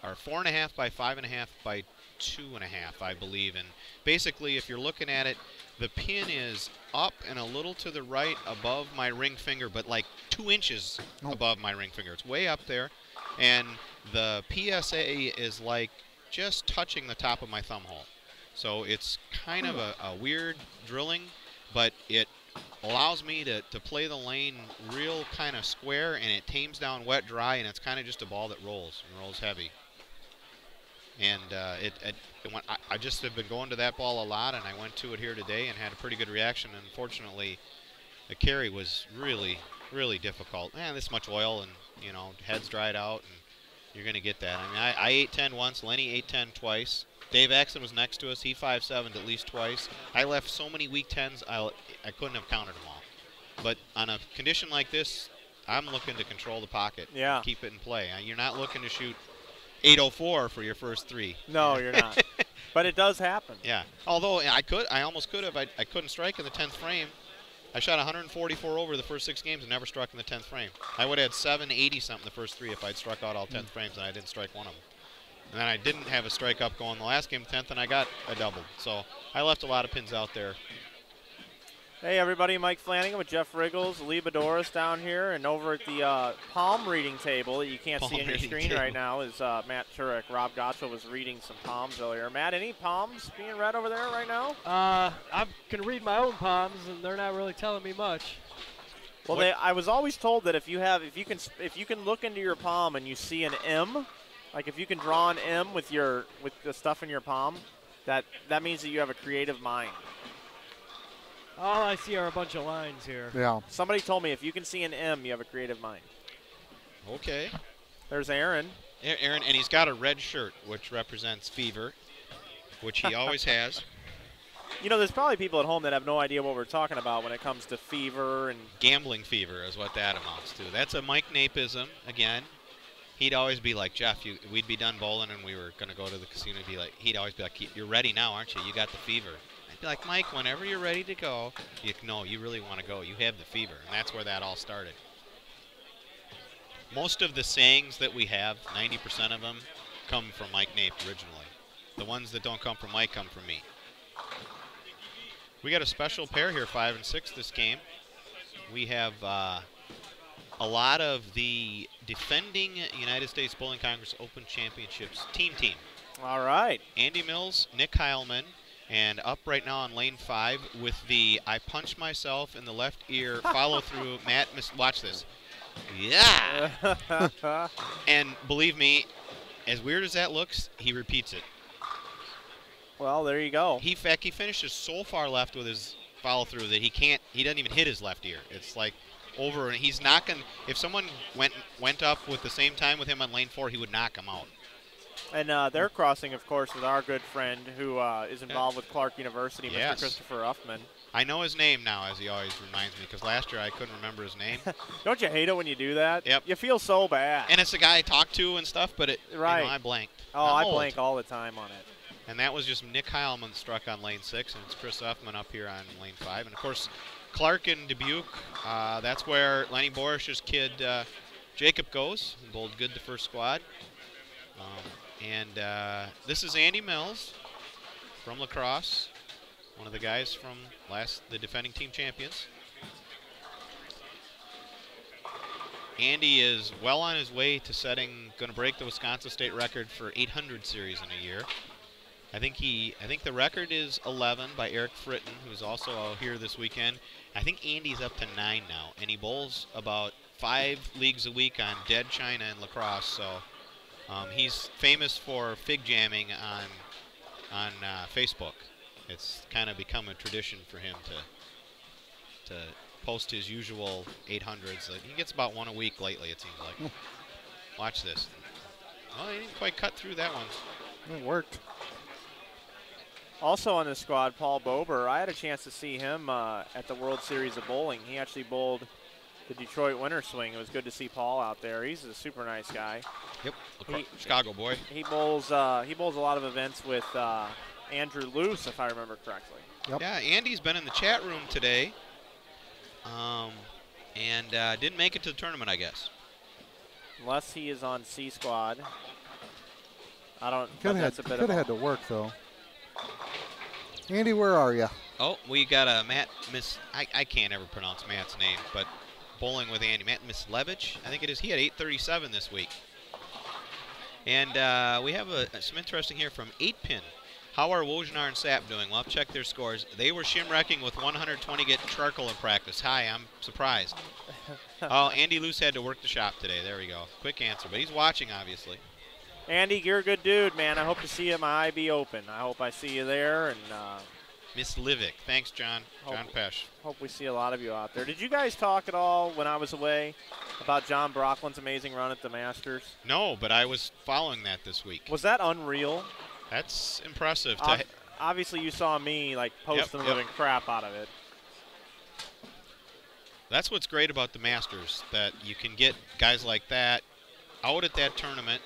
are 4.5 by 5.5 by 2.5, I believe. And basically, if you're looking at it, the pin is up and a little to the right above my ring finger, but like 2 inches above my ring finger. It's way up there. And the PSA is like just touching the top of my thumb hole. So it's kind of a weird drilling, but it allows me to play the lane real kind of square, and it tames down wet dry, and it's kind of just a ball that rolls and rolls heavy. And I just have been going to that ball a lot, and I went to it here today and had a pretty good reaction. And unfortunately, the carry was really, really difficult. Man, this much oil, and you know, head's dried out, and you're going to get that. I mean, I 8-10 once, Lenny 8-10 twice. Dave Axon was next to us. He 5-7'd at least twice. I left so many weak 10s, I couldn't have counted them all. But on a condition like this, I'm looking to control the pocket. Yeah. And keep it in play. You're not looking to shoot 804 for your first 3. No, you're not. But it does happen. Yeah. Although I almost could have. I couldn't strike in the 10th frame. I shot 144 over the first 6 games and never struck in the 10th frame. I would have had 780 something the first 3 if I'd struck out all 10th frames, and I didn't strike one of them. And then I didn't have a strike up going the last game, 10th, and I got a double. So I left a lot of pins out there. Hey everybody, Mike Flanagan with Jeff RIchgels, Lee Boudouris down here, and over at the palm reading table that you can't see on your screen right now is Matt Turek. Rob Gottschall was reading some palms earlier. Matt, any palms being read over there right now? I can read my own palms, and they're not really telling me much. Well, I was always told that if you can look into your palm and you see an M, like if you can draw an M with the stuff in your palm, that means that you have a creative mind. All I see are a bunch of lines here. Yeah. Somebody told me if you can see an M, you have a creative mind. Okay. There's Aaron. Aaron, and he's got a red shirt, which represents fever, which he always has. You know, there's probably people at home that have no idea what we're talking about when it comes to fever and gambling fever is what that amounts to. That's a Mike Napeism again. He'd always be like, Jeff, we'd be done bowling and we were going to go to the casino. He'd always be like, you're ready now, aren't you? You got the fever. I'd be like, Mike, whenever you're ready to go, you really want to go. You have the fever. And that's where that all started. Most of the sayings that we have, 90% of them, come from Mike Nape originally. The ones that don't come from Mike come from me. We got a special pair here, 5 and 6 this game. We have a lot of the defending United States Bowling Congress Open Championships team. All right. Andy Mills, Nick Heilman, and up right now on lane 5 with the I punch myself in the left ear follow through. Matt, watch this. Yeah. And believe me, as weird as that looks, he repeats it. Well, there you go. He finishes so far left with his follow through that he doesn't even hit his left ear. It's like over, and he's knocking. If someone went up with the same time with him on lane 4, he would knock him out. And they're crossing, of course, with our good friend who is involved with Clark University, Mr. Christopher Uffman. I know his name now, as he always reminds me, because last year I couldn't remember his name. Don't you hate it when you do that? Yep. You feel so bad. And it's a guy I talked to and stuff, but I blanked. Oh, I blank all the time on it. And that was just Nick Heilman struck on lane 6, and it's Chris Uffman up here on lane 5. And, of course, Clark and Dubuque, that's where Lenny Borish's kid Jacob goes. He bowled good the first squad. And this is Andy Mills. from lacrosse, one of the guys from the defending team champions. Andy is well on his way to going to break the Wisconsin State record for 800 series in a year. I think the record is 11 by Eric Fritton, who's also out here this weekend. I think Andy's up to 9 now, and he bowls about 5 leagues a week on Dead China and lacrosse. So he's famous for fig jamming on Facebook. It's kind of become a tradition for him to post his usual 800s. He gets about 1 a week lately, it seems like. Watch this. Well, he didn't quite cut through that one. It worked. Also on this squad, Paul Bober. I had a chance to see him at the World Series of Bowling. He actually bowled the Detroit Winter Swing. It was good to see Paul out there. He's a super nice guy. Yep, Chicago boy. He bowls a lot of events with Andrew Luce, if I remember correctly. Yep. Yeah, Andy's been in the chat room today, and didn't make it to the tournament, I guess. Unless he is on C squad. I don't. Could have had to work though. Andy, where are you? Oh, we got a Matt I can't ever pronounce Matt's name, but bowling with Andy. Matt Mislevich, I think it is. He had 837 this week. And we have some interesting here from 8-Pin. How are Wojnar and Sapp doing? Well, I've checked their scores. They were shim-wrecking with 120 get charcoal in practice. Hi, I'm surprised. Oh, Andy Luce had to work the shop today. There we go. Quick answer, but he's watching, obviously. Andy, you're a good dude, man. I hope to see you at my IB Open. I hope I see you there. And Miss Livick. Thanks, John. John Pesh. Hope we see a lot of you out there. Did you guys talk at all when I was away about John Brocklin's amazing run at the Masters? No, but I was following that this week. Was that unreal? That's impressive. Obviously, you saw me post the living crap out of it. That's what's great about the Masters, that you can get guys like that out at that tournament.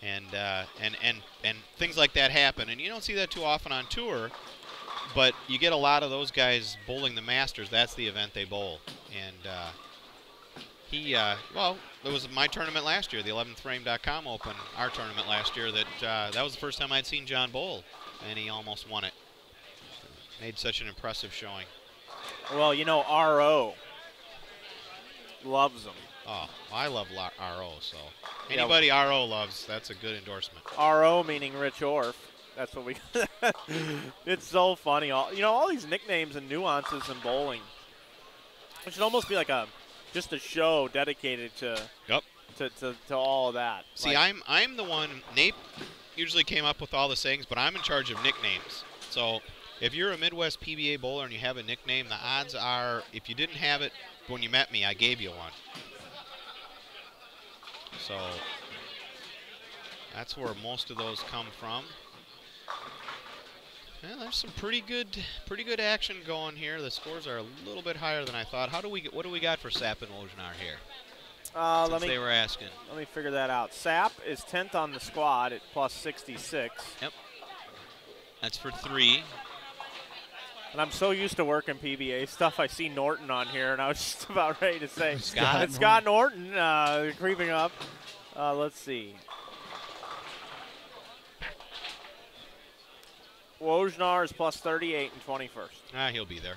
And things like that happen, and you don't see that too often on tour, but you get a lot of those guys bowling the Masters. That's the event they bowl, and well, it was my tournament last year, the 11thframe.com Open, our tournament last year. That was the first time I'd seen John bowl, and he almost won it. Made such an impressive showing. Well, you know, RO loves him. Oh, I love RO, so anybody RO loves, that's a good endorsement. RO meaning Rich Orff. That's what we it's so funny. All these nicknames and nuances in bowling. It should almost be like just a show dedicated to all of that. See, I'm the one. Nate usually came up with all the sayings, but I'm in charge of nicknames. So if you're a Midwest PBA bowler and you have a nickname, the odds are if you didn't have it when you met me, I gave you one. So that's where most of those come from. Well, there's some pretty good action going here. The scores are a little bit higher than I thought. What do we got for Sapp and Wojnar here? They were asking. Let me figure that out. Sapp is 10th on the squad at plus 66. Yep. That's for 3. And I'm so used to working PBA stuff, I see Norton on here, and I was just about ready to say, Scott Norton creeping up. Let's see. Wojnar is plus 38 and 21st. He'll be there.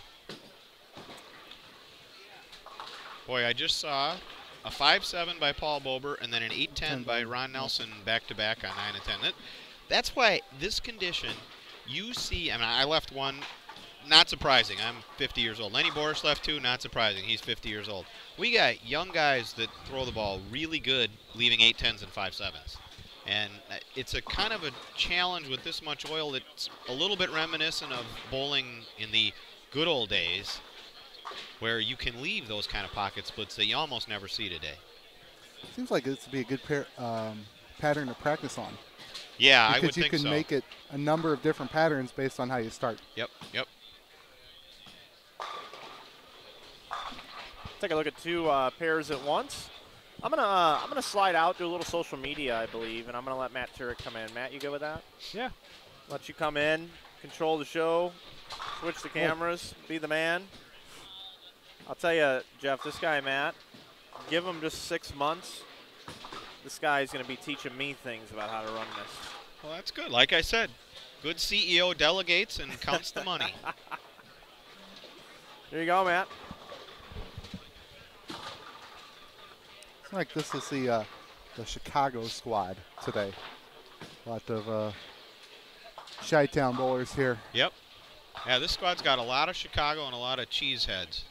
Boy, I just saw a 5-7 by Paul Bober and then an 8-10 by Ron Nelson back-to-back on 9 and 10. That's why this condition, you see, I mean, I left one. Not surprising. I'm 50 years old. Lenny Boris left 2. Not surprising. He's 50 years old. We got young guys that throw the ball really good, leaving 8-10s and 5-7s. And it's a kind of a challenge with this much oil that's a little bit reminiscent of bowling in the good old days, where you can leave those kind of pocket splits that you almost never see today. Seems like this would be a good pattern to practice on. Yeah, because I would think so. Because you can make it a number of different patterns based on how you start. Yep. Take a look at 2 pairs at once. I'm gonna slide out, do a little social media, I believe, and I'm gonna let Matt Turek come in. Matt, you good with that? Yeah. Let you come in, control the show, switch the cameras, be the man. I'll tell you, Jeff, this guy Matt, give him just 6 months, This guy's going to be teaching me things about how to run this. Well, that's good. Like I said, good CEO delegates and counts the money. There you go, Matt. It's like this is the Chicago squad today. A lot of Chi-Town bowlers here. Yep. Yeah, this squad's got a lot of Chicago and a lot of cheeseheads.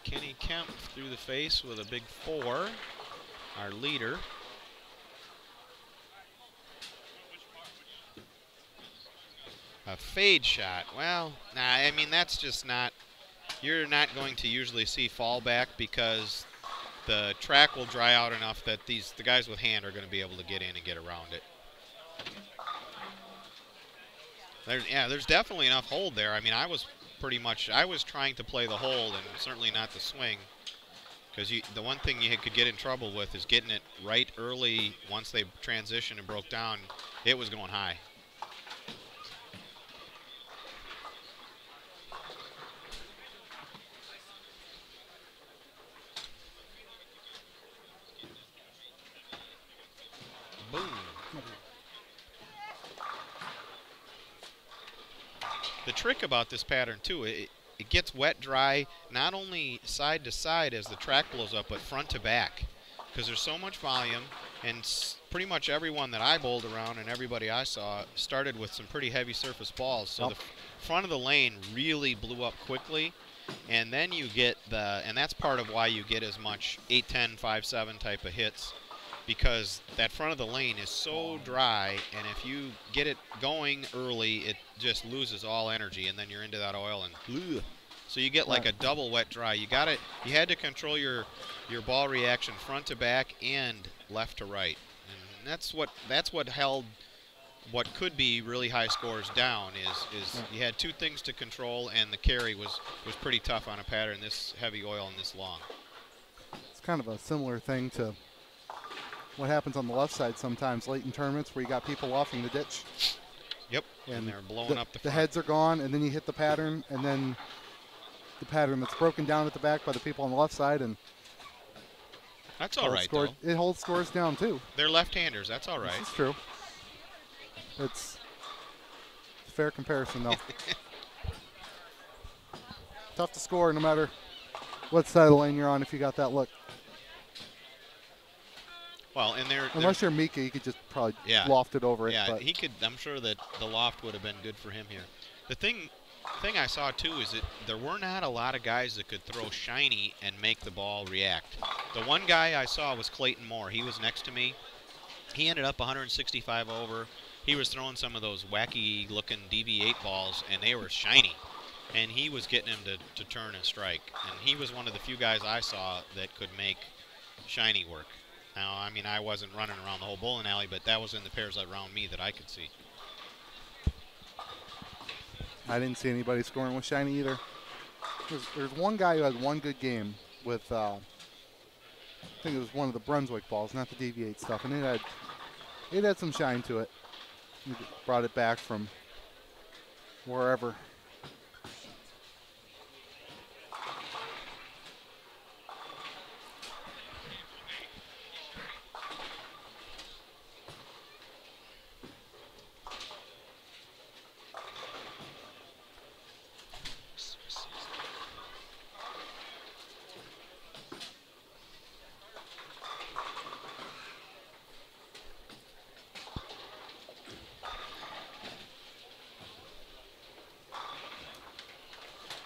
Kenny Kemp through the face with a big 4, our leader. A fade shot. Well, nah, I mean, that's just not, you're not going to usually see fallback because the track will dry out enough that the guys with hand are going to be able to get in and get around it. There's definitely enough hold there. I mean, I was trying to play the hold and certainly not the swing, because the one thing you could get in trouble with is getting it right early. Once they transitioned and broke down, it was going high. Boom. The trick about this pattern, too, it gets wet, dry, not only side to side as the track blows up, but front to back, because there's so much volume, and pretty much everyone that I bowled around and everybody I saw started with some pretty heavy surface balls, so the front of the lane really blew up quickly, and then you get and that's part of why you get as much 8-10, 5-7 type of hits, because that front of the lane is so dry, and if you get it going early, it just loses all energy, and then you're into that oil, and bleh. So you get like a double wet dry. You had to control your ball reaction front to back and left to right, and that's what held what could be really high scores down. Is you had two things to control, and the carry was pretty tough on a pattern this heavy oil and this long. It's kind of a similar thing to what happens on the left side sometimes late in tournaments where you got people offing the ditch. Yep, and they're blowing up the front. The heads are gone, and then you hit the pattern, and then the pattern that's broken down at the back by the people on the left side, and that's all right, though. It holds scores down, too. They're left-handers. That's all right. This is true. It's a fair comparison, though. Tough to score no matter what side of the lane you're on if you got that look. Well, and unless you're Mika, you could just probably loft it over it. Yeah, but he could. I'm sure that the loft would have been good for him here. The thing I saw too is that there were not a lot of guys that could throw shiny and make the ball react. The one guy I saw was Clayton Moore. He was next to me. He ended up 165 over. He was throwing some of those wacky-looking DV8 balls, and they were shiny. And he was getting him to turn and strike. And he was one of the few guys I saw that could make shiny work. Now, I mean, I wasn't running around the whole bowling alley, but that was in the pairs around me that I could see. I didn't see anybody scoring with shiny either. There's one guy who had one good game with, I think it was one of the Brunswick balls, not the DV8 stuff, and it had some shine to it. He brought it back from wherever.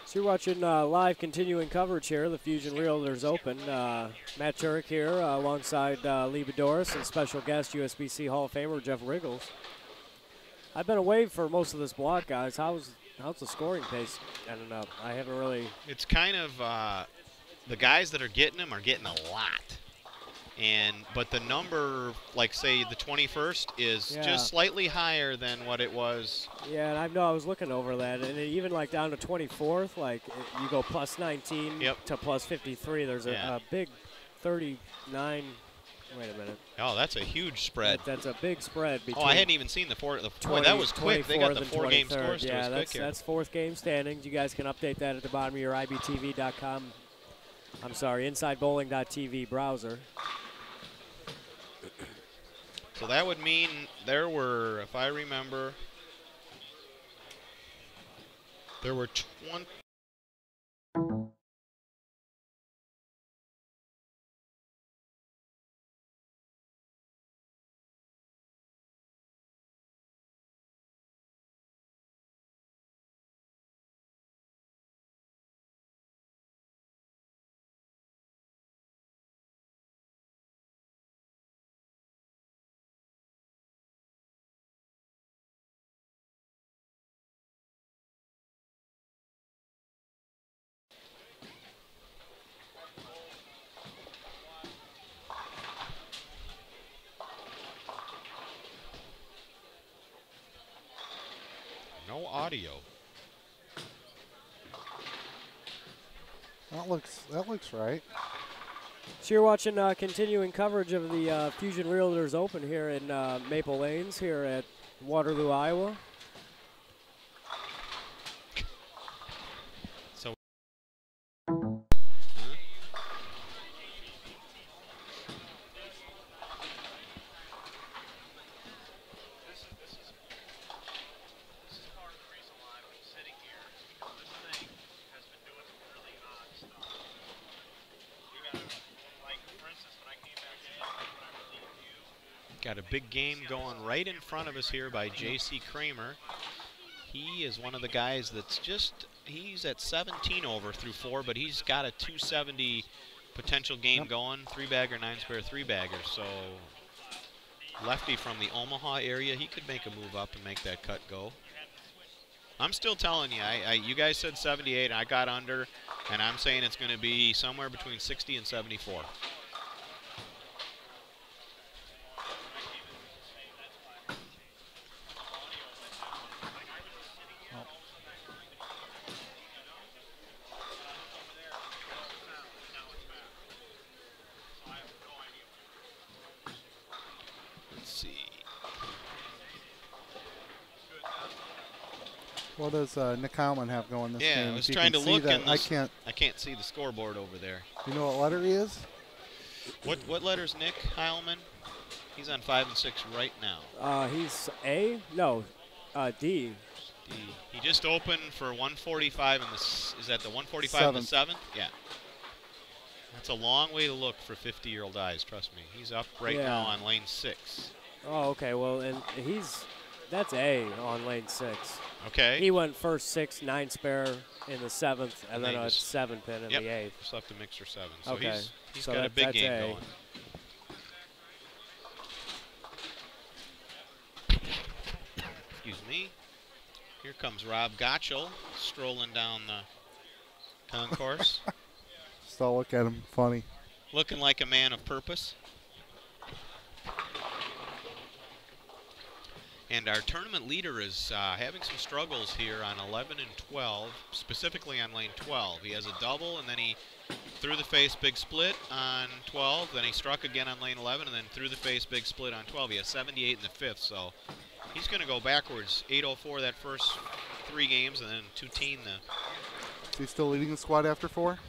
So you're watching live continuing coverage here, the Fusion Realtors Open. Matt Turek here alongside Lee Boudouris and special guest USBC Hall of Famer Jeff RIchgels. I've been away for most of this block, guys. How's the scoring pace ending up? I haven't really. It's kind of the guys that are getting them are getting a lot. But the number, like say the 21st, is just slightly higher than what it was. Yeah, and I know I was looking over that, and even like down to 24th, like you go plus 19 to plus 53. There's a big 39. Wait a minute. Oh, that's a huge spread. That's a big spread. Between I hadn't even seen the four. Boy, that was quick. They got the 4-game scores to us quick here. That's fourth game standings. You guys can update that at the bottom of your ibtv.com I'm sorry, InsideBowling.tv browser. So that would mean there were, if I remember, there were 20. No audio. That looks right. So you're watching continuing coverage of the Fusion Realtors Open here in Maple Lanes here at Waterloo, Iowa. So This is part of the reason why I've been sitting here, because this thing has been doing some really odd stuff. You gotta, like, for instance, when I came back in, when I relieved you, got a big game going right in front of us here by J.C. Kramer. He is one of the guys that's he's at 17 over through 4, but he's got a 270 potential game going. 3-bagger, 9-spare, 3-bagger. So lefty from the Omaha area, he could make a move up and make that cut go. I'm still telling you, you guys said 78, I got under, and I'm saying it's going to be somewhere between 60 and 74. Let's see. What does Nick Heilman have going this game? Yeah, I was If you trying to can see look, that, and I can't. I can't see the scoreboard over there. You know what letter he is? What letter's Nick Heilman? He's on 5 and 6 right now. He's A? No, D. D. He just opened for 145 in the is that the 145 in the 7th? Yeah. That's a long way to look for 50-year-old eyes, trust me. He's up right now on lane 6. Oh, okay. Well, and that's A on lane 6. Okay. He went first 6, 9-spare in the 7th, and then a just 7-pin in the 8th. Just left the mixer 7. So Okay. he's So got a big that's game A. going. Excuse me. Here comes Rob Gottschall strolling down the concourse. Still look at him funny. Looking like a man of purpose. And our tournament leader is having some struggles here on 11 and 12, specifically on lane 12. He has a double, and then he threw the face big split on 12. Then he struck again on lane 11, and then threw the face big split on 12. He has 78 in the 5th, so he's going to go backwards. 804 that first 3 games, and then 210 the. Is he still leading the squad after 4?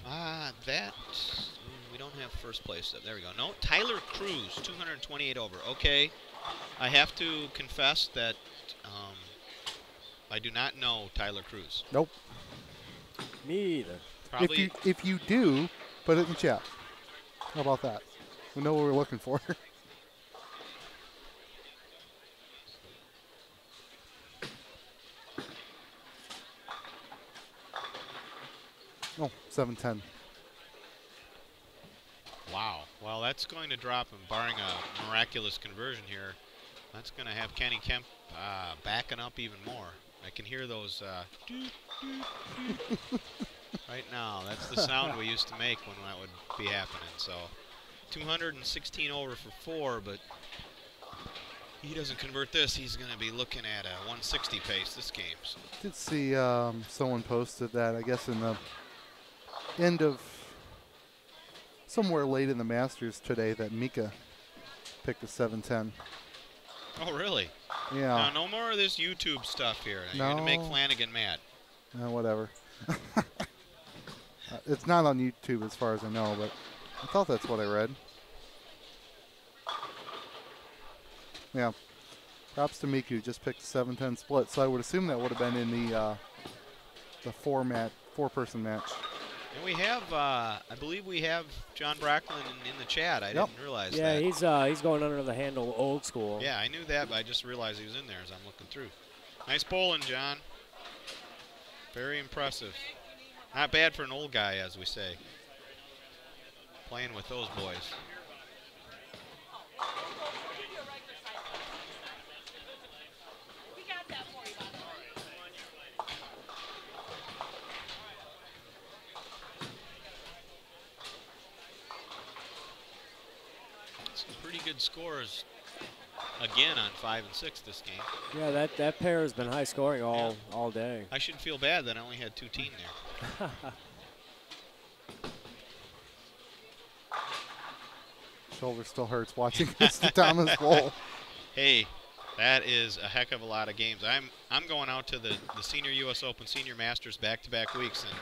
We don't have first place. There we go. No, Tyler Cruz, 228 over. Okay. I have to confess that I do not know Tyler Cruz. Nope. Me either. Probably. If you do, put it in chat. How about that? We know what we're looking for. Oh, 710. Wow. Well, that's going to drop him, barring a miraculous conversion here. That's going to have Kenny Kemp backing up even more. I can hear those right now. That's the sound we used to make when that would be happening. So 216 over for 4, but he doesn't convert this. He's going to be looking at a 160 pace this game. So. I did see someone posted that, I guess, in the end of somewhere late in the Masters today, that Mika picked a 710. Oh, really? Yeah. Now, no more of this YouTube stuff here. You're going to make Flanagan mad. Whatever. It's not on YouTube as far as I know, but I thought that's what I read. Yeah. Props to Miku, just picked a 7-10 split, so I would assume that would have been in the four-person match. And we have, I believe we have John Bracklin in the chat. I didn't realize that. Yeah, he's going under the handle Old School. Yeah, I knew that, but I just realized he was in there as I'm looking through. Nice bowling, John. Very impressive. Not bad for an old guy, as we say. Playing with those boys. Some pretty good scores again on 5 and 6 this game. Yeah, that pair has been high scoring all day. I shouldn't feel bad that I only had 2 teen there. Shoulder still hurts watching Mr. Thomas bowl. Hey, that is a heck of a lot of games. I'm going out to the Senior U.S. Open, Senior Masters back-to-back weeks, and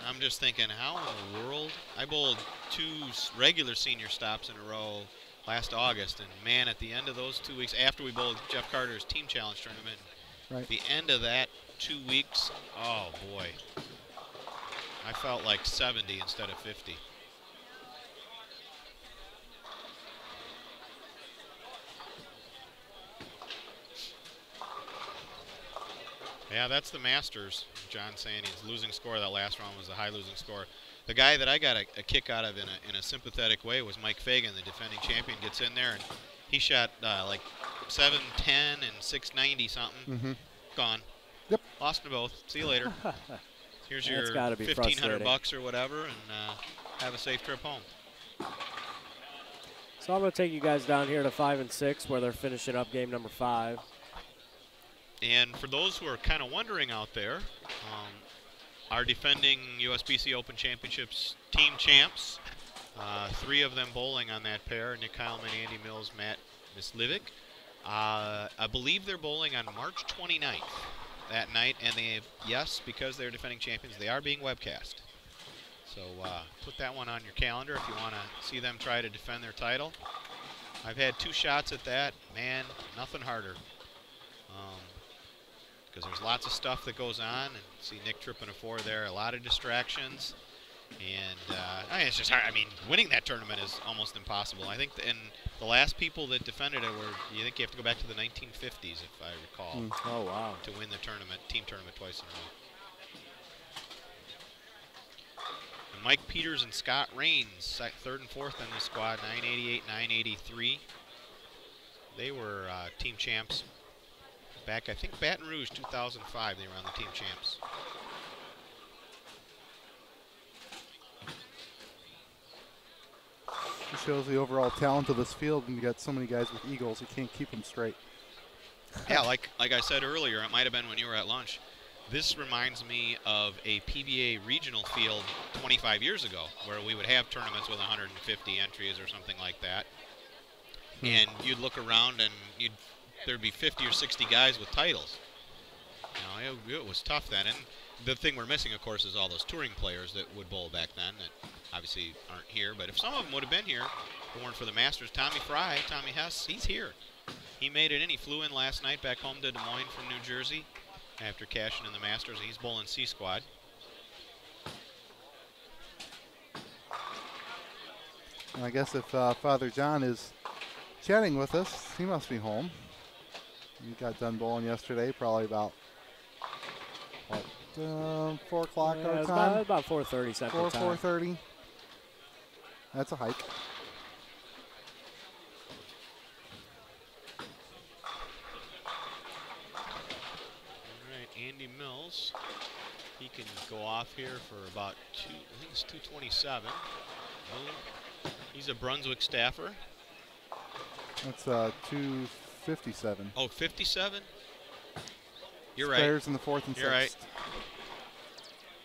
I'm just thinking, how in the world? I bowled 2 regular senior stops in a row last August, and man, at the end of those 2 weeks, after we bowled Jeff Carter's Team Challenge tournament, right. The end of that 2 weeks, oh boy, I felt like 70 instead of 50. Yeah, that's the Masters. John saying his losing score that last round was a high losing score. The guy that I got a kick out of in a sympathetic way was Mike Fagan, the defending champion. Gets in there and he shot like 710 and 690 something. Gone. Yep. Lost them both. See you later. Here's your $1,500 or whatever, and have a safe trip home. So I'm going to take you guys down here to 5 and 6, where they're finishing up game number 5. And for those who are kind of wondering out there, our defending USBC Open Championships team champs, 3 of them bowling on that pair, Nick Heilman, Andy Mills, Matt Mislivic. I believe they're bowling on March 29th that night, and they, yes, because they're defending champions, they are being webcast. So put that one on your calendar if you want to see them try to defend their title. I've had 2 shots at that. Man, nothing harder. Because there's lots of stuff that goes on, and see Nick tripping a 4 there, a lot of distractions, and I mean, it's just hard. I mean, winning that tournament is almost impossible. I think, and the last people that defended it were, you think you have to go back to the 1950s, if I recall. Oh, wow. To win the tournament, team tournament twice in a row. And Mike Peters and Scott Rains, 3rd and 4th in the squad, 988, 983. They were team champs. Back, I think, Baton Rouge 2005, they were on the team champs. It shows the overall talent of this field, and you got so many guys with eagles, you can't keep them straight. Yeah, like I said earlier, it might have been when you were at lunch. This reminds me of a PBA regional field 25 years ago, where we would have tournaments with 150 entries or something like that. And you'd look around and there'd be 50 or 60 guys with titles. You know, it was tough then. And the thing we're missing, of course, is all those touring players that would bowl back then that obviously aren't here. But if some of them would have been here, if it weren't for the Masters, Tommy Hess, he's here. He made it in. He flew in last night back home to Des Moines from New Jersey after cashing in the Masters. He's bowling C squad. And I guess if Father John is chatting with us, he must be home. He got done bowling yesterday, probably about, what, 4 o'clock our time? About 4:30 Central time. 4:30. That's a hike. All right, Andy Mills. He can go off here for about I think it's 227. Oh, he's a Brunswick staffer. That's 257. Oh, 57? You're right. Spares in the 4th and 6th. You're right.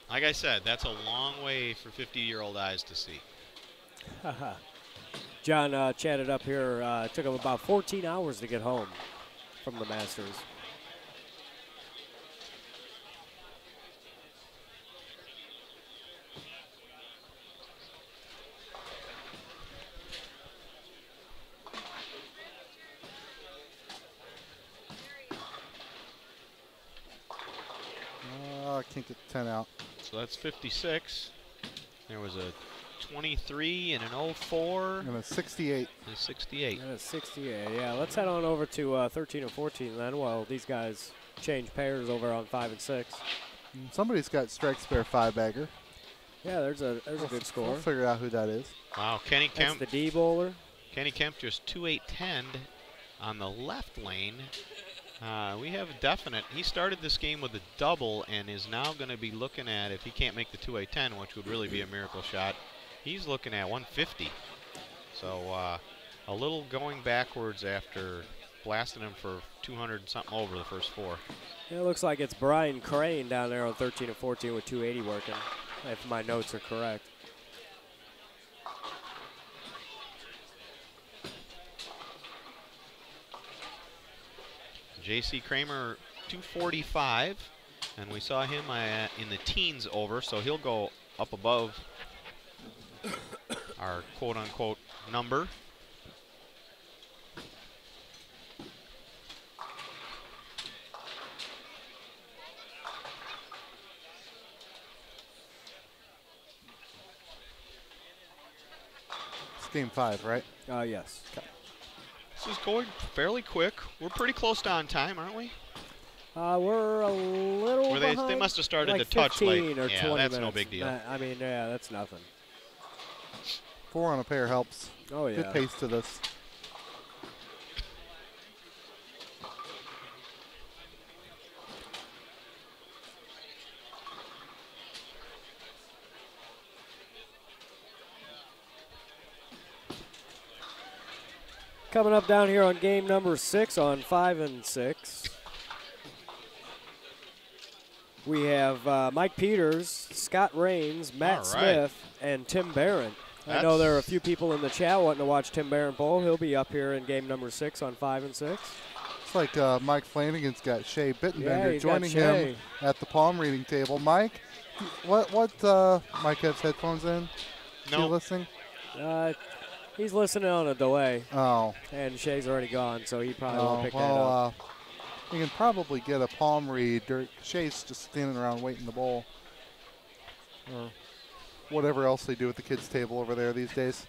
Like I said, that's a long way for 50-year-old eyes to see. John chatted up here. It took him about 14 hours to get home from the Masters. I can't get the 10 out. So that's 56. There was a 23 and an 04. And a 68. And a 68. And a 68. Yeah, let's head on over to 13 and 14 then while these guys change pairs over on 5 and 6. Somebody's got strike spare 5-bagger. Yeah, there's a good score. We'll figure out who that is. Wow, Kenny Kemp. That's the D bowler. Kenny Kemp just 2-8-10 on the left lane. We have a definite. He started this game with a double and is now going to be looking at, if he can't make the 2-8-10, which would really be a miracle shot, he's looking at 150. So a little going backwards after blasting him for 200 and something over the first 4. Yeah, it looks like it's Brian Crane down there on 13 and 14 with 280 working, if my notes are correct. J.C. Kramer 245, and we saw him in the teens over, so he'll go up above our quote-unquote number. It's game 5, right? Yes. This is going fairly quick. We're pretty close to on time, aren't we? We're a little behind. They must have started like to touch 15 late. or Yeah, 20 that's minutes. no big deal. I mean, yeah, that's nothing. 4 on a pair helps. Oh, yeah. Good pace to this. Coming up down here on game number 6 on 5 and 6. We have Mike Peters, Scott Rains, Matt Smith, and Tim Barron. I know there are a few people in the chat wanting to watch Tim Barron bowl. He'll be up here in game number 6 on 5 and 6. It's like Mike Flanagan's got Shea Bittenbender he's joining got him at the palm reading table. Mike, what Mike has headphones in? No. You listening? He's listening on a delay. Oh. And Shea's already gone, so he probably won't pick that up. You can probably get a palm read. Shea's just standing around waiting to bowl. Or whatever else they do at the kids' table over there these days.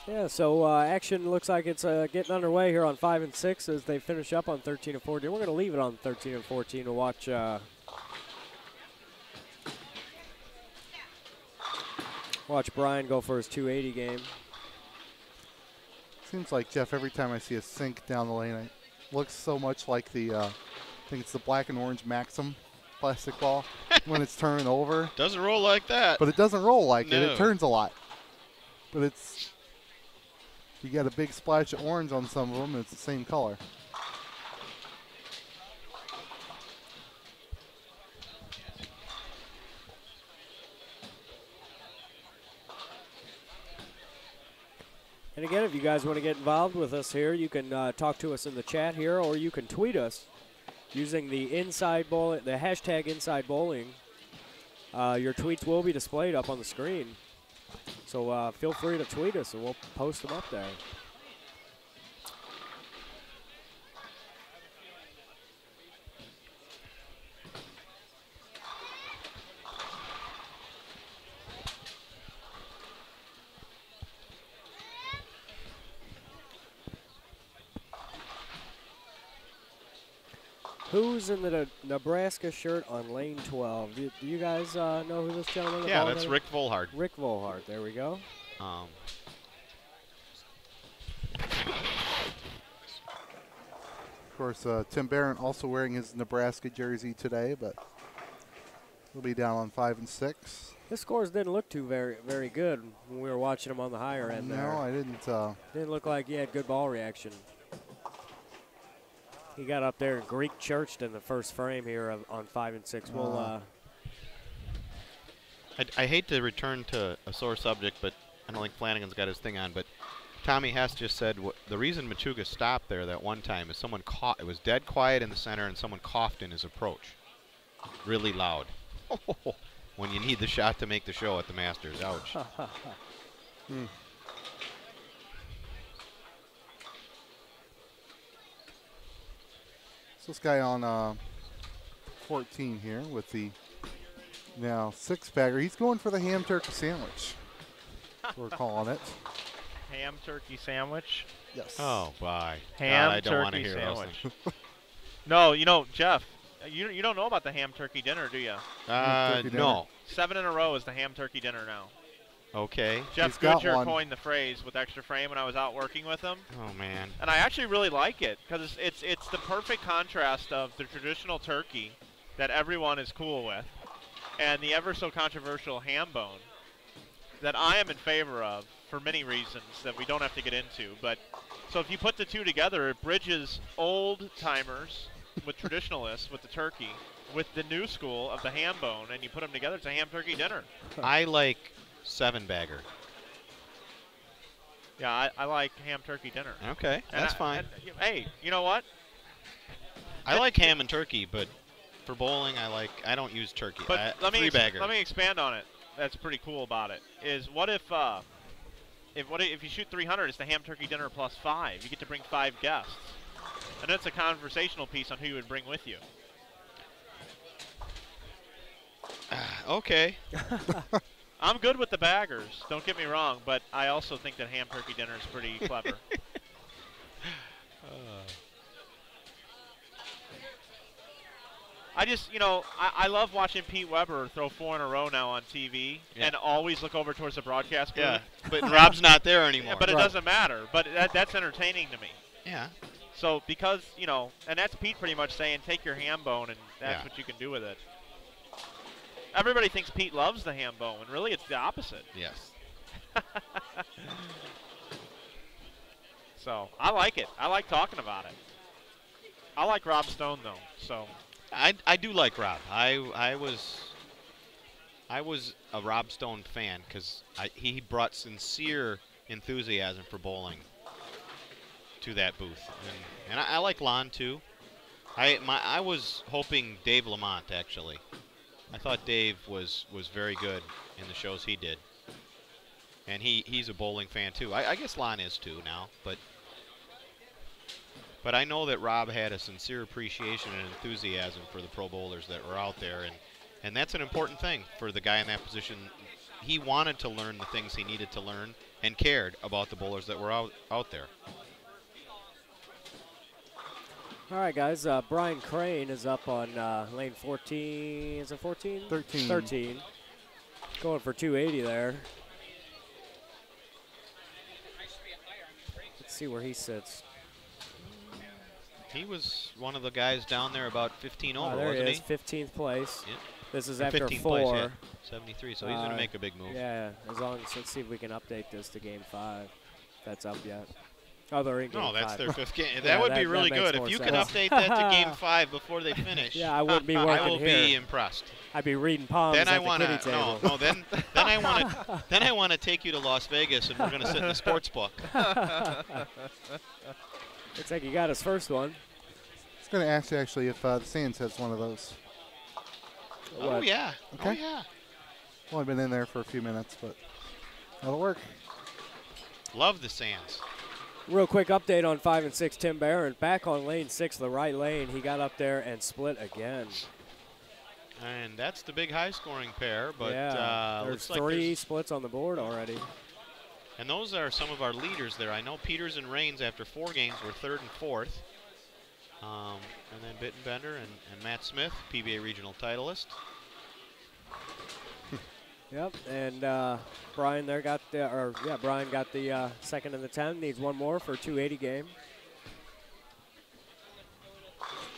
Yeah, so action looks like it's getting underway here on 5 and 6 as they finish up on 13 and 14. We're going to leave it on 13 and 14 to watch watch Brian go for his 280 game. Seems like, Jeff, every time I see a sink down the lane, it looks so much like the, I think it's the black and orange Maxim plastic ball when it's turning over. Doesn't roll like that. But it doesn't roll like it. No. It turns a lot. But it's, you got a big splash of orange on some of them, and it's the same color. And again, if you guys want to get involved with us here, you can talk to us in the chat here, or you can tweet us using the Inside Bowling, the hashtag Inside Bowling. Your tweets will be displayed up on the screen. So feel free to tweet us, and we'll post them up there. Who's in the Nebraska shirt on lane 12? Do you guys know who this gentleman is? Yeah, that's Rick Volhard. Rick Volhard, there we go. Of course, Tim Barron also wearing his Nebraska jersey today, but he'll be down on 5 and 6. His scores didn't look too very good when we were watching him on the higher end there. No, I didn't. Didn't look like he had good ball reaction. He got up there and Greek churched in the first frame here on 5 and 6. We'll, I hate to return to a sore subject, but I don't think Flanagan's got his thing on, but Tommy Hess just said the reason Machuga stopped there that one time is someone it was dead quiet in the center and someone coughed in his approach. really loud. When you need the shot to make the show at the Masters. Ouch. So this guy on 14 here with the now 6-bagger. He's going for the ham turkey sandwich. We're calling it. Ham turkey sandwich. Yes. Oh, bye. Ham God, I don't want to turkey hear those sandwich. things. No, you know, Jeff, you don't know about the ham turkey dinner, do you? Turkey dinner. No. 7 in a row is the ham turkey dinner now. Okay. Jeff He's got Goodyear one. coined the phrase with Extra Frame when I was out working with him. Oh, man. And I actually really like it because it's the perfect contrast of the traditional turkey that everyone is cool with and the ever so controversial ham bone that I am in favor of for many reasons that we don't have to get into. But so if you put the two together, it bridges old timers with traditionalists with the turkey with the new school of the ham bone, and you put them together, it's a ham turkey dinner. I like 7-bagger. Yeah, I like ham turkey dinner. Okay, And that's fine. Hey, you know what? I like ham and turkey, but for bowling, I don't use turkey. But let me 3-bagger. let me expand on it. That's pretty cool about it. Is what if you shoot 300, it's the ham turkey dinner plus 5. You get to bring 5 guests, and it's a conversational piece on who you would bring with you. Okay. I'm good with the baggers. Don't get me wrong, but I also think that ham turkey dinner is pretty clever. I just, I love watching Pete Weber throw 4 in a row now on TV and always look over towards the broadcast booth. Yeah, but Rob's not there anymore. Yeah, but it doesn't matter. But that's entertaining to me. Yeah. So because, and that's Pete pretty much saying take your ham bone and that's what you can do with it. Everybody thinks Pete loves the ham bone, and really it's the opposite. Yes. So I like it. I like talking about it. I like Rob Stone though. So I do like Rob. I was a Rob Stone fan because he brought sincere enthusiasm for bowling to that booth, and I like Lon too. I was hoping Dave Lamont actually. I thought Dave was very good in the shows he did, and he's a bowling fan too. I guess Lon is too now, but I know that Rob had a sincere appreciation and enthusiasm for the pro bowlers that were out there, and that's an important thing for the guy in that position. He wanted to learn the things he needed to learn and cared about the bowlers that were out there. All right, guys. Brian Crane is up on lane 14. Is it 14? 13. 13. Going for 280 there. Let's see where he sits. He was one of the guys down there about 15 over, there wasn't he is, he? 15th place. Yeah. This is Or after 15th 4. place, yeah. 73, so he's going to make a big move. Yeah, as long as, let's see if we can update this to game 5. If that's up yet. Oh, they're in game 5. No, that's their 5th game. Yeah, That would be that really makes good. more If you sense. could update that to game 5 before they finish. Yeah, I wouldn't be working I will here. be impressed. I'd be reading palms Then at I the want kitty to table. then I want to take you to Las Vegas and we're going to sit in the sports book. Looks like you got his first one. I was going to ask you actually if the Sands has one of those. Oh What? yeah. Okay. Oh yeah. Only been in there for a few minutes, but that'll work. Love the Sands. Real quick update on 5 and 6, Tim Barron. Back on lane 6, the right lane. He got up there and split again. And that's the big high-scoring pair, but yeah, there's looks like 3 splits on the board already. and those are some of our leaders there. I know Peters and Raines after 4 games were 3rd and 4th. And then Bittenbender and Matt Smith, PBA regional titleist. Yep, and Brian there got the, Brian got the 2nd in the 10. Needs one more for a 280 game.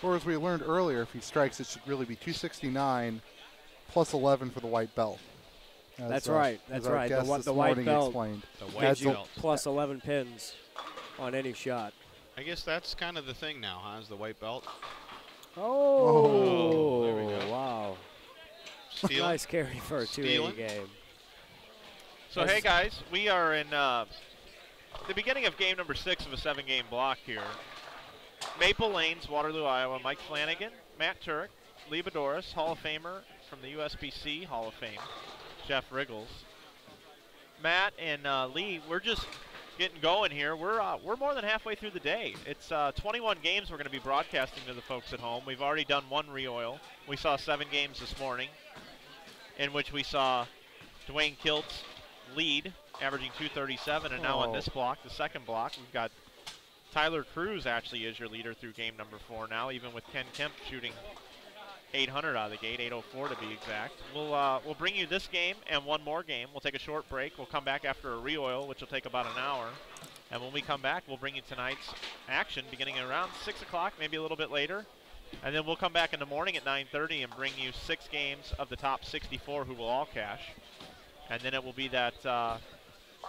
Or as we learned earlier, if he strikes, it should really be 269 plus 11 for the white belt. That's right. That's as our right. guest The this white morning belt explained. The That's white the- belt. Plus 11 pins on any shot. I guess that's kind of the thing now, huh? Is the white belt. Oh, there we go. Wow. Steal. Nice carry for a 280 Stealing. game. So hey guys, we are in the beginning of game number 6 of a 7-game block here. Maple Lanes, Waterloo, Iowa. Mike Flanagan, Matt Turek, Lee Boudouris, Hall of Famer from the USBC Hall of Fame, Jeff RIchgels. Matt and Lee, we're just getting going here. We're more than halfway through the day. It's 21 games we're going to be broadcasting to the folks at home. We've already done one re-oil. We saw 7 games this morning, in which we saw Dwayne Kiltz lead, averaging 237, and now on this block, the second block, we've got Tyler Cruz actually is your leader through game number 4 now, even with Ken Kemp shooting 800 out of the gate, 804 to be exact. We'll bring you this game and one more game. We'll take a short break. We'll come back after a re-oil, which will take about an hour. And when we come back, we'll bring you tonight's action beginning around 6 o'clock, maybe a little bit later. And then we'll come back in the morning at 9:30 and bring you 6 games of the top 64 who will all cash. And then it will be that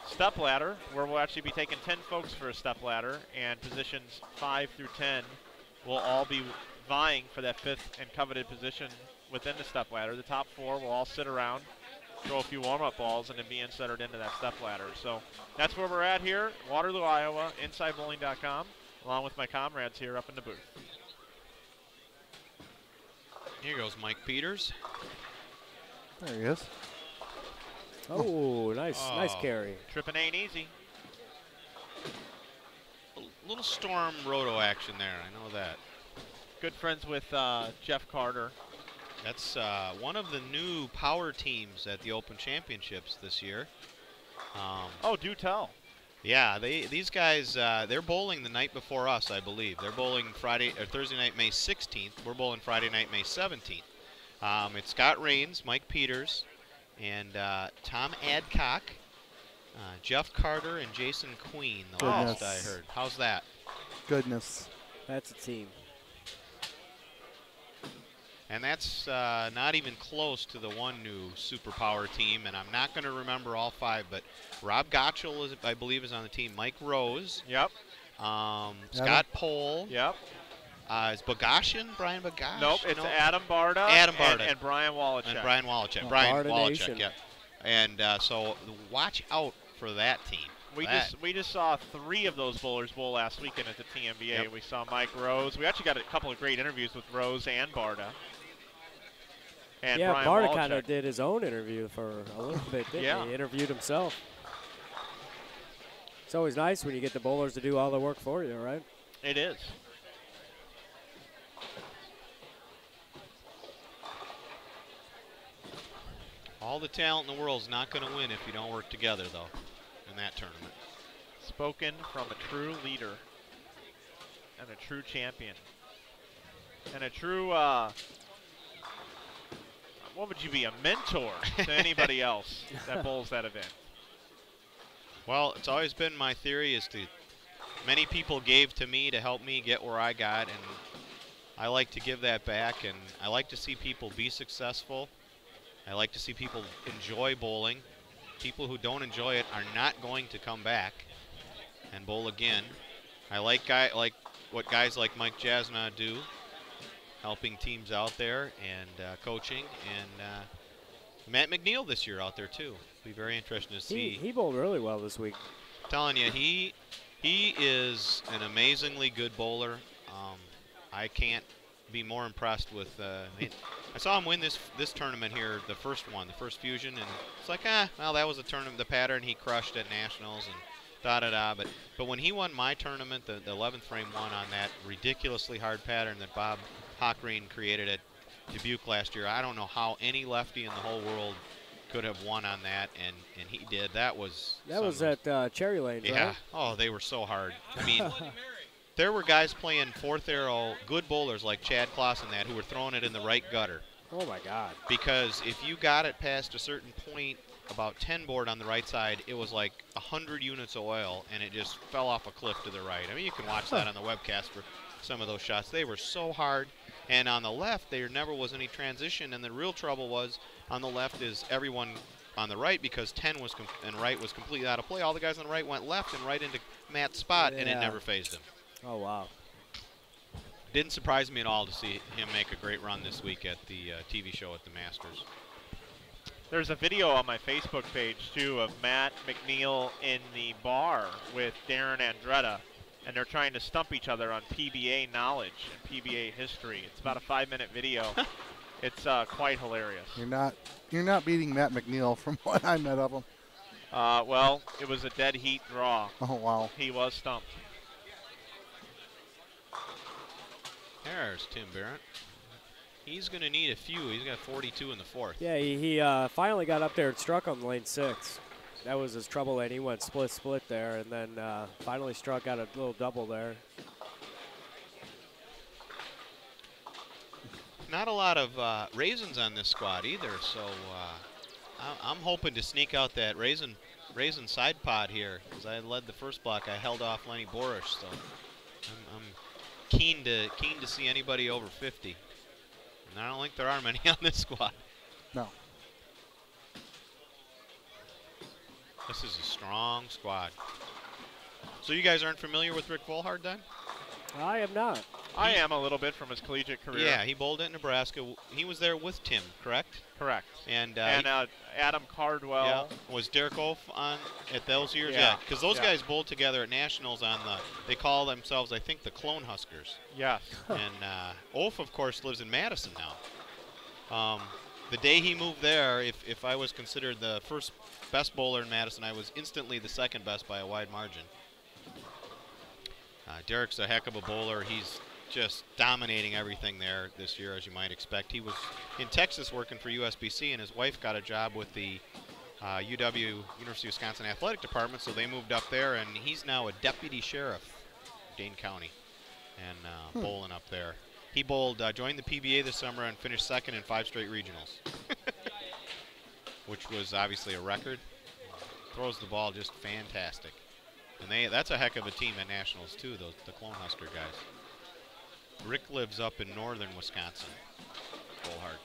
step ladder where we'll actually be taking 10 folks for a step ladder, and positions 5 through 10 will all be vying for that 5th and coveted position within the step ladder. The top 4 will all sit around, throw a few warm-up balls, and then be inserted into that step ladder. So that's where we're at here, Waterloo, Iowa, InsideBowling.com, along with my comrades here up in the booth. Here goes Mike Peters. There he is. Oh, nice carry. Tripping ain't easy. A little storm roto action there, I know that. Good friends with Jeff Carter. That's one of the new power teams at the Open Championships this year. Oh, do tell. Yeah, these guys, they're bowling the night before us, I believe. They're bowling Thursday night, May 16th. We're bowling Friday night, May 17th. It's Scott Rains, Mike Peters, and Tom Adcock, Jeff Carter, and Jason Queen, the last I heard. How's that? Goodness. That's a team. And that's not even close to the one new superpower team, and I'm not going to remember all 5, but Rob Gottschall, I believe, is on the team. Mike Rose. Yep. Scott Pohl. Yep. Is Bogashian, Brian Bogash? Nope, it's Adam Barda. Adam Barda. And Brian Wallachek. And Brian Wallachek. Oh, Brian Barda Wallachek, Nation. yeah. And so watch out for that team. We just saw 3 of those bowlers bowl last weekend at the TMBA. Yep. We saw Mike Rose. We actually got a couple of great interviews with Rose and Barda. And yeah, Brian Barda Wallachek. kind of did his own interview for a little bit, didn't Yeah. he? He interviewed himself. It's always nice when you get the bowlers to do all the work for you, right? It is. All the talent in the world is not going to win if you don't work together, though, in that tournament. Spoken from a true leader and a true champion and a true, what would you be, a mentor to anybody else that bowls that event? Well, it's always been my theory is many people gave to me to help me get where I got, and I like to give that back, and I like to see people be successful. I like to see people enjoy bowling. People who don't enjoy it are not going to come back and bowl again. I like what guys like Mike Jasna do, helping teams out there and coaching, and Matt McNeil this year out there too. Be very interesting to see. He bowled really well this week. Telling you, he is an amazingly good bowler. I can't be more impressed with. I saw him win this tournament here, the first Fusion, and it's like, well, that was a tournament, the pattern he crushed at nationals and da-da-da. But when he won my tournament, the 11th frame won on that ridiculously hard pattern that Bob Hockreen created at Dubuque last year. I don't know how any lefty in the whole world could have won on that, and he did. That was at Cherry Lane, yeah. right? Oh, they were so hard. I mean, there were guys playing 4th arrow, good bowlers like Chad Kloss and that, who were throwing it in the right gutter. Oh, my God. Because if you got it past a certain point, about 10 board on the right side, it was like 100 units of oil, and it just fell off a cliff to the right. I mean, you can watch that on the webcast for some of those shots. They were so hard. And on the left, there never was any transition, and the real trouble was on the left is everyone on the right, because 10 was and right was completely out of play. All the guys on the right went left and right into Matt's spot, and it never phased him. Oh, wow. Didn't surprise me at all to see him make a great run this week at the TV show at the Masters. There's a video on my Facebook page, too, of Matt McNeil in the bar with Darren Andretta and they're trying to stump each other on PBA knowledge and PBA history. It's about a 5-minute video. It's quite hilarious. You're not beating Matt McNeil from what I met of him. Well, it was a dead heat draw. Oh, wow. He was stumped. There's Tim Barrett. He's going to need a few. He's got 42 in the fourth. Yeah, he finally got up there and struck on lane 6. That was his trouble lane. He went split there, and then finally struck out a little double there. Not a lot of raisins on this squad either, so I'm hoping to sneak out that raisin side pod here. As I led the first block, I held off Lenny Boudouris, so I'm keen to see anybody over 50. And I don't think there are many on this squad. No. This is a strong squad. So you guys aren't familiar with Rick Volhard then? I am not. I am a little bit from his collegiate career. Yeah, he bowled at Nebraska. He was there with Tim, correct? Correct. And Adam Cardwell. Yeah. Was Derek Olf on at those years? Yeah. Because those guys bowled together at Nationals on they call themselves, I think, the Clone Huskers. Yes. And Olf, of course, lives in Madison now. The day he moved there, if I was considered the first best bowler in Madison, I was instantly the second best by a wide margin. Derek's a heck of a bowler. He's just dominating everything there this year, as you might expect. He was in Texas working for USBC, and his wife got a job with the UW, University of Wisconsin Athletic Department, so they moved up there, and he's now a deputy sheriff of Dane County and bowling up there. He bowled, joined the PBA this summer and finished second in 5 straight regionals, which was obviously a record. Throws the ball just fantastic. And that's a heck of a team at Nationals, too, the Clone Husker guys. Rick lives up in northern Wisconsin. Volhard.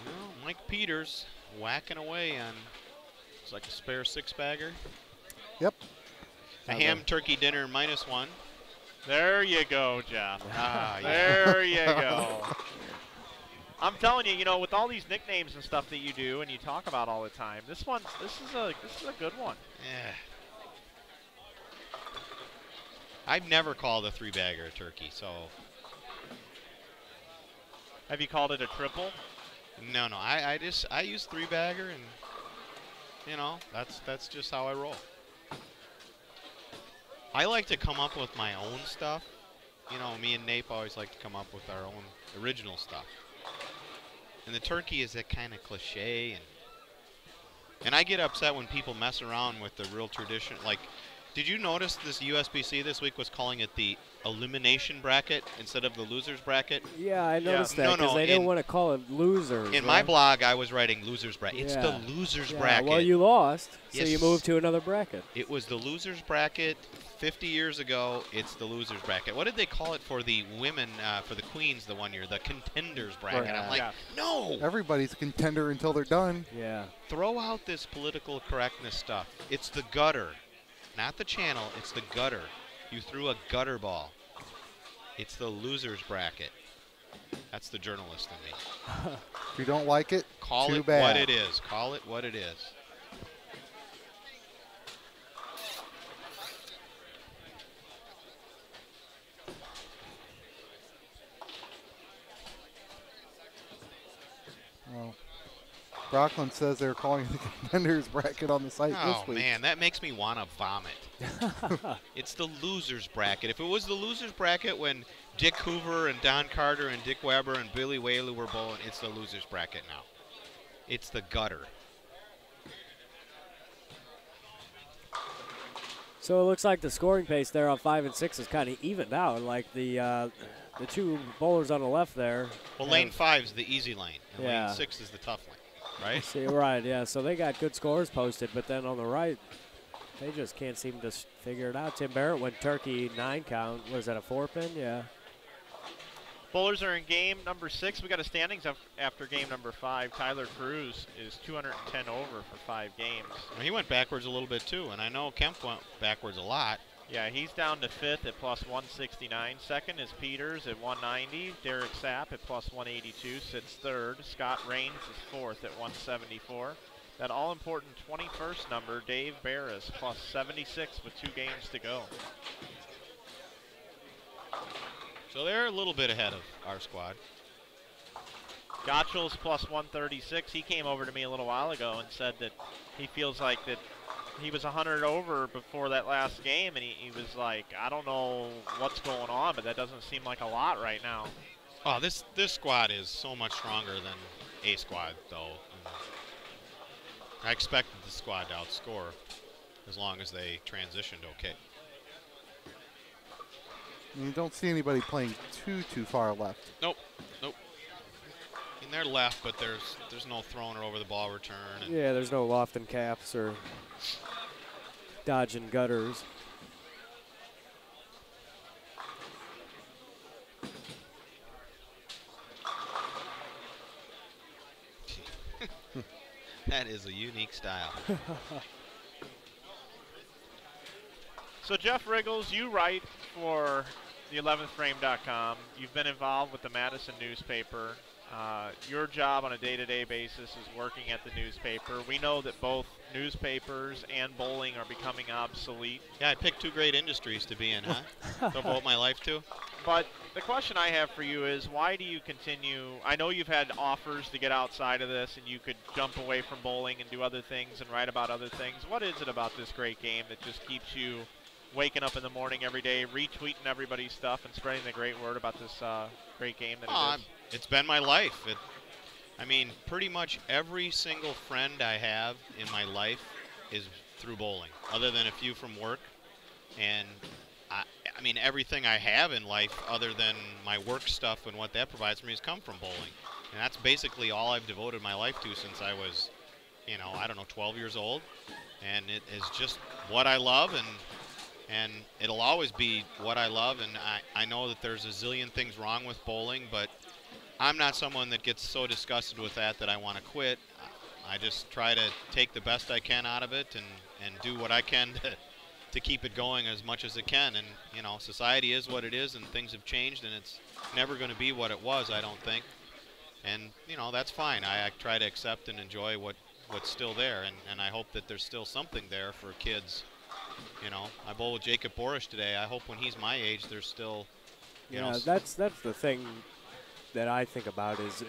Well, Mike Peters whacking away on, it's like a spare 6-bagger. Yep. A ham turkey dinner -1. There you go, Jeff. Yeah. There you go. I'm telling you, with all these nicknames and stuff that you do and you talk about all the time, this is a good one. Yeah. I've never called a 3-bagger a turkey, so. Have you called it a triple? No. I use 3-bagger, and that's just how I roll. I like to come up with my own stuff. Me and Nape always like to come up with our own original stuff. And the turkey is that kind of cliche, and I get upset when people mess around with the real tradition. Like, did you notice this USBC this week was calling it the elimination bracket instead of the losers bracket? Yeah, I noticed that because they didn't want to call it losers. In my blog, I was writing losers bracket. It's the losers bracket. Well, you lost, so Yes. you moved to another bracket. It was the losers bracket 50 years ago. It's the losers bracket. What did they call it for the women, for the queens the one year? The contenders bracket. Right. I'm like, no. Everybody's a contender until they're done. Yeah. Throw out this political correctness stuff. It's the gutter. Not the channel, it's the gutter. You threw a gutter ball. It's the loser's bracket. That's the journalist in me. If you don't like it, Call too it bad. what it is. Call it what it is. Well, Brockland says they're calling it the contenders bracket on the site this Oh, week. man, that makes me want to vomit. It's the loser's bracket. If it was the loser's bracket when Dick Hoover and Don Carter and Dick Weber and Billy Whaley were bowling, it's the loser's bracket now. It's the gutter. So it looks like the scoring pace there on 5 and 6 is kind of evened out. Like the two bowlers on the left there. Well, lane 5 is the easy lane, and Yeah. lane 6 is the tough lane, right? See, right, yeah. So they got good scores posted, but then on the right, they just can't seem to figure it out. Tim Barrett went turkey 9 count. Was that a 4-pin? Yeah. Bowlers are in game number 6. We got a standings after game number 5. Tyler Cruz is 210 over for 5 games. Well, he went backwards a little bit too, and I know Kemp went backwards a lot. Yeah, he's down to 5th at plus 169. Second is Peters at 190. Derek Sapp at plus 182 sits 3rd. Scott Rains is 4th at 174. That all-important 21st number, Dave Barris, plus 76 with 2 games to go. So they're a little bit ahead of our squad. Gottschall's plus 136. He came over to me a little while ago and said that he feels like that he was 100 over before that last game, and he was like, I don't know what's going on, but that doesn't seem like a lot right now. Oh, this squad is so much stronger than a squad, though. I expected the squad to outscore as long as they transitioned okay. You don't see anybody playing too far left. Nope. I mean, they're left, but there's no throwing her over the ball return. Yeah, there's no lofting caps or dodging gutters. That is a unique style. So Jeff RIchgels, you write for the 11thframe.com. You've been involved with the Madison newspaper. Your job on a day-to-day basis is working at the newspaper. We know that both newspapers and bowling are becoming obsolete. Yeah, I picked 2 great industries to be in, huh? Devote my life to. But the question I have for you is, why do you continue? I know you've had offers to get outside of this, and you could jump away from bowling and do other things and write about other things. What is it about this great game that just keeps you waking up in the morning every day, retweeting everybody's stuff, and spreading the great word about this great game that it is? It's been my life. I mean, pretty much every single friend I have in my life is through bowling, other than a few from work. And I mean, everything I have in life, other than my work stuff and what that provides for me, has come from bowling. And that's basically all I've devoted my life to since I was, I don't know, 12 years old. And it is just what I love, and it'll always be what I love. And I know that there's a zillion things wrong with bowling, but I'm not someone that gets so disgusted with that I want to quit. I just try to take the best I can out of it and do what I can to keep it going as much as it can. And, society is what it is, and things have changed, and it's never going to be what it was, I don't think. And, that's fine. I try to accept and enjoy what's still there, and I hope that there's still something there for kids. I bowl with Jacob Boudouris today. I hope when he's my age, there's still, that's the thing that I think about is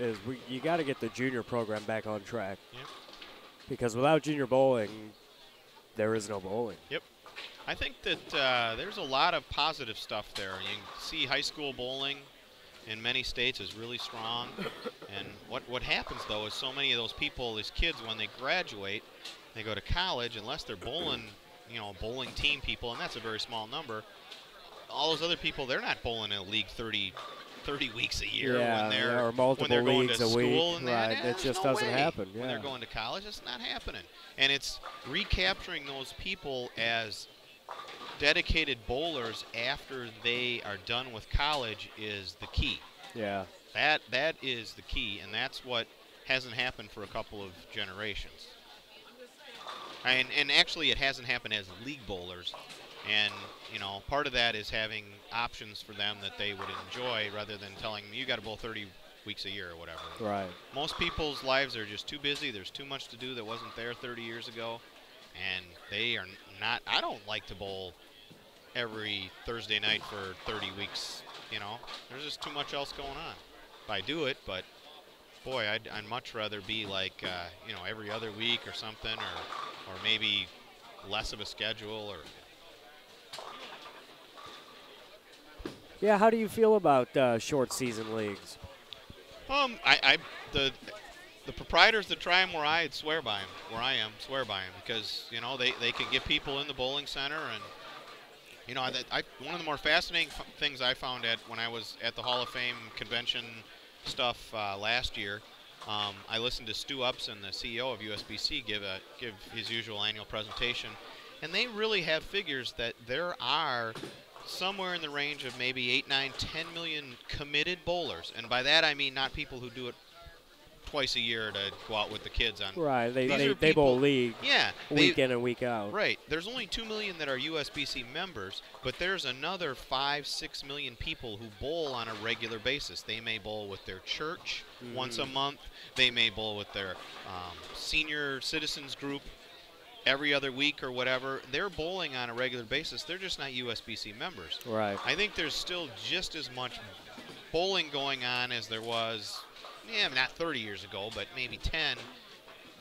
you got to get the junior program back on track. Yep. Because without junior bowling, there is no bowling. Yep. I think that there's a lot of positive stuff there. You can see high school bowling in many states is really strong. And what happens, though, is so many of those people, these kids, when they graduate, they go to college, unless they're bowling, bowling team people, and that's a very small number. All those other people, they're not bowling in a league 30 weeks a year or multiple going leagues to a school week. and Right, it just doesn't happen. When they're going to college, it's not happening. And it's recapturing those people as dedicated bowlers after they are done with college is the key. Yeah. That is the key, and that's what hasn't happened for a couple of generations. And actually, it hasn't happened as league bowlers. And, part of that is having options for them that they would enjoy rather than telling them, you got to bowl 30 weeks a year or whatever. Right. Most people's lives are just too busy. There's too much to do that wasn't there 30 years ago. And they are not, I don't like to bowl every Thursday night for 30 weeks, There's just too much else going on. I do it, but, boy, I'd much rather be like, every other week or something, or maybe less of a schedule or... Yeah, how do you feel about short season leagues? The proprietors that try them where I swear by them, swear by them, because they can get people in the bowling center, and one of the more fascinating things I found when I was at the Hall of Fame convention stuff last year. I listened to Stu Upson, the CEO of USBC, give his usual annual presentation, and they really have figures that there are somewhere in the range of maybe 8, 9, 10 million committed bowlers. And by that I mean not people who do it twice a year to go out with the kids on. Right. These are They bowl people- league Yeah. week in and week out. Right. There's only 2 million that are USBC members, but there's another 5-6 million people who bowl on a regular basis. They may bowl with their church once a month. They may bowl with their senior citizens group every other week or whatever. They're bowling on a regular basis. They're just not USBC members. Right. I think there's still just as much bowling going on as there was, not 30 years ago, but maybe 10.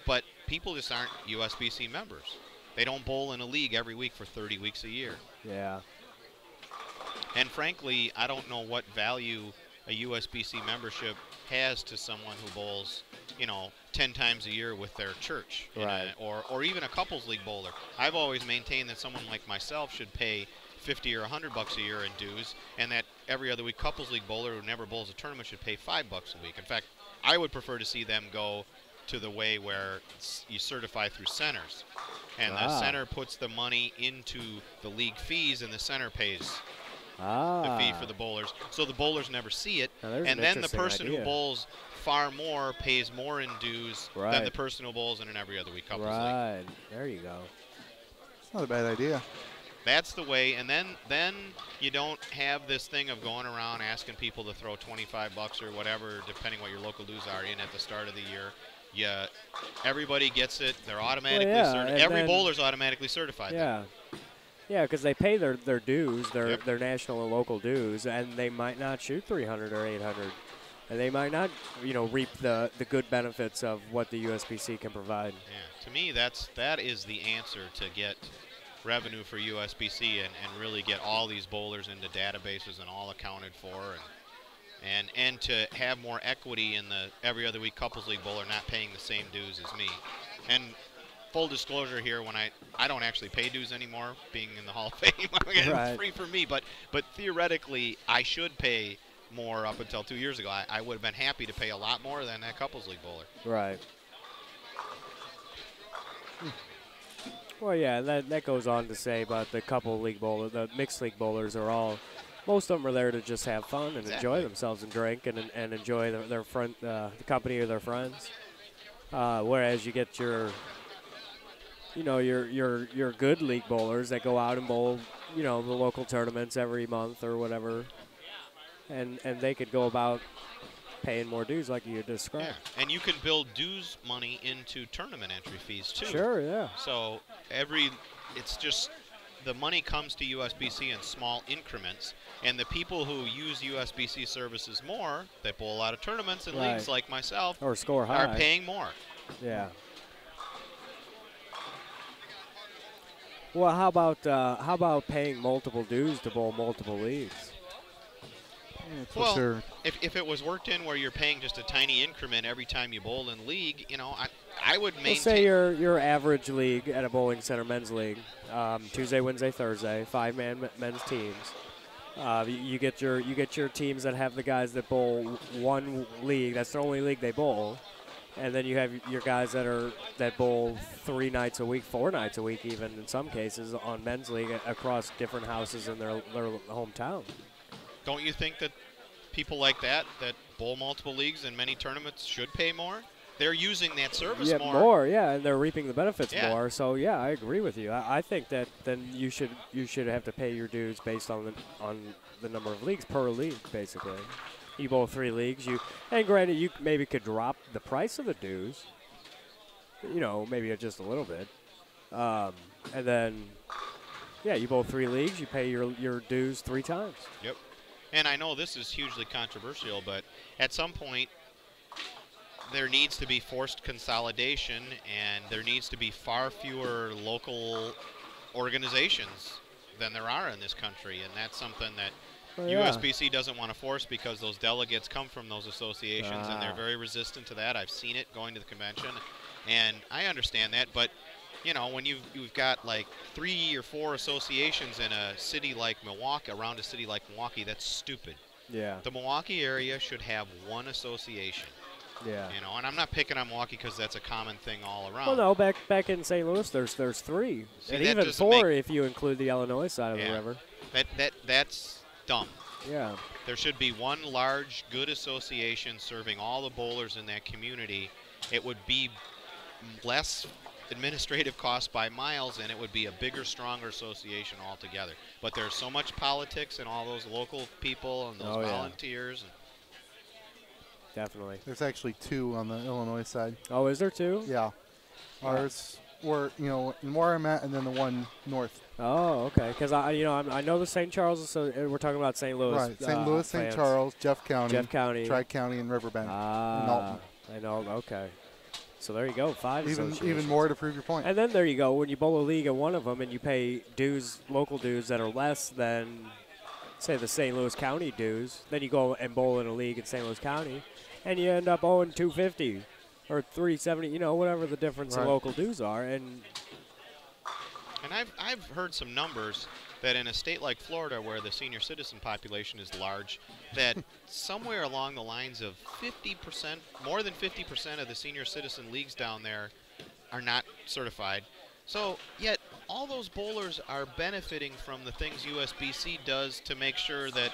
But people just aren't USBC members. They don't bowl in a league every week for 30 weeks a year. Yeah. And frankly, I don't know what value a USBC membership has to someone who bowls, 10 times a year with their church, Right. or even a couples league bowler. I've always maintained that someone like myself should pay $50 or $100 a year in dues, and that every other week couples league bowler who never bowls a tournament should pay $5 a week. In fact, I would prefer to see them go to the way where you certify through centers, and the center puts the money into the league fees, and the center pays the fee for the bowlers, so the bowlers never see it. Now, there's and an then the interesting person idea. who bowls far more pays more in dues than Right. the person who bowls in an every other week couples league. Right. There you go. It's not a bad idea. That's the way, and then you don't have this thing of going around asking people to throw $25 or whatever, depending what your local dues are, in at the start of the year. Yeah, everybody gets it. They're automatically certified. Every bowler's automatically certified. Yeah. Yeah, because they pay their dues, Yep. their national and local dues, and they might not shoot 300 or 800. And they might not, reap the good benefits of what the USBC can provide. Yeah, to me, that is the answer to get revenue for USBC and really get all these bowlers into databases and all accounted for, and to have more equity in the every other week couples league bowler not paying the same dues as me. And full disclosure here, when I don't actually pay dues anymore, being in the Hall of Fame, it's free for me, but theoretically I should pay more up until 2 years ago. I would have been happy to pay a lot more than that couples league bowler. Right. Well, yeah, that goes on to say about the couple league bowler, the mixed league bowlers are all, most of them are there to just have fun and enjoy themselves and drink and enjoy their friend, the company of their friends. Whereas you get your good league bowlers that go out and bowl, the local tournaments every month or whatever, and they could go about paying more dues like you described. Yeah, and you can build dues money into tournament entry fees too. Sure, yeah. So it's just the money comes to USBC in small increments, and the people who use USBC services more, that bowl a lot of tournaments and leagues like myself, or score high, are paying more. Yeah. Well, how about paying multiple dues to bowl multiple leagues? Well, sure. if it was worked in where you're paying just a tiny increment every time you bowl in league, I would maintain. Let's say your average league at a bowling center men's league, Tuesday, Wednesday, Thursday, 5-man men's teams. You get your teams that have the guys that bowl one league. That's the only league they bowl, and then you have your guys that bowl 3 nights a week, 4 nights a week, even in some cases on men's league across different houses in their hometown. Don't you think that people like that bowl multiple leagues in many tournaments should pay more? They're using that service more. And they're reaping the benefits more. So yeah, I agree with you. I think that then you should have to pay your dues based on the number of leagues per league, basically. You bowl 3 leagues, and granted you maybe could drop the price of the dues, maybe just a little bit, and then you bowl 3 leagues, you pay your dues 3 times. Yep. And I know this is hugely controversial, but at some point there needs to be forced consolidation, and there needs to be far fewer local organizations than there are in this country, and that's something that USBC doesn't want to force because those delegates come from those associations, and they're very resistant to that. I've seen it going to the convention, and I understand that, but when you've got like 3 or 4 associations in a city like Milwaukee, around a city like Milwaukee, that's stupid. Yeah. The Milwaukee area should have one association. Yeah. And I'm not picking on Milwaukee because that's a common thing all around. Well, no, back in St. Louis, there's 3, See, and even 4 if you include the Illinois side of the river. That's dumb. Yeah. There should be one large, good association serving all the bowlers in that community. It would be less administrative costs by miles, and it would be a bigger, stronger association altogether. But there's so much politics and all those local people and those volunteers. And definitely. There's actually 2 on the Illinois side. Oh, is there 2? Yeah. Ours were, in where I'm at, and then the one north. Oh, okay. Because I know the St. Charles, so we're talking about St. Louis. Right. St. Louis, St. Charles, Jeff County, Tri-County, and Riverbank. And Alton. I know. Okay. So there you go. 5 even more to prove your point. And then there you go. When you bowl a league at one of them and you pay dues, local dues that are less than, say, the St. Louis County dues, then you go and bowl in a league in St. Louis County, and you end up owing $250 or $370. Whatever the difference in local dues are. And I've heard some numbers that in a state like Florida, where the senior citizen population is large, that somewhere along the lines of 50%, more than 50% of the senior citizen leagues down there are not certified. So yet all those bowlers are benefiting from the things USBC does to make sure that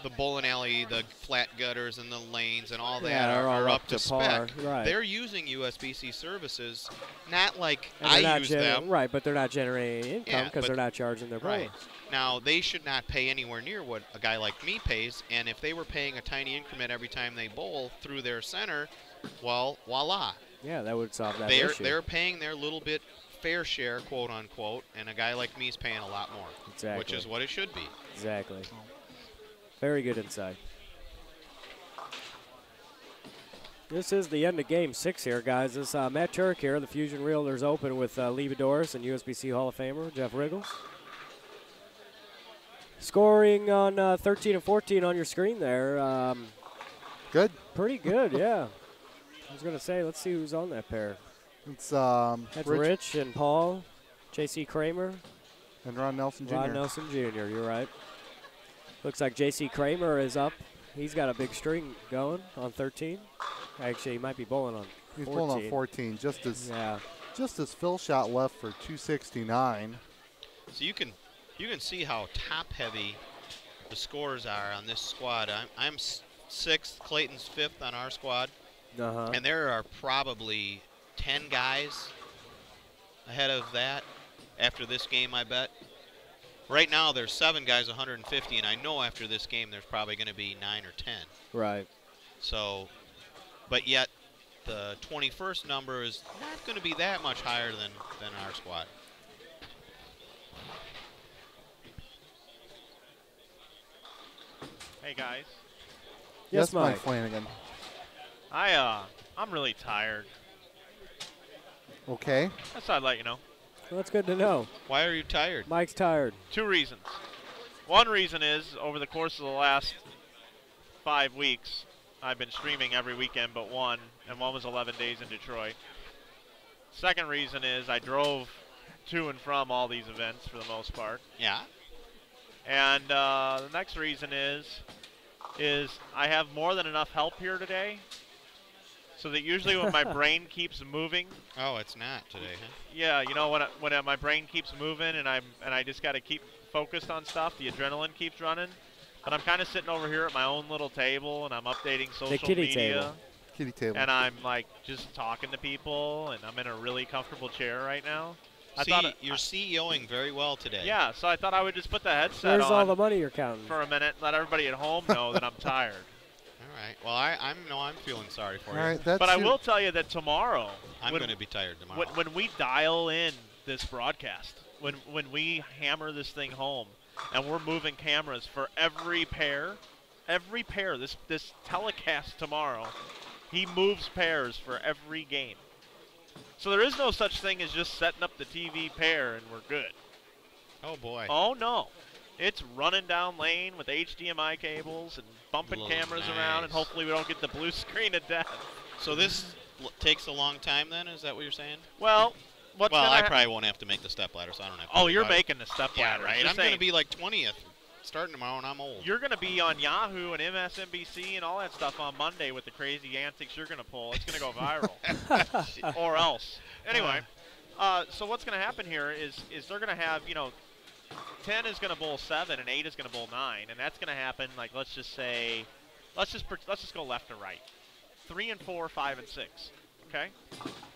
the bowling alley, the flat gutters, and the lanes and all that are up to spec. Right. They're using USBC services, not like and I use them. Right, but they're not generating income because they're not charging their bowlers. Right. Now, they should not pay anywhere near what a guy like me pays, and if they were paying a tiny increment every time they bowl through their center, well, voila. Yeah, that would solve that issue. They're paying their little bit fair share, quote unquote, and a guy like me is paying a lot more, which is what it should be. Exactly. Very good insight. This is the end of Game 6 here, guys. This is Matt Turek here, the Fusion Realtors Open with Lee Boudouris and USBC Hall of Famer Jeff RIchgels. Scoring on 13 and 14 on your screen there. Good. Pretty good, yeah. I was going to say, let's see who's on that pair. It's That's Rich and Paul, J.C. Kramer. And Ron Nelson Jr. Ron Nelson Jr., you're right. Looks like J.C. Kramer is up. He's got a big string going on 13. Actually, he might be bowling on 14. He's bowling on 14, just as Phil shot left for 269. So you can see how top-heavy the scores are on this squad. I'm 6th, Clayton's 5th on our squad. And there are probably 10 guys ahead of that after this game, I bet. Right now, there's 7 guys, 150, and I know after this game there's probably going to be 9 or 10. Right. So, but yet the 21st number is not going to be that much higher than our squad. Hey, guys. Yes, Mike Flanagan. I'm really tired. Okay. That's what I'd let you know. Well, that's good to know. Why are you tired? Mike's tired. 2 reasons. One reason is over the course of the last 5 weeks, I've been streaming every weekend but one, and one was 11 days in Detroit. Second reason is I drove to and from all these events for the most part. Yeah. And the next reason is I have more than enough help here today, so that usually when my brain keeps moving. Oh, it's not today, huh? Yeah, when my brain keeps moving and I just got to keep focused on stuff, the adrenaline keeps running. But I'm kind of sitting over here at my own little table and I'm updating social media. Kitty table. And I'm like just talking to people and I'm in a really comfortable chair right now. You're CEOing very well today. Yeah, so I thought I would just put the headset on. Where's all the money you're counting? For a minute, let everybody at home know that I'm tired. All right. Well, I'm feeling sorry for you. All right, but I will tell you that tomorrow, I'm going to be tired tomorrow. When we dial in this broadcast, when we hammer this thing home, and we're moving cameras for every pair, this telecast tomorrow, he moves pairs for every game. So there is no such thing as just setting up the TV pair and we're good. Oh, boy. Oh, no. It's running down lane with HDMI cables and bumping cameras around, and hopefully we don't get the blue screen of death. So this takes a long time then? Is that what you're saying? Well, I probably won't have to make the stepladder, so I don't have to. Oh, you're making the stepladder. Yeah, right. I'm going to be like 20th starting tomorrow, and I'm old. You're going to be on Yahoo and MSNBC and all that stuff on Monday with the crazy antics you're going to pull. It's going to go viral. Or else. Anyway, so what's going to happen here is they're going to have, 10 is going to bowl 7 and 8 is going to bowl 9, and that's going to happen. Like let's just go left to right. 3 and 4, 5 and 6. Okay.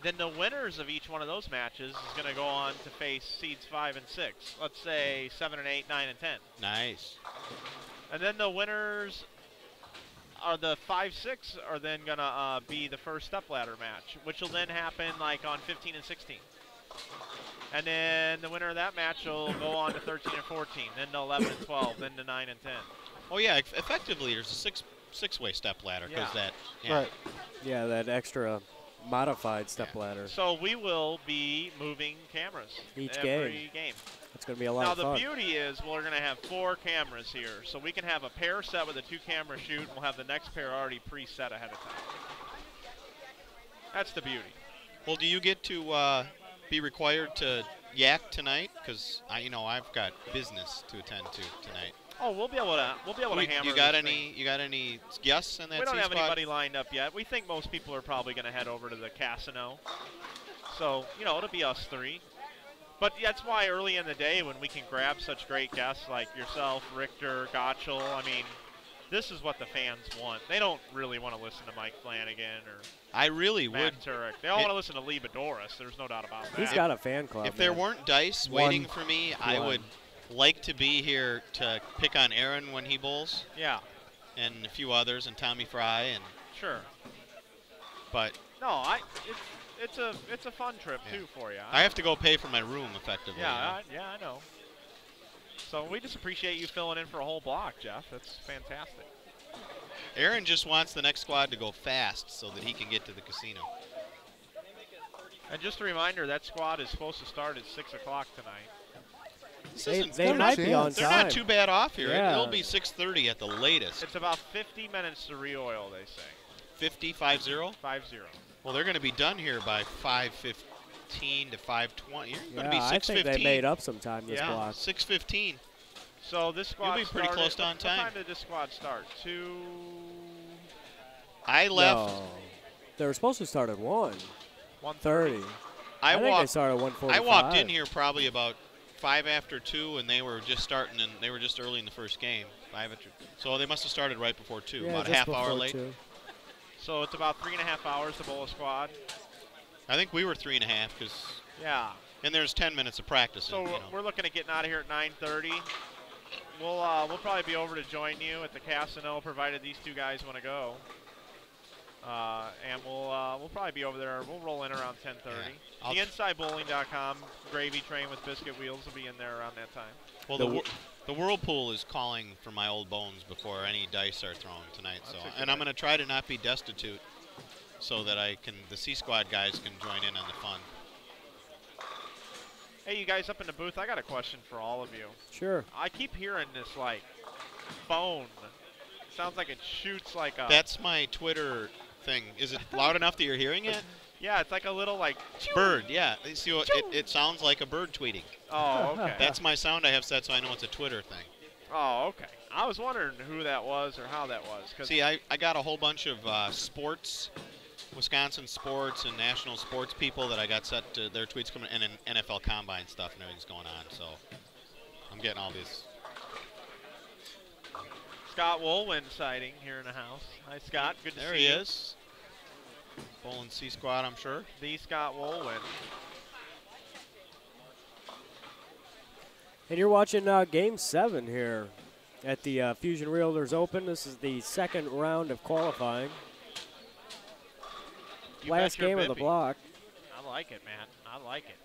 Then the winners of each one of those matches is going to go on to face seeds 5 and 6. Let's say 7 and 8, 9 and 10. Nice. And then the winners are the 5-6 are then going to be the first stepladder match, which will then happen like on 15 and 16. And then the winner of that match will go on to 13 and 14, then to 11 and 12, then to 9 and 10. Oh yeah, effectively there's a six-way step ladder because Yeah. that. Yeah. Right. Yeah, that extra modified step ladder. So we will be moving cameras Each every game. It's going to be a lot Now of the fun. beauty is we're going to have 4 cameras here, so we can have a pair set with a 2-camera shoot, and we'll have the next pair already preset ahead of time. That's the beauty. Well, do you get to be required to yak tonight? Because I've got business to attend to tonight. Oh, we'll be able to hammer. You got this any? thing. You got any guests in that? We don't have C-squad? anybody lined up yet. We think most people are probably going to head over to the casino. So, it'll be us 3. But that's why early in the day when we can grab such great guests like yourself, Richter, Gottschall, I mean, this is what the fans want. They don't really want to listen to Mike Flanagan or I really Matt would. Turek. They all want to listen to Lee Boudouris. There's no doubt about that. He's got a fan club. If there man. weren't dice One- waiting for me, I would like to be here to pick on Aaron when he bowls, Yeah, and a few others, and Tommy Fry, and sure. but No, it's a fun trip too for you. I have to go pay for my room effectively. Yeah, I know. So we just appreciate you filling in for a whole block, Jeff. That's fantastic. Aaron just wants the next squad to go fast so that he can get to the casino. And just a reminder, that squad is supposed to start at 6 o'clock tonight. They might be on They're time. not too bad off here. Yeah. It'll be 6:30 at the latest. It's about 50 minutes to re-oil, they say. 50-50? 5-0. Well, they're going to be done here by 5:15 to 5:20. You're going to be Yeah, 6:15. I think they made up some time this Yeah. block. 6:15. So this squad You'll be pretty started- close to on what time. time did this squad start? 2. I left. No. They were supposed to start at 1:30. I think they walked. started at 1:45. I walked in here probably about 5 after 2, and they were just starting, and they were just early in the first game. 5 after. So they must have started right before 2, Yeah, about a just half hour before late. 2. So it's about 3.5 hours to bowl a squad. I think we were 3.5 because. Yeah. And there's 10 minutes of practice. So we're looking at getting out of here at 9:30. We'll probably be over to join you at the casino, provided these 2 guys want to go. And we'll probably be over there. We'll roll in around 10:30. Yeah, The InsideBowling.com gravy train with biscuit wheels will be in there around that time. Well, the Whirlpool is calling for my old bones before any dice are thrown tonight. So, and I'm going to try to not be destitute, so that the C Squad guys can join in on the fun. Hey, you guys up in the booth, I got a question for all of you. Sure. I keep hearing this like phone. Sounds like it shoots like a. That's my Twitter thing. Is it loud enough that you're hearing it? Yeah, it's like a little like. Bird, yeah. See, it sounds like a bird tweeting. Oh, okay. That's my sound I have set, so I know it's a Twitter thing. Oh, okay. I was wondering who that was or how that was. See, I got a whole bunch of sports, Wisconsin sports and national sports people that I got set to their tweets coming, and then NFL Combine stuff and everything's going on. So I'm getting all this. Scott Woolwin sighting here in the house. Hi, Scott. Good to There see he you. is. Bowling C Squad, I'm sure. The Scott Woolwin. And you're watching Game 7 here at the Fusion Realtors Open. This is the second round of qualifying. You Last bet your game of the bippy. block. I like it, man. I like it.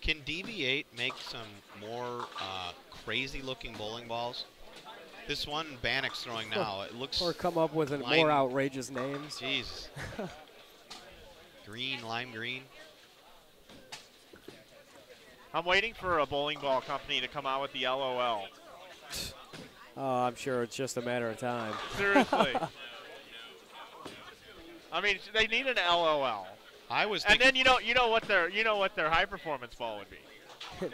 Can DV8 make some more crazy-looking bowling balls? This one Bannock's throwing now, it looks. Or come up with more outrageous names. Jeez. Green, lime green. I'm waiting for a bowling ball company to come out with the LOL. Oh, I'm sure it's just a matter of time. Seriously. I mean, they need an LOL. I was And thinking. then you know what their high performance ball would be.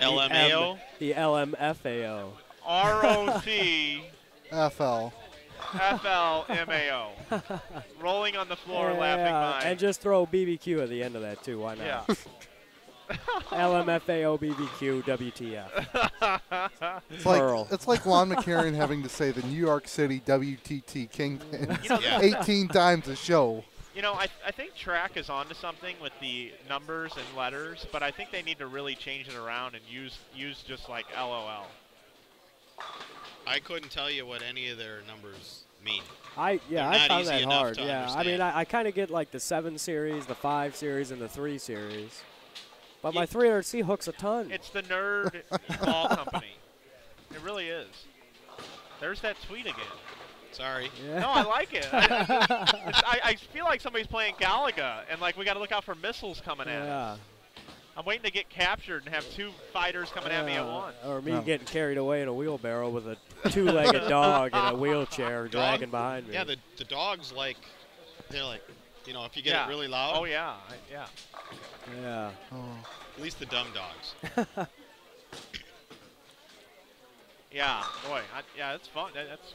LMAO? The LMFAO. ROC FL. FLMAO. Rolling on the floor, laughing mine. And just throw BBQ at the end of that, too. Why not? Yeah. LMFAOBBQ WTF. It's like Lon McCarran having to say the New York City WTT Kingpin You know, 18 times a show. You know, I think track is onto something with the numbers and letters, but I think they need to really change it around and use just like LOL. I couldn't tell you what any of their numbers mean. I not found easy that enough hard. to Yeah, I mean, understand. I kind of get like the 7 series, the 5 series, and the 3 series. But my Ye- 300C hooks a ton. It's the nerd ball company. It really is. There's that tweet again. Sorry. Yeah. No, I like it. I feel like somebody's playing Galaga, and like we got to look out for missiles coming at us. I'm waiting to get captured and have 2 fighters coming at me at once. Or me getting carried away in a wheelbarrow with a 2-legged dog in a wheelchair dragging behind me. Yeah, the dogs they're like, you know, if you get Yeah. it really loud. Oh yeah, yeah. Yeah. At least the dumb dogs. Yeah, boy. Yeah, it's fun. That's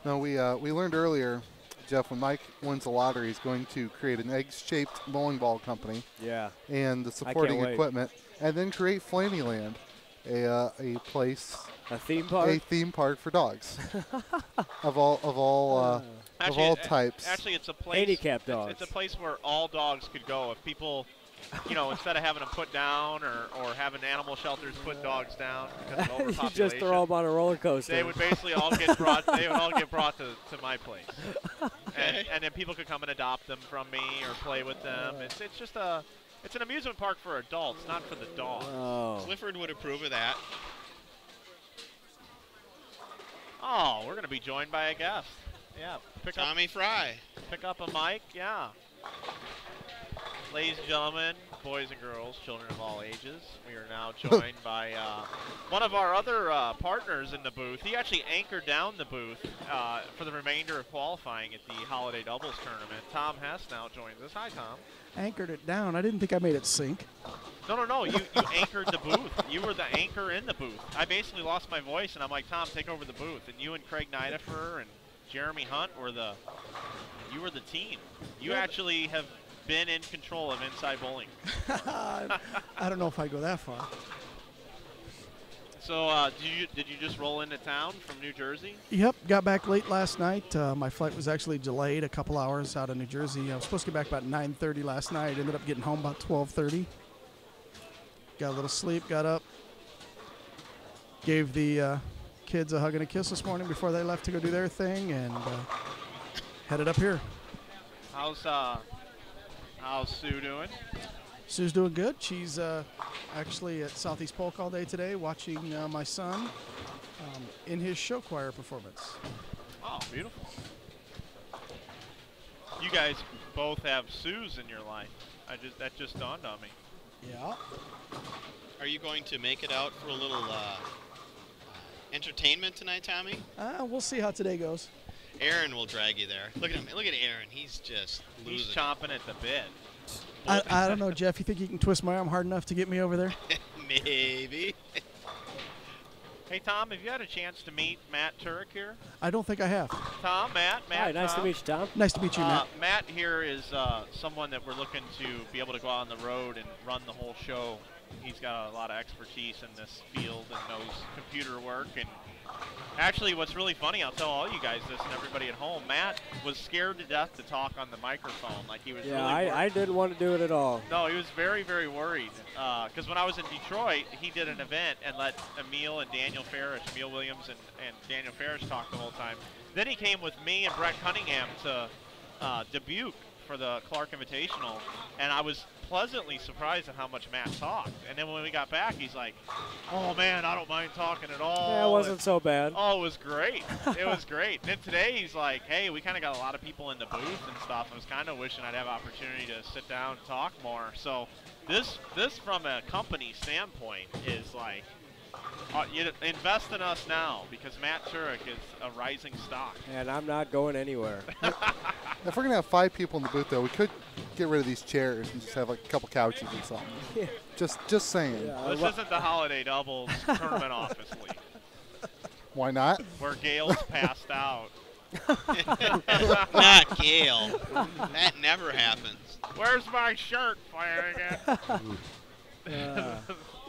No, we learned earlier, Jeff, when Mike wins the lottery, he's going to create an egg-shaped bowling ball company. Yeah. And the supporting wait. equipment, and then create Flanagan, a place, a theme park for dogs, of all types. Actually, it's a place. Handicapped dogs. It's a place where all dogs could go. If people, you know, instead of having them put down or having animal shelters put dogs down because of You overpopulation, just throw them on a roller coaster. they would basically all get brought. They would all get brought to my place, and then people could come and adopt them from me or play with them. It's just it's an amusement park for adults, not for the dogs. Oh. Clifford would approve of that. Oh, we're gonna be joined by a guest. Yeah, Tommy Fry. Pick up a mic. Yeah. Ladies and gentlemen, boys and girls, children of all ages, we are now joined by one of our other partners in the booth. He actually anchored down the booth for the remainder of qualifying at the Holiday Doubles Tournament. Tom Hess now joins us. Hi, Tom. Anchored it down. I didn't think I made it sink. No. You anchored the booth. You were the anchor in the booth. I basically lost my voice, and I'm like, Tom, take over the booth. And you and Craig Nidifer and Jeremy Hunt were the team. You actually have been in control of inside bowling. I don't know if I go that far. So did you just roll into town from New Jersey? Yep, got back late last night. My flight was actually delayed a couple hours out of New Jersey. I was supposed to get back about 9:30 last night. Ended up getting home about 12:30. Got a little sleep, got up. Gave the kids a hug and a kiss this morning before they left to go do their thing, and headed up here. How's Sue doing? Sue's doing good. She's actually at Southeast Polk all day today, watching my son in his show choir performance. Oh, beautiful. You guys both have Sues in your life. That just dawned on me. Yeah. Are you going to make it out for a little entertainment tonight, Tommy? We'll see how today goes. Aaron will drag you there. Look at him. Look at Aaron. He's just losing. He's chomping at the bit. I don't know, Jeff. You think you can twist my arm hard enough to get me over there? Maybe. Hey, Tom, have you had a chance to meet Matt Turek here? I don't think I have. Tom, Matt. Hi, nice to Tom. meet you, Tom. Nice to meet you, Matt. Matt here is someone that we're looking to be able to go out on the road and run the whole show. He's got a lot of expertise in this field and knows computer work. And actually, what's really funny, I'll tell all you guys this and everybody at home, Matt was scared to death to talk on the microphone. Like he was Yeah, really worried. I didn't want to do it at all. No, he was very, very worried. Because when I was in Detroit, he did an event and let Emil and Daniel Farish, Emil Williams and Daniel Farish talk the whole time. Then he came with me and Brett Cunningham to Dubuque for the Clark Invitational, and I was pleasantly surprised at how much Matt talked. And then when we got back, he's like, "Oh man, I don't mind talking at all." Yeah, it wasn't so bad. Oh, it was great. It was great. And then today he's like, "Hey, we kind of got a lot of people in the booth and stuff. I was kind of wishing I'd have opportunity to sit down and talk more." So this from a company standpoint is like, you invest in us now because Matt Turek is a rising stock. And I'm not going anywhere. If we're going to have 5 people in the booth, though, we could get rid of these chairs and just have like a couple couches or something. Yeah. Just saying. Yeah, This isn't the Holiday Doubles Tournament Office League Why not? where Gail's passed out. Not Gail. That never happens. Where's my shirt, Flanagan?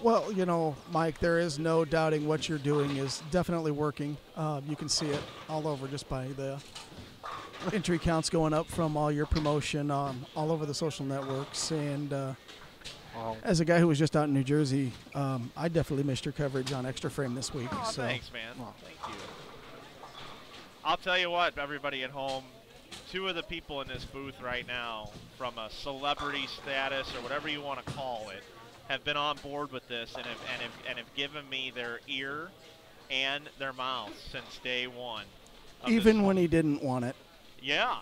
Well, you know, Mike, there is no doubting what you're doing is definitely working. You can see it all over just by the entry counts going up from all your promotion all over the social networks. And as a guy who was just out in New Jersey, I definitely missed your coverage on Extra Frame this week. Oh, so. thanks, man. Thank you. I'll tell you what, everybody at home, 2 of the people in this booth right now, from a celebrity status or whatever you want to call it, have been on board with this and have given me their ear and their mouth since day one. Even when he didn't want it. Yeah.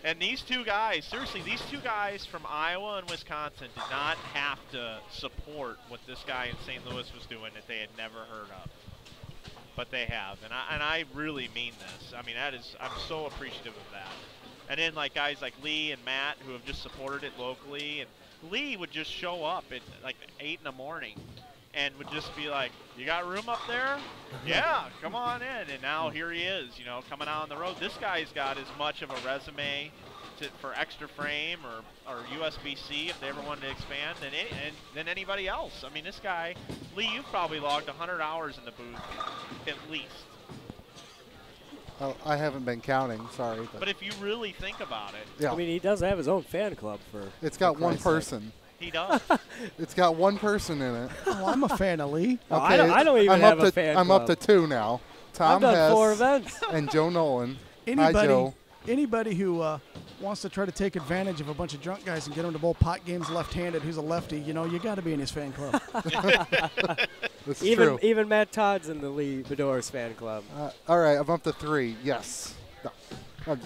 And these 2 guys, seriously, these 2 guys from Iowa and Wisconsin did not have to support what this guy in St. Louis was doing that they had never heard of. But they have, and I really mean this. I mean, I'm so appreciative of that. And then like guys like Lee and Matt who have just supported it locally, and Lee would just show up at like 8 in the morning and would just be like, "You got room up there? Yeah, come on in." And now here he is, you know, coming out on the road. This guy's got as much of a resume for Extra Frame or USBC if they ever wanted to expand than anybody else. I mean, this guy, Lee, you've probably logged 100 hours in the booth at least. Oh, I haven't been counting, sorry. But if you really think about it. Yeah. I mean, he does have his own fan club for. It's got one person. He does. It's got one person in it. Oh, I'm a fan of Lee. Oh, I don't even have a fan club. I'm up to 2 now. Tom I've done Hess 4 events. And Joe Nolan. Hi, Joe. Anybody who wants to try to take advantage of a bunch of drunk guys and get them to bowl pot games left-handed, who's a lefty, you know, you got to be in his fan club. That's true. Even Matt Todd's in the Lee Boudouris fan club. All right, I'm up to 3. Yes. No,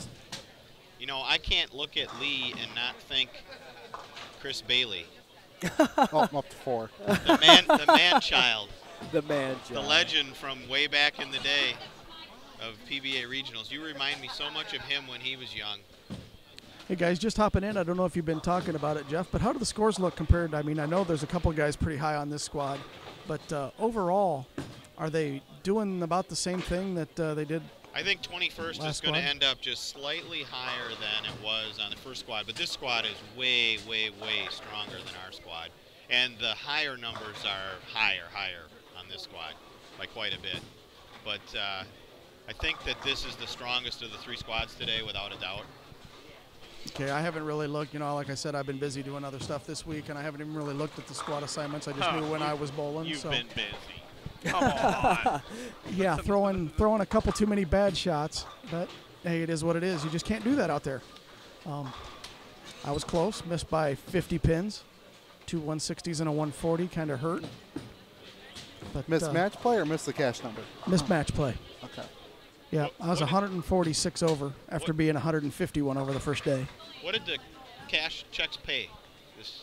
You know, I can't look at Lee and not think Chris Bailey. Oh, I'm up to 4. The man-child. The man-child. The legend from way back in the day of PBA regionals. You remind me so much of him when he was young. Hey guys, just hopping in. I don't know if you've been talking about it, Jeff, but how do the scores look compared? I mean, I know there's a couple of guys pretty high on this squad, but overall, are they doing about the same thing that they did? I think 21st is going to end up just slightly higher than it was on the first squad, but this squad is way, way, way stronger than our squad. And the higher numbers are higher on this squad by quite a bit. But I think that this is the strongest of the 3 squads today, without a doubt. Okay, I haven't really looked. You know, like I said, I've been busy doing other stuff this week, and I haven't even really looked at the squad assignments. I just knew when I was bowling. You've so. been busy. Come on. Yeah, throwing a couple too many bad shots, but hey, it is what it is. You just can't do that out there. I was close, missed by 50 pins, 2 160s and a 140, kind of hurt. But missed match play or missed the cash number? Missed match play. Okay. Yeah, I was 146 over after being 151 over the first day. What did the cash checks pay? This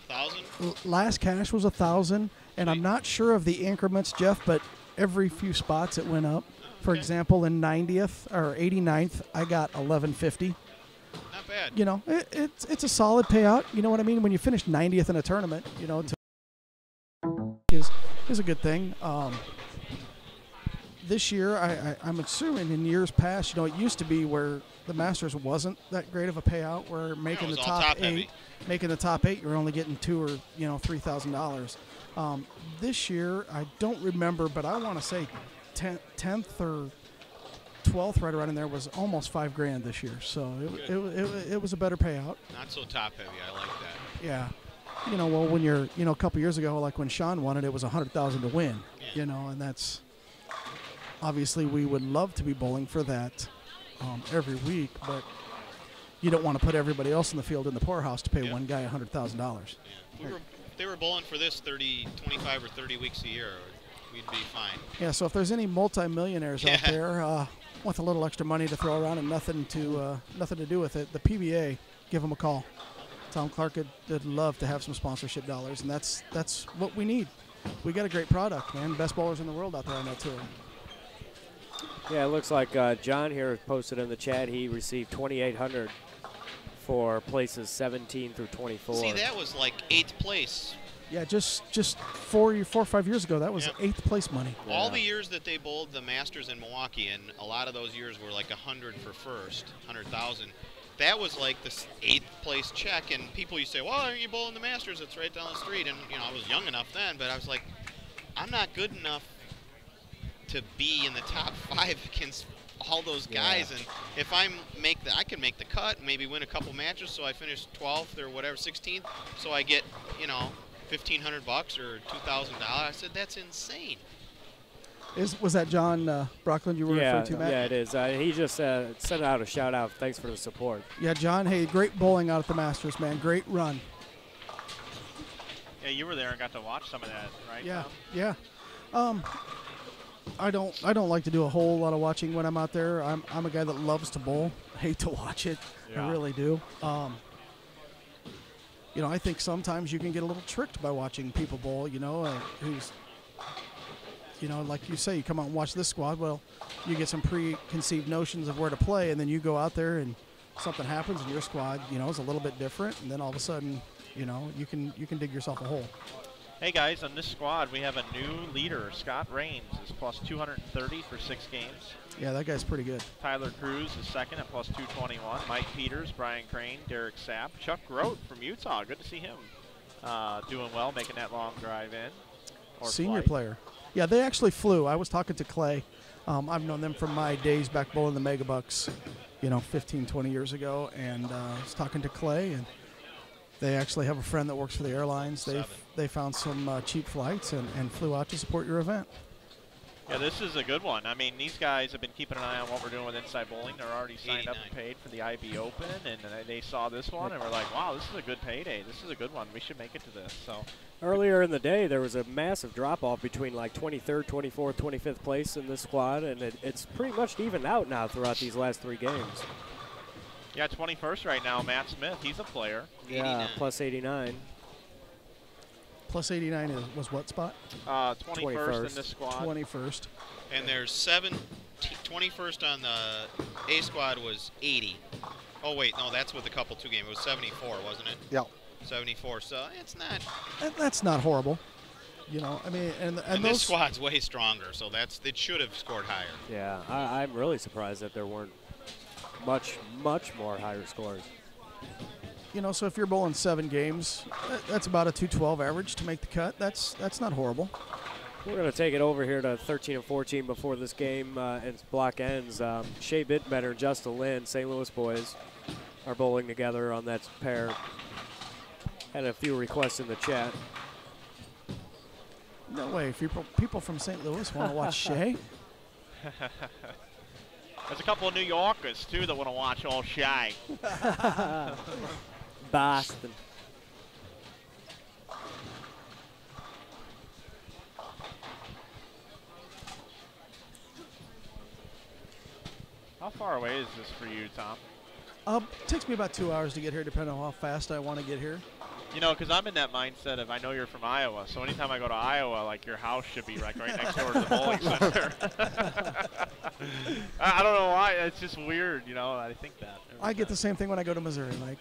1,000? Last cash was 1,000, and I'm not sure of the increments, Jeff, but every few spots it went up. For example, in 90th or 89th, I got 1150. Not bad. You know, it's a solid payout. You know what I mean? When you finish 90th in a tournament, you know, is a good thing. This year, I'm assuming in years past, you know, it used to be where the Masters wasn't that great of a payout. Where making the top 8, you're only getting $2,000 or $3,000. This year, I don't remember, but I want to say 10th or 12th, right around in there, was almost $5,000 this year. So it was a better payout. Not so top heavy. I like that. Yeah. You know, well, when you're, you know, a couple years ago, like when Sean won it, it was $100,000 to win. Yeah. You know, and that's obviously we would love to be bowling for that every week, but you don't want to put everybody else in the field in the poorhouse to pay one guy $100,000. Yeah. If they were bowling for this 25 or 30 weeks a year, we'd be fine. Yeah. So if there's any multimillionaires out there with a little extra money to throw around and nothing to do with it, the PBA, give them a call. Tom Clark would love to have some sponsorship dollars, and that's what we need. We got a great product, man. Best bowlers in the world out there on that tour. Yeah, it looks like John here posted in the chat he received $2,800 for places 17 through 24. See, that was like 8th place. Yeah, just 4 or 5 years ago, that was 8th place money. All the years that they bowled the Masters in Milwaukee, and a lot of those years were like 100 for first, 100,000. that was like the 8th place check, and people used to say, well, aren't you bowling the Masters? It's right down the street. And, you know, I was young enough then, but I was like, I'm not good enough to be in the top 5 against all those guys. And if I can make the cut, maybe win a couple matches, so I finish 12th or whatever, 16th, so I get, you know, $1,500 or $2,000. I said, that's insane. Was that John Brocklin you were referring to, Matt? Yeah, it is. He just sent out a shout-out. Thanks for the support. Yeah, John, hey, great bowling out at the Masters, man. Great run. Yeah, you were there and got to watch some of that, right? Yeah, Tom? yeah. I don't like to do a whole lot of watching when I'm out there. I'm a guy that loves to bowl. I hate to watch it. Yeah. I really do. You know, I think sometimes you can get a little tricked by watching people bowl, you know, who's, you know, like you say, you come out and watch this squad, well, you get some preconceived notions of where to play, and then you go out there and something happens and your squad, you know, is a little bit different, and then all of a sudden, you know, you can dig yourself a hole. Hey guys, on this squad we have a new leader. Scott Raines is plus 230 for 6 games. Yeah, that guy's pretty good. Tyler Cruz is second at plus 221. Mike Peters, Brian Crane, Derek Sapp, Chuck Grote from Utah. Good to see him doing well, making that long drive in. Senior flight. player. Yeah, they actually flew. I was talking to Clay. I've known them from my days back bowling the Megabucks, you know, 15, 20 years ago. And I was talking to Clay, and they actually have a friend that works for the airlines. They found some cheap flights and flew out to support your event. Yeah, this is a good one. I mean, these guys have been keeping an eye on what we're doing with Inside Bowling. They're already signed up and paid for the IB Open, and they saw this one and were like, wow, this is a good payday. This is a good one. We should make it to this. So earlier in the day, there was a massive drop-off between like 23rd, 24th, 25th place in this squad, and it's pretty much evened out now throughout these last 3 games. Yeah, 21st right now, Matt Smith. He's a player. Yeah, plus 89. Plus 89 was what spot? 21st in this squad. 21st. And there's 21st on the A squad was 80. Oh, wait, no, that's with a couple 2 games. It was 74, wasn't it? Yeah. 74, so it's not. That's not horrible. You know, I mean, and And this squad's way stronger, so it should have scored higher. Yeah, I'm really surprised that there weren't much more higher scores. You know, so if you're bowling 7 games, that's about a 212 average to make the cut. That's not horrible. We're going to take it over here to 13 and 14 before this game and block ends. Shea Bittenbender and Justin Lynn, St. Louis boys, are bowling together on that pair. Had a few requests in the chat. No way. People from St. Louis want to watch Shea. There's a couple of New Yorkers, too, that want to watch all Shea. Boston. How far away is this for you, Tom? It takes me about 2 hours to get here, depending on how fast I want to get here. You know, because I'm in that mindset of I know you're from Iowa, so anytime I go to Iowa, like your house should be like right next door to the bowling center. I don't know why. It's just weird, you know. I think that. I get the same thing when I go to Missouri, Mike.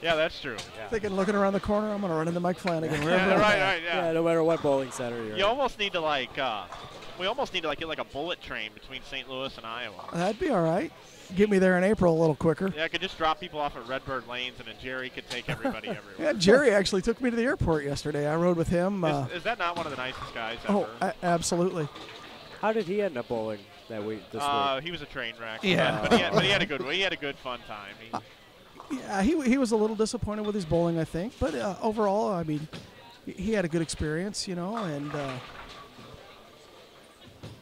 Yeah, that's true. Yeah. Thinking, looking around the corner, I'm going to run into Mike Flanagan. Yeah, right, yeah. Yeah, no matter what bowling center you're in. You almost need to we almost need to get like a bullet train between St. Louis and Iowa. That'd be all right. Get me there in April a little quicker. Yeah, I could just drop people off at Redbird Lanes, and then Jerry could take everybody everywhere. Yeah, Jerry actually took me to the airport yesterday. I rode with him. Is that not one of the nicest guys ever? Oh, absolutely. How did he end up bowling this week? He was a train wreck. Yeah. But he had a good fun time. Yeah, he was a little disappointed with his bowling, I think. But overall, I mean, he had a good experience, you know, and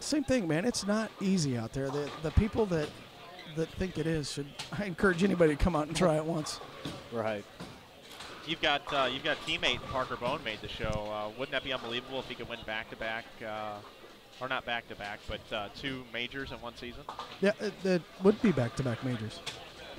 same thing, man. It's not easy out there. The people that think it is I encourage anybody to come out and try it once. Right. You've got teammate Parker Bone made the show. Wouldn't that be unbelievable if he could win back-to-back, or not back-to-back, but 2 majors in one season? Yeah, that would be back-to-back majors.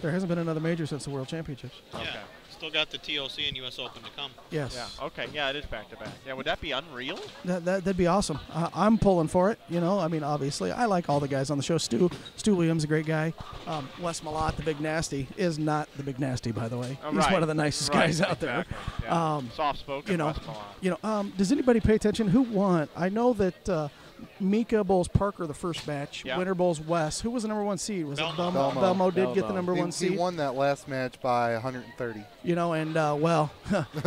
There hasn't been another major since the World Championships. Yeah. Okay. Still got the TOC and U.S. Open to come. Yes. Yeah. Okay. Yeah, it is back-to-back. Yeah, would that be unreal? That'd be awesome. I'm pulling for it. You know, I mean, obviously, I like all the guys on the show. Stu Williams, a great guy. Wes Malott, the Big Nasty, is not the Big Nasty, by the way. He's one of the nicest guys out there. Yeah. Soft-spoken. You know, Wes Malott. does anybody pay attention? Who won? I know that Mika bowls Parker the first match. Yeah. Winner bowls Wes. Who was the number 1 seed? Was it Belmo? Belmo. Belmo did get the Belmo. number 1 He seed. won that last match by 130. You know, and well,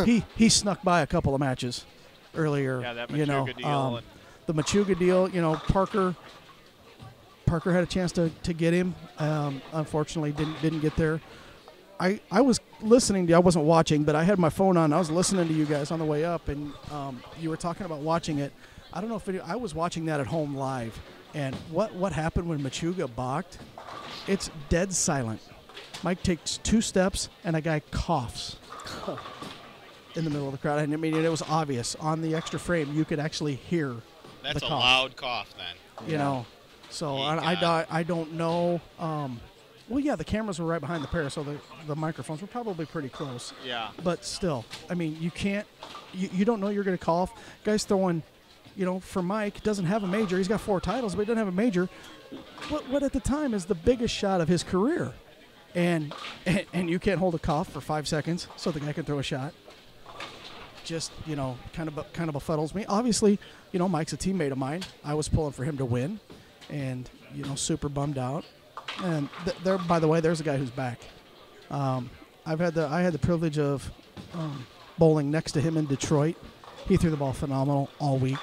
he snuck by a couple of matches earlier. Yeah, that you know, Machuga deal. And the Machuga deal. You know, Parker had a chance to get him. Unfortunately, didn't get there. I was listening to you. I wasn't watching, but I had my phone on. I was listening to you guys on the way up, and you were talking about watching it. I don't know if I was watching that at home live, and what happened when Machuga balked? It's dead silent. Mike takes 2 steps, and a guy coughs in the middle of the crowd. And I mean, it was obvious on the extra frame. You could actually hear That's the a cough. loud cough then. You know, so He I don't know. Well, yeah, the cameras were right behind the pair, so the microphones were probably pretty close. yeah. But still, I mean, you can't. You don't know you're going to cough. Guy's throwing. You know, for Mike, doesn't have a major. He's got 4 titles, but he doesn't have a major. What at the time is the biggest shot of his career, and you can't hold a cough for 5 seconds so the guy can throw a shot. Just, you know, kind of befuddles me. Obviously, you know, Mike's a teammate of mine. I was pulling for him to win, and you know, super bummed out. And there, by the way, there's a guy who's back. I had the privilege of bowling next to him in Detroit. He threw the ball phenomenal all week.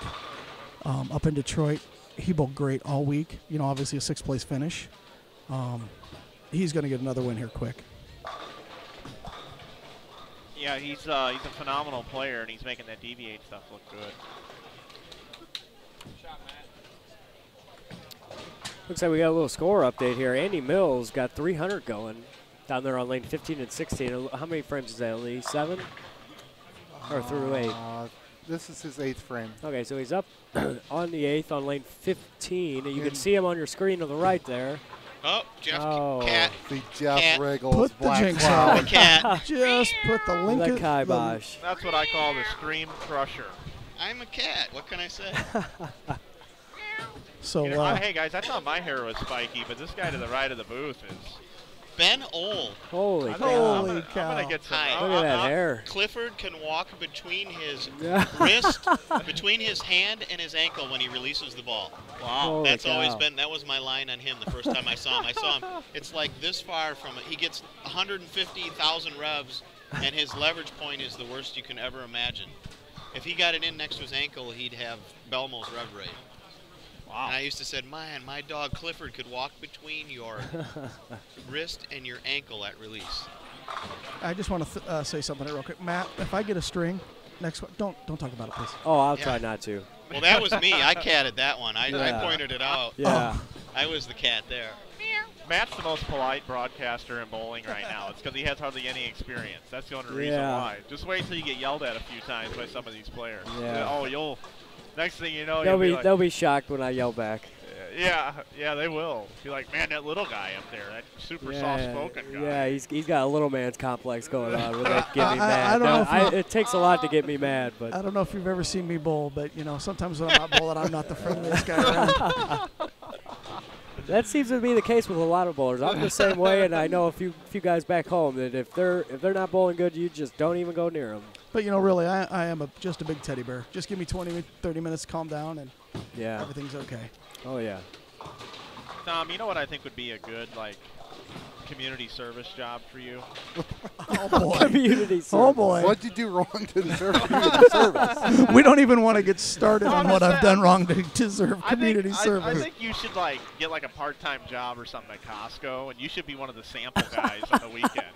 Up in Detroit, he bowled great all week. You know, obviously a 6th place finish. He's going to get another win here quick. Yeah, he's a phenomenal player, and he's making that deviate stuff look good. Looks like we got a little score update here. Andy Mills got 300 going down there on lane 15 and 16. How many frames is that? Only 7? Or through 8? This is his 8th frame. Okay, so he's up on the 8th on lane 15. And you can see him on your screen to the right there. Oh, Jeff Cat. The Jeff Cat. RIchgels Put the Black jinx Cloud. on. Cat. Just put the link. The kibosh. That's what I call the Scream Crusher. I'm a cat. What can I say? So, You know, hey guys, I thought my hair was spiky, but this guy to the right of the booth is. Ben Ole. Holy I cow. think I'm Holy gonna get some. Hi. Look at that hair. Clifford can walk between his wrist, between his hand and his ankle when he releases the ball. Wow. Holy That's always cow. been, that was my line on him the first time I saw him. I saw him, it's like this far from it. He gets 150,000 revs, and his leverage point is the worst you can ever imagine. If he got it in next to his ankle, he'd have Belmo's rev rate. Wow. And I used to say, man, my dog Clifford could walk between your wrist and your ankle at release. I just want to say something real quick, Matt. If I get a string, next one, don't talk about it, please. Oh, I'll try not to. Well, that was me. I catted that one. I pointed it out. Yeah. I was the cat there. Matt's the most polite broadcaster in bowling right now. It's because he has hardly any experience. That's the only reason Yeah. why. Just wait until you get yelled at a few times by some of these players. Yeah. Oh, you'll. Next thing you know, They'll be shocked when I yell back. Yeah, they will. Be like, man, that little guy up there, that super soft-spoken guy. Yeah, he's got a little man's complex going on. With that get me mad. I don't know it takes a lot to get me mad, but I don't know if you've ever seen me bowl, but you know, sometimes when I'm not bowling, I'm not the friendliest guy around. that seems to be the case with a lot of bowlers. I'm the same way, and I know a few guys back home that if they're not bowling good, you just don't even go near them. But you know, really, I am just a big teddy bear. Just give me 20, 30 minutes to calm down, and Yeah. everything's okay. Oh yeah. Tom, you know what I think would be a good, like, community service job for you? Oh boy. Community service. Oh boy. What'd you do wrong to deserve community service? We don't even want to get started on I'm what just I've done wrong to deserve I community think, service. I think you should, like, get, like, a part-time job or something at Costco, and you should be one of the sample guys on the weekend.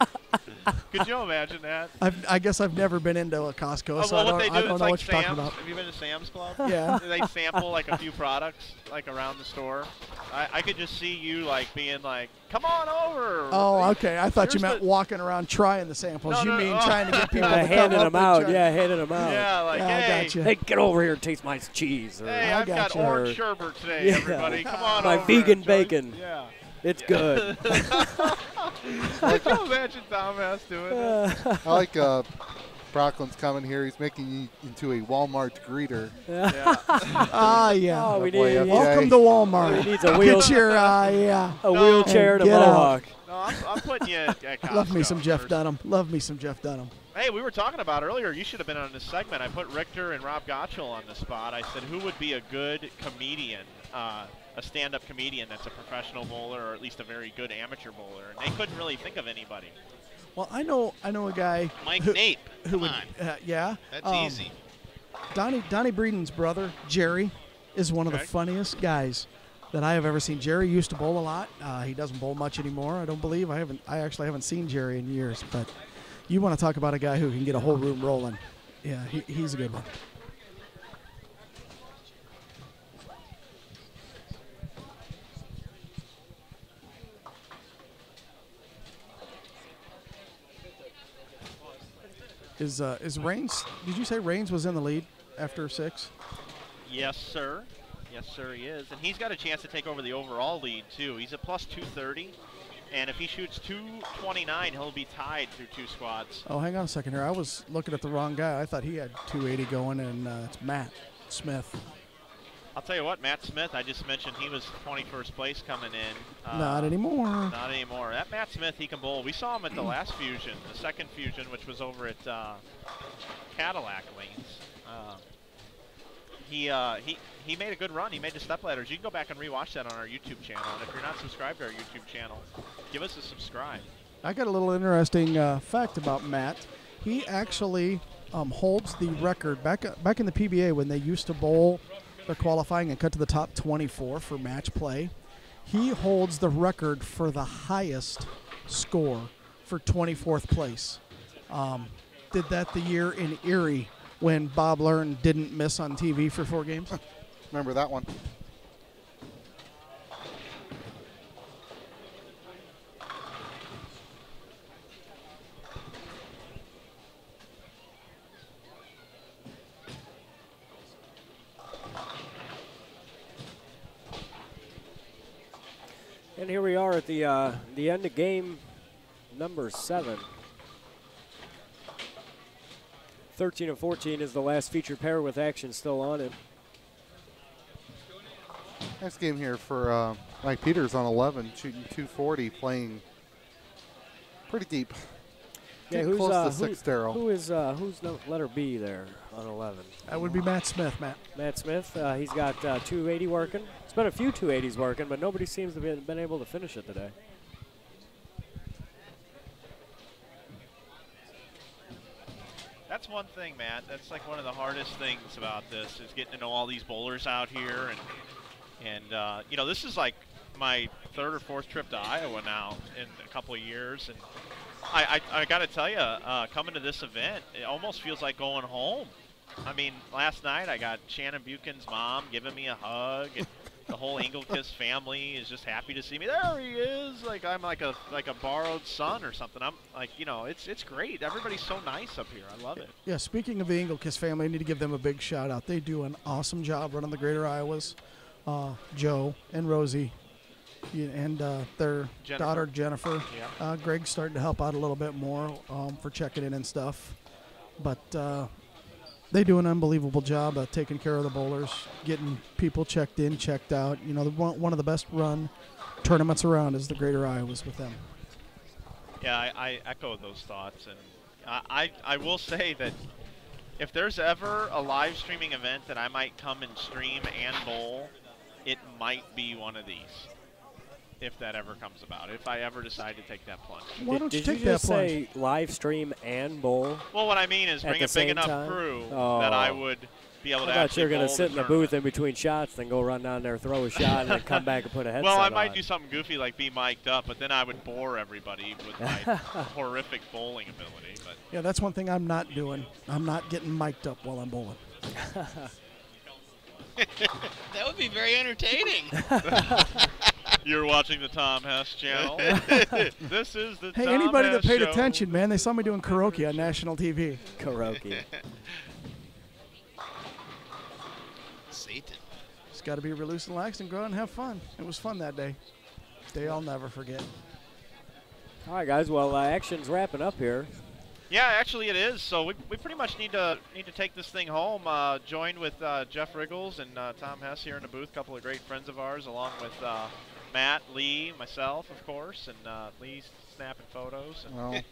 Could you imagine that? I guess I've never been into a Costco, so well, I what they do don't know is like what you're talking Sam's. about. Have you been to Sam's Club? Yeah. They sample like a few products like around the store. I could just see you like being like, "Come on over." Oh, okay. I thought you Here's meant walking around trying the samples. No, you no, mean no. trying to get people to come handing up them and out. try. Yeah, handing them out. Yeah, like, Yeah, I hey, gotcha. Hey, get over here and taste my cheese. Or, hey, I I've got gotcha. orange sherbet today, Yeah. everybody. Come on My over. vegan and try- bacon. Yeah. It's good. Can you imagine Thomas doing that? I like Brocklin's coming here. He's making you into a Walmart greeter. Yeah. Ah, yeah. Oh, we boy, need yeah. Welcome to Walmart. He needs a wheel- Get your, yeah. a wheelchair and a Get out. mohawk. No, I'm putting you at Costco. Love me some Jeff There's- Dunham. Love me some Jeff Dunham. Hey, we were talking about earlier, you should have been on this segment. I put Richter and Rob Gottschall on the spot. I said, who would be a good comedian, a stand-up comedian that's a professional bowler or at least a very good amateur bowler? And they couldn't really think of anybody. Well, I know a guy. Mike Nape. Who Come would, on. yeah. That's easy. Donnie Breeden's brother, Jerry, is one of the funniest guys that I have ever seen. Jerry used to bowl a lot. He doesn't bowl much anymore, I don't believe. I actually haven't seen Jerry in years, but you want to talk about a guy who can get a whole room rolling. Yeah, he's a good one. Is Raines? Did you say Raines was in the lead after 6? Yes, sir. Yes, sir, he is. And he's got a chance to take over the overall lead, too. He's at plus 230. And if he shoots 229, he'll be tied through 2 squads. Oh, hang on a second here. I was looking at the wrong guy. I thought he had 280 going, and it's Matt Smith. I'll tell you what, Matt Smith, I just mentioned he was 21st place coming in. Not anymore. Not anymore. That Matt Smith, he can bowl. We saw him at the last Fusion, the second Fusion, which was over at Cadillac Lanes. He made a good run. He made the step ladders. You can go back and rewatch that on our YouTube channel. And if you're not subscribed to our YouTube channel, give us a subscribe. I got a little interesting fact about Matt. He actually holds the record back in the PBA when they used to bowl their qualifying and cut to the top 24 for match play. He holds the record for the highest score for 24th place. Did that the year in Erie when Bob Learn didn't miss on TV for 4 games. Remember that one. And here we are at the end of game number 7. 13 and 14 is the last featured pair with action still on it. Next game here for Mike Peters on 11, shooting 240, playing pretty deep. Yeah, Getting close to 6, Darryl. Who's letter B there on 11? That would be Matt Smith, Matt. Matt Smith, he's got 280 working. It's been a few 280s working, but nobody seems to have been able to finish it today. That's one thing, Matt. That's like one of the hardest things about this is getting to know all these bowlers out here. And you know, this is like my 3rd or 4th trip to Iowa now in a couple of years. And I got to tell you, coming to this event, it almost feels like going home. I mean, last night I got Shannon Buchan's mom giving me a hug, and the whole Engelkiss family is just happy to see me. There he is! Like I'm like a borrowed son or something. I'm like, you know, it's great. Everybody's so nice up here. I love it. Yeah. Speaking of the Engelkiss family, I need to give them a big shout out. They do an awesome job running the Greater Iowas. Joe and Rosie, and their daughter Jennifer. Yeah. Greg's starting to help out a little bit more for checking in and stuff, but they do an unbelievable job of taking care of the bowlers, getting people checked in, checked out. You know, one of the best run tournaments around is the Greater Iowas with them. Yeah, I echo those thoughts, and I will say that if there's ever a live streaming event that I might come and stream and bowl, it might be one of these, if that ever comes about, if I ever decide to take that plunge. Why don't you Did take you that just plunge? say live stream and bowl? Well, what I mean is bring a big enough crew that I would be able to I thought actually you were going bowl to sit in the tournament. booth in between shots, then go run down there, throw a shot, and then come back and put a headset Well, I on. might do something goofy like be mic'd up, but then I would bore everybody with my horrific bowling ability. But Yeah, that's one thing I'm not doing. I'm not getting mic'd up while I'm bowling. That would be very entertaining. you're watching the Tom Hess channel. This is the Hey, Tom anybody that Hess paid show. attention, man, they saw me doing karaoke on national TV. Karaoke. Satan. Just got to be loose and relaxed and go out and have fun. It was fun that day. Day I'll never forget. All right, guys. Well, action's wrapping up here. Yeah, actually it is. So we pretty much need to take this thing home. Joined with Jeff RIchgels and Tom Hess here in the booth, a couple of great friends of ours, along with Matt, Lee, myself, of course, and Lee's snapping photos. And Well,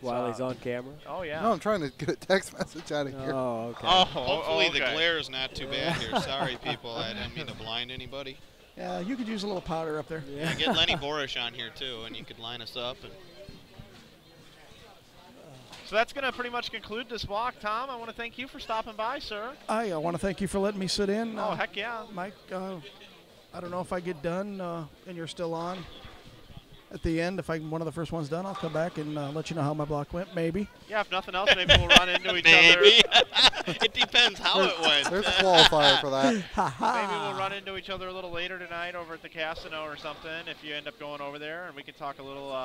While he's on camera. Oh, yeah. no, I'm trying to get a text message out of here. Oh, okay. Oh, Hopefully okay. the glare is not too bad here. Sorry, people. I didn't mean to blind anybody. Yeah, you could use a little powder up there. Yeah, get Lenny Boudouris on here, too, and you could line us up. And So that's going to pretty much conclude this walk. Tom, I want to thank you for stopping by, sir. I want to thank you for letting me sit in. Oh, heck yeah. Mike, I don't know if I get done and you're still on. At the end, if I'm one of the first ones done, I'll come back and let you know how my block went, maybe. Yeah, if nothing else, maybe we'll run into each other. maybe. It depends how it went. There's a qualifier for that. Maybe we'll run into each other a little later tonight over at the Casino or something if you end up going over there, and we can talk a little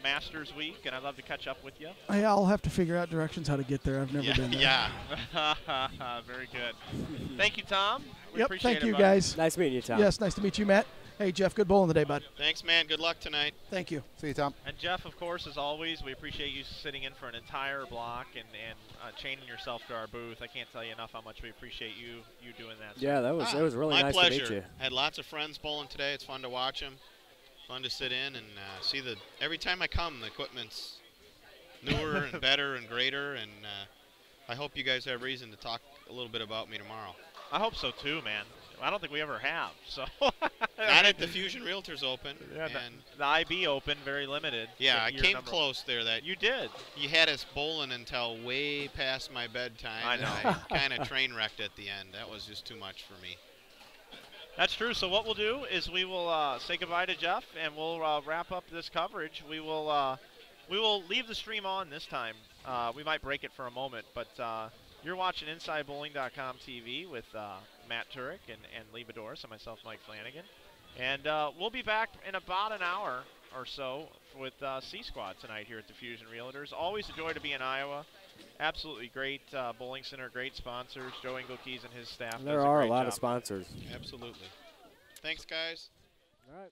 Masters Week, and I'd love to catch up with you. Yeah, I'll have to figure out directions how to get there. I've never been there. Yeah. Very good. Thank you, Tom. We Yep, appreciate thank it, you, buddy. guys. Nice meeting you, Tom. Yes, nice to meet you, Matt. Hey, Jeff, good bowling today, bud. Thanks, man. Good luck tonight. Thank you. See you, Tom. And Jeff, of course, as always, we appreciate you sitting in for an entire block and chaining yourself to our booth. I can't tell you enough how much we appreciate you doing that. Yeah, that was it was really my nice pleasure. to meet you. I had lots of friends bowling today. It's fun to watch them. Fun to sit in and see the. Every time I come, the equipment's newer and better and greater. And I hope you guys have reason to talk a little bit about me tomorrow. I hope so too, man. I don't think we ever have. So. Not at the Fusion Realtors Open. Yeah, and the IB Open, very limited. yeah, So I you're came number- close there. That You did. you had us bowling until way past my bedtime. I know. And I kind of train wrecked at the end. That was just too much for me. That's true. So what we'll do is we will say goodbye to Jeff, and we'll wrap up this coverage. We will leave the stream on this time. We might break it for a moment, but you're watching InsideBowling.com TV with Matt Turek and Lee Boudouris and myself, Mike Flanagan. And we'll be back in about an hour or so with C-Squad tonight here at the Fusion Realtors. Always a joy to be in Iowa. Absolutely great bowling center, great sponsors. Joe Engelkeys and his staff. There does are a great lot job. of sponsors. Absolutely. Thanks, guys. All right.